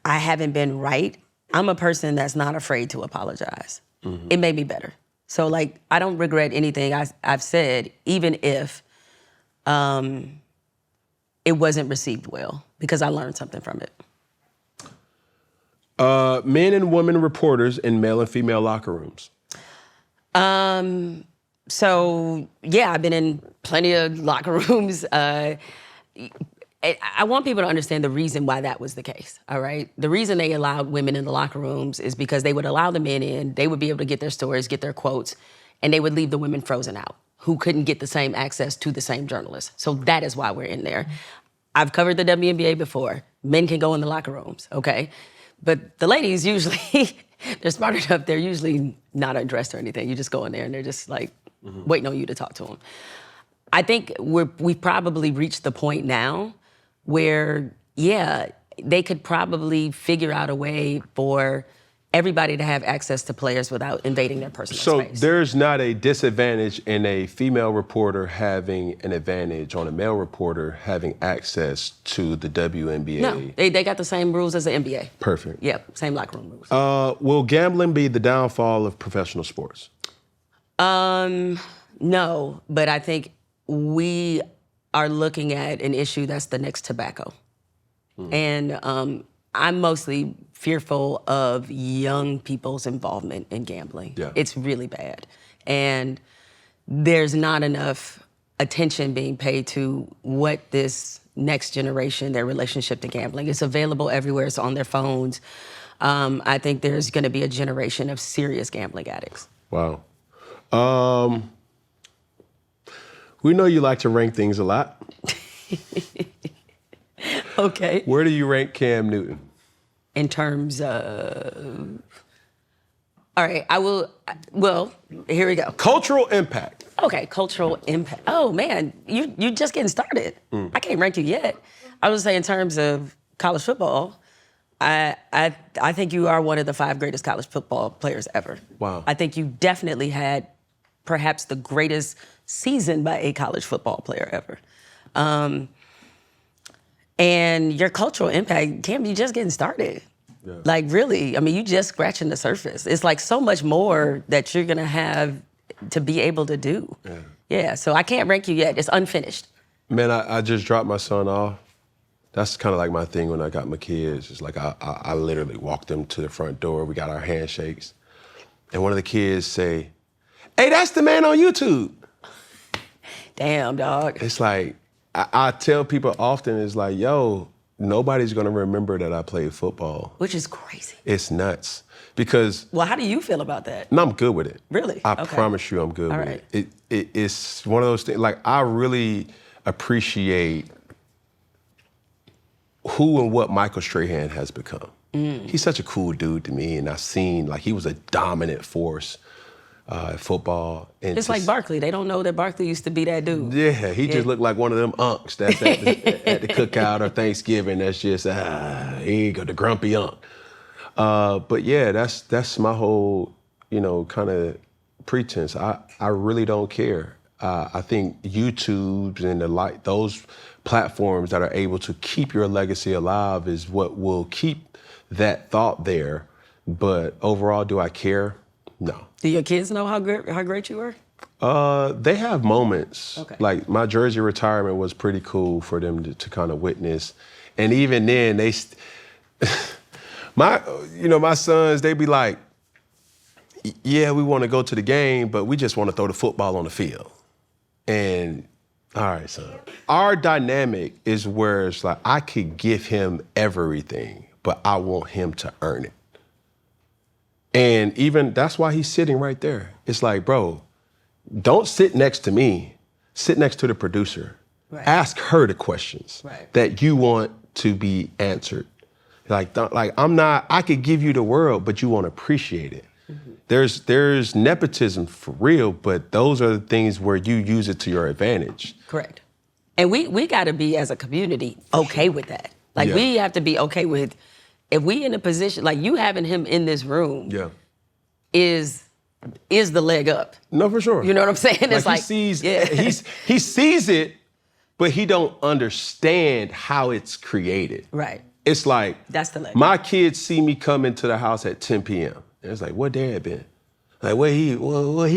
I haven't been right, I'm a person that's not afraid to apologize. It made me better. So, like, I don't regret anything I've said, even if it wasn't received well, because I learned something from it. Men and women reporters in male and female locker rooms. So, yeah, I've been in plenty of locker rooms. I want people to understand the reason why that was the case, all right? The reason they allowed women in the locker rooms is because they would allow the men in, they would be able to get their stories, get their quotes, and they would leave the women frozen out, who couldn't get the same access to the same journalists. So that is why we're in there. I've covered the WNBA before. Men can go in the locker rooms, okay? But the ladies usually, they're smart enough, they're usually not undressed or anything. You just go in there and they're just like waiting on you to talk to them. I think we've probably reached the point now where, yeah, they could probably figure out a way for everybody to have access to players without invading their personal space. So there's not a disadvantage in a female reporter having an advantage on a male reporter having access to the WNBA? No, they got the same rules as the NBA. Perfect. Yep, same locker room rules. Will gambling be the downfall of professional sports? No, but I think we are looking at an issue that's the next tobacco. And I'm mostly fearful of young people's involvement in gambling. Yeah. It's really bad. And there's not enough attention being paid to what this next generation, their relationship to gambling. It's available everywhere. It's on their phones. I think there's going to be a generation of serious gambling addicts. Wow. We know you like to rank things a lot. Okay. Where do you rank Cam Newton? In terms of, all right, well, here we go. Cultural impact. Okay, cultural impact. Oh man, you just getting started. I can't rank you yet. I would say in terms of college football, I think you are one of the 5 greatest college football players ever. Wow. I think you definitely had perhaps the greatest season by a college football player ever. And your cultural impact, Cam, you just getting started. Yeah. Like really, I mean, you just scratching the surface. It's like so much more that you're gonna have to be able to do. Yeah, so I can't rank you yet. It's unfinished. Man, I just dropped my son off. That's kind of like my thing when I got my kids. It's like I literally walked them to the front door. We got our handshakes. And one of the kids say, "Hey, that's the man on YouTube." Damn, dog. It's like, I tell people often, it's like, yo, nobody's gonna remember that I played football. Which is crazy. It's nuts. Because... Well, how do you feel about that? No, I'm good with it. Really? I Okay. promise you I'm good All with right. it. It's one of those things, like I really appreciate who and what Michael Strahan has become. He's such a cool dude to me, and I've seen, like, he was a dominant force at football. And it's like Barkley. They don't know that Barkley used to be that dude. Yeah, he just looked like one of them unks that's at the cookout or Thanksgiving. That's just, here you go, the grumpy unk. But yeah, that's my whole, kind of pretense. I really don't care. I think YouTube and those platforms that are able to keep your legacy alive is what will keep that thought there. But overall, do I care? No. Do your kids know how great you were? They have moments. Okay. Like my jersey retirement was pretty cool for them to kind of witness. And even then, my sons, they be like, yeah, we want to go to the game, but we just want to throw the football on the field. And all right, son. Our dynamic is where it's like, I could give him everything, but I want him to earn it. And even that's why he's sitting right there. It's like, bro, don't sit next to me. Sit next to the producer. Right. Ask her the questions that you want to be answered. I could give you the world, but you won't appreciate it. There's nepotism for real, but those are the things where you use it to your advantage. Correct. And we got to be, as a community, okay with that. Like, we have to be okay with, if we in a position, like you having him in this room is the leg up. No, for sure. You know what I'm saying? It's like he sees it, but he don't understand how it's created. Right. It's like, that's the leg. My kids see me come into the house at 10 p.m. And it's like, where Dad been? Like, where he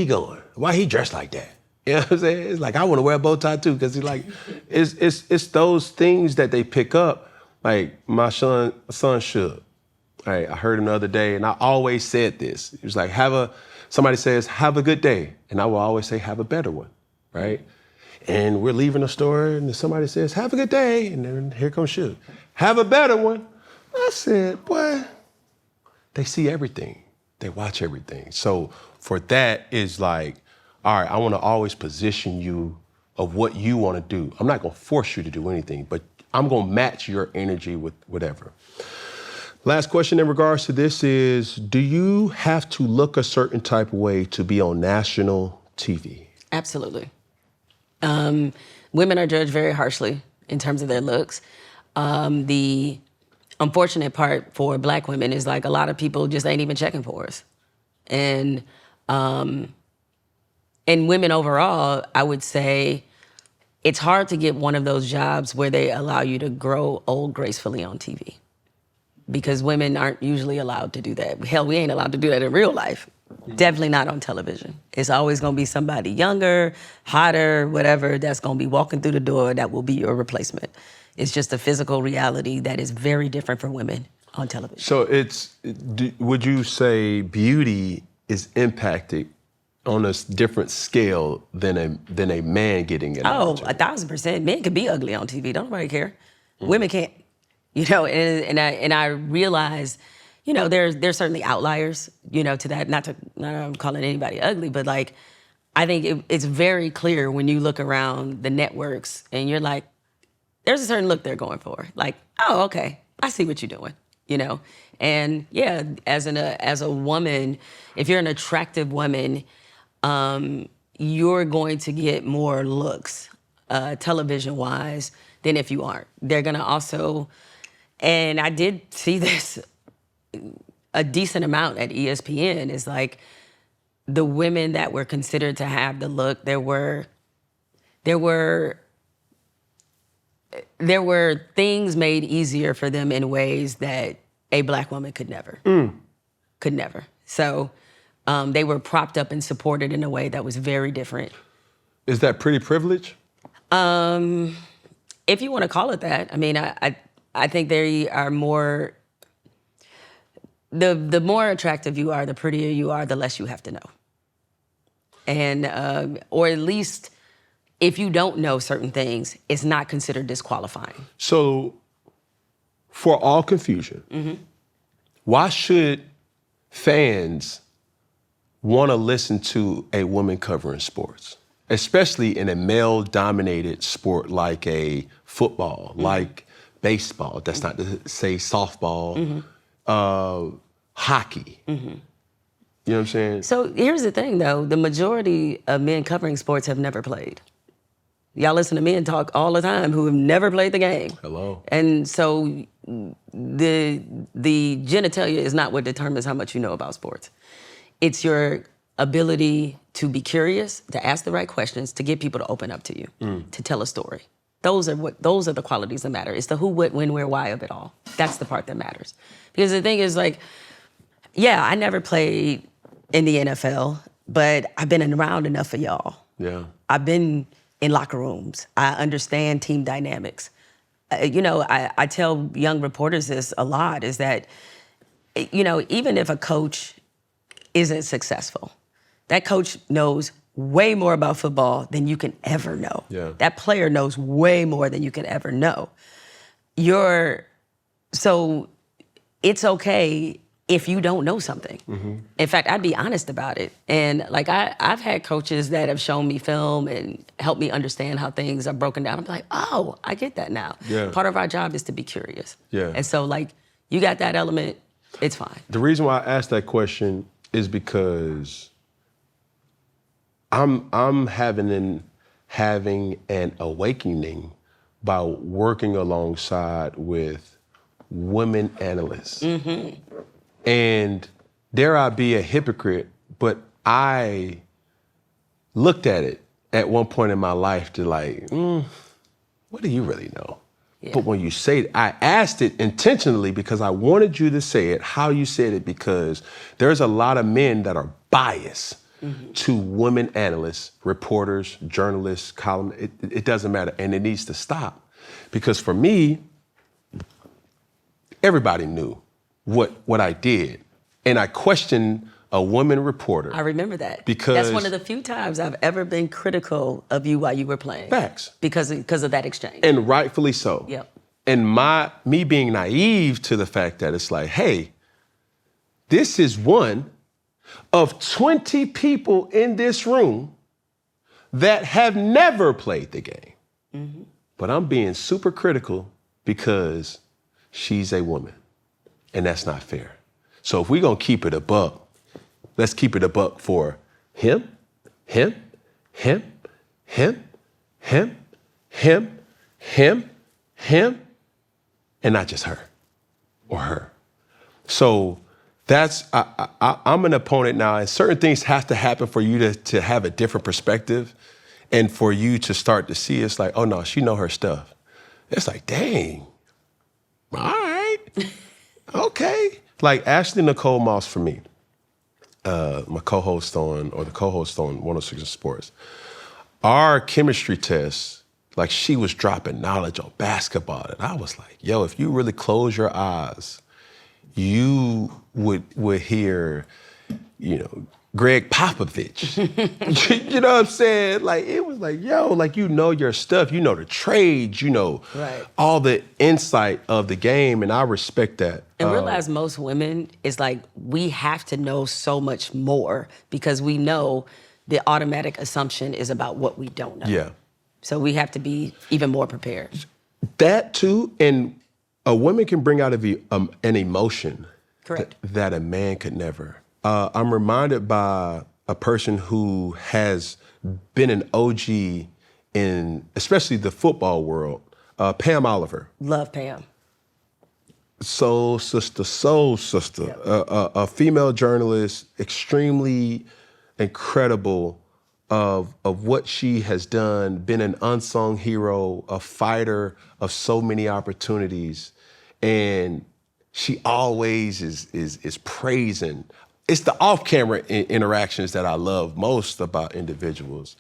going? Why he dressed like that? You know what I'm saying? It's like, I want to wear a bow tie too, because he's like, it's those things that they pick up. Like my son should. Right, I heard him the other day, and I always said this. It was like, somebody says, have a good day. And I will always say, have a better one, right? And we're leaving the store, and somebody says, have a good day. And then here comes Suge. Have a better one. I said, boy, they see everything. They watch everything. So for that is like, all right, I want to always position you of what you want to do. I'm not going to force you to do anything, but I'm going to match your energy with whatever. Last question in regards to this is, do you have to look a certain type of way to be on national TV? Absolutely. Women are judged very harshly in terms of their looks. The unfortunate part for Black women is, like, a lot of people just ain't even checking for us. And women overall, I would say it's hard to get one of those jobs where they allow you to grow old gracefully on TV, because women aren't usually allowed to do that. Hell, we ain't allowed to do that in real life. Definitely not on television. It's always gonna be somebody younger, hotter, whatever, that's gonna be walking through the door that will be your replacement. It's just a physical reality that is very different for women on television. So would you say beauty is impacted on a different scale than a man getting it? Oh, 1,000%. Men can be ugly on TV. Don't nobody care. Women can't. You know, and I realize, you know, there's certainly outliers, you know, to that. Not I'm calling anybody ugly, but like, I think it's very clear when you look around the networks and you're like, there's a certain look they're going for. Like, oh, okay, I see what you're doing, you know? And yeah, as a woman, if you're an attractive woman, you're going to get more looks, television-wise, than if you aren't. They're gonna also, and I did see this a decent amount at ESPN, is like the women that were considered to have the look, there were things made easier for them in ways that a Black woman could never. Could never. So they were propped up and supported in a way that was very different. Is that pretty privilege? If you want to call it that. I mean, I think they are more, the more attractive you are, the prettier you are, the less you have to know. And, or at least if you don't know certain things, it's not considered disqualifying. So, for all confusion, why should fans want to listen to a woman covering sports, especially in a male-dominated sport like a football, like baseball? That's not to say softball, hockey. You know what I'm saying? So here's the thing, though. The majority of men covering sports have never played. Y'all listen to men talk all the time who have never played the game. Hello. And so the genitalia is not what determines how much you know about sports. It's your ability to be curious, to ask the right questions, to get people to open up to you, to tell a story. Those are the qualities that matter. It's the who, what, when, where, why of it all. That's the part that matters. Because the thing is, like, yeah, I never played in the NFL, but I've been around enough for y'all. Yeah. I've been in locker rooms. I understand team dynamics. You know, I tell young reporters this a lot, is that, you know, even if a coach isn't successful, that coach knows way more about football than you can ever know. Yeah. That player knows way more than you can ever know. So it's okay if you don't know something. In fact, I'd be honest about it. And like I've had coaches that have shown me film and helped me understand how things are broken down. I'm like, oh, I get that now. Yeah. Part of our job is to be curious. Yeah. And so like, you got that element, it's fine. The reason why I asked that question is because I'm having an awakening by working alongside with women analysts. And dare I be a hypocrite, but I looked at it at one point in my life to like, what do you really know? Yeah. But when you say it, I asked it intentionally because I wanted you to say it how you said it, because there's a lot of men that are biased to women analysts, reporters, journalists, columnists. It doesn't matter, and it needs to stop. Because for me, everybody knew what I did. And I questioned a woman reporter. I remember that. Because that's one of the few times I've ever been critical of you while you were playing. Facts. Because of that exchange. And rightfully so. Yep. And me being naive to the fact that it's like, hey, this is one of 20 people in this room that have never played the game. But I'm being super critical because she's a woman. And that's not fair. So if we're gonna keep it a buck, let's keep it a buck for him, and not just her or her. So I'm an opponent now, and certain things have to happen for you to have a different perspective, and for you to start to see it's like, oh no, she know her stuff. It's like, dang, all right, okay. Like Ashley Nicole Moss for me, my co-host on 106 Sports, our chemistry test, like she was dropping knowledge on basketball, and I was like, yo, if you really close your eyes, you would hear, you know, Greg Popovich. You know what I'm saying? Like, it was like, yo, like, you know your stuff. You know the trades. You know all the insight of the game, and I respect that. And realize most women, is like, we have to know so much more because we know the automatic assumption is about what we don't know. Yeah. So we have to be even more prepared. That too, and a woman can bring out an emotion that a man could never. I'm reminded by a person who has been an OG in, especially the football world, Pam Oliver. Love Pam. Soul sister. Yep. A female journalist, extremely incredible of what she has done, been an unsung hero, a fighter of so many opportunities. And she always is praising. It's the off-camera interactions that I love most about individuals.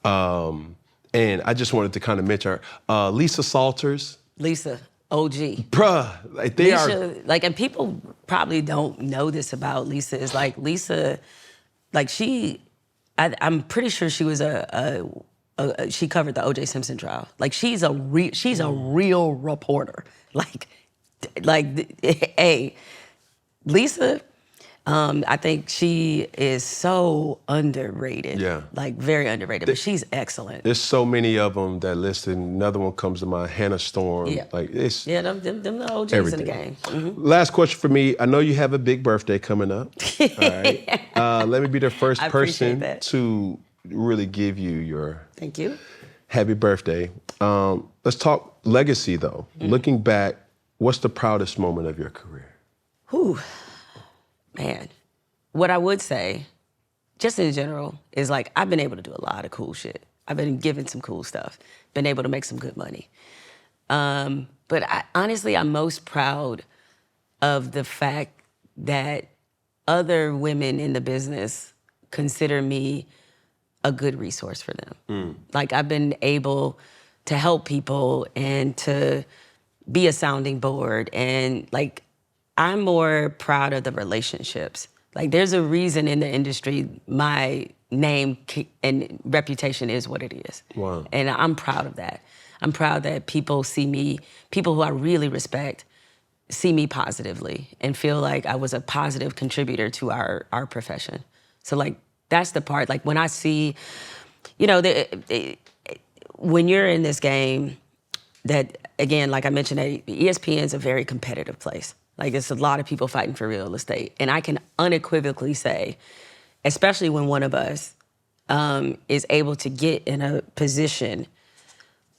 And I just wanted to kind of mention her. Lisa Salters. Lisa, OG. Bruh, like they are. Like, and people probably don't know this about Lisa, is like, Lisa, like I'm pretty sure she was she covered the O.J. Simpson trial. Like, she's a real reporter. Like, hey, Lisa, I think she is so underrated. Yeah. Like, very underrated, but she's excellent. There's so many of them that listen. Another one comes to mind, Hannah Storm. Yeah. Like, it's them the OGs everything. in the game. Mm-hmm. Last question for me. I know you have a big birthday coming up. All right. Let me be the first person to really give you your Thank you. Happy birthday. Let's talk legacy, though. Looking back, what's the proudest moment of your career? Whew. Man, what I would say, just in general, is like, I've been able to do a lot of cool shit. I've been given some cool stuff, been able to make some good money. But honestly, I'm most proud of the fact that other women in the business consider me a good resource for them. Like, I've been able to help people and to be a sounding board, and like, I'm more proud of the relationships. Like, there's a reason in the industry my name and reputation is what it is. Wow. And I'm proud of that. I'm proud that people see me, people who I really respect, see me positively and feel like I was a positive contributor to our profession. So, like, that's the part. Like, when I see, you know, when you're in this game, that, again, like I mentioned, ESPN is a very competitive place. Like, there's a lot of people fighting for real estate. And I can unequivocally say, especially when one of us is able to get in a position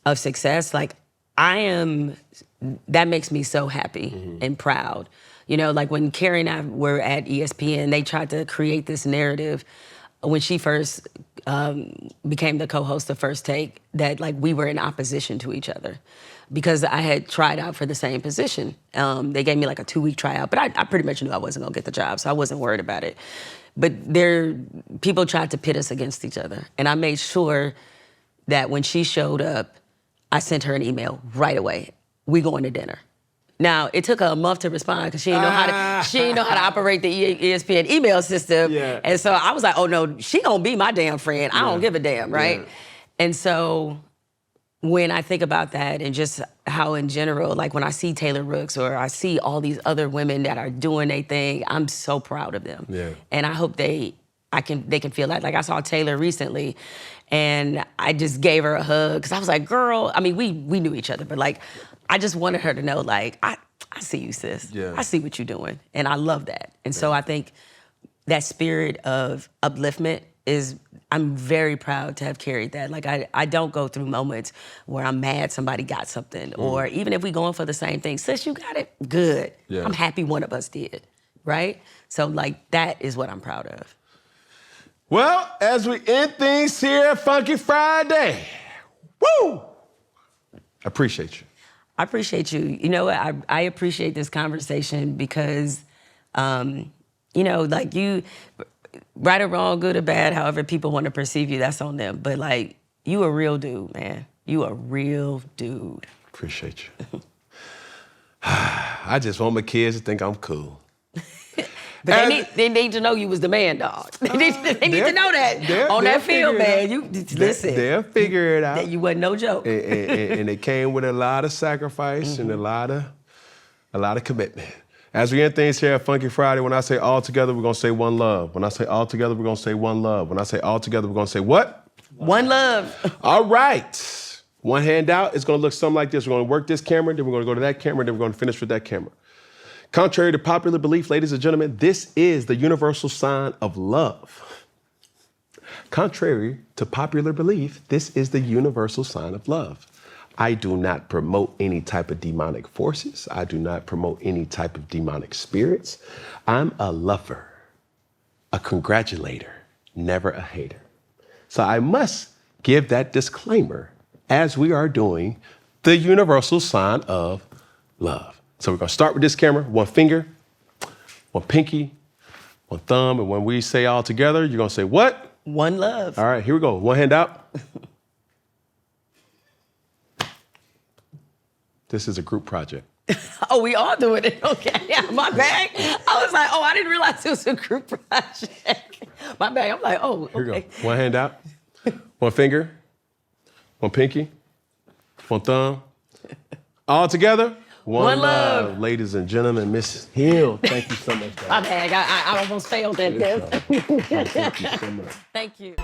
of success, like, that makes me so happy and proud. You know, like, when Carrie and I were at ESPN, they tried to create this narrative when she first became the co-host of First Take, that, like, we were in opposition to each other because I had tried out for the same position. They gave me like a 2-week tryout, but I pretty much knew I wasn't gonna get the job, so I wasn't worried about it. But people tried to pit us against each other. And I made sure that when she showed up, I sent her an email right away. We going to dinner. Now, it took her a month to respond because she didn't know how to operate the ESPN email system. Yeah. And so I was like, oh no, she gonna be my damn friend. I don't give a damn, right? Yeah. And so when I think about that, and just how in general, like, when I see Taylor Rooks or I see all these other women that are doing their thing, I'm so proud of them. Yeah. And I hope they can feel that. Like, I saw Taylor recently, and I just gave her a hug because I was like, girl, I mean, we knew each other, but, like, I just wanted her to know, like, I see you, sis. Yeah. I see what you're doing, and I love that. And so I think that spirit of upliftment I'm very proud to have carried that. Like, I don't go through moments where I'm mad somebody got something, or even if we going for the same thing, sis, you got it, good. Yeah. I'm happy one of us did, right? So, like, that is what I'm proud of. Well, as we end things here at Funky Friday, woo! I appreciate you. I appreciate you. You know what? I appreciate this conversation because, you know, like, you, right or wrong, good or bad, however people want to perceive you, that's on them. But, like, you a real dude, man. You a real dude. Appreciate you. I just want my kids to think I'm cool. But they need to know you was the man, dog. They need to know that on that field, man. You listen. They'll figure it out. That you wasn't no joke. And it came with a lot of sacrifice and a lot of commitment. As we end things here at Funky Friday, when I say all together, we're gonna say one love. When I say all together, we're gonna say one love. When I say all together, we're gonna say what? One love. All right. One hand out. It's gonna look something like this. We're gonna work this camera, then we're gonna go to that camera, then we're gonna finish with that camera. Contrary to popular belief, ladies and gentlemen, this is the universal sign of love. Contrary to popular belief, this is the universal sign of love. I do not promote any type of demonic forces. I do not promote any type of demonic spirits. I'm a lover, a congratulator, never a hater. So I must give that disclaimer as we are doing the universal sign of love. So we're gonna start with this camera, one finger, one pinky, one thumb, and when we say all together, you're gonna say what? One love. All right, here we go. One hand out. This is a group project. Oh, we all doing it. Okay, yeah, my bad. I was like, oh, I didn't realize it was a group project. My bad. I'm like, oh, okay. Here we go. One hand out, one finger, one pinky, one thumb. All together, one love. Ladies and gentlemen, Miss Hill, thank you so much. My bad. I almost failed at this. Thank you so much. Thank you.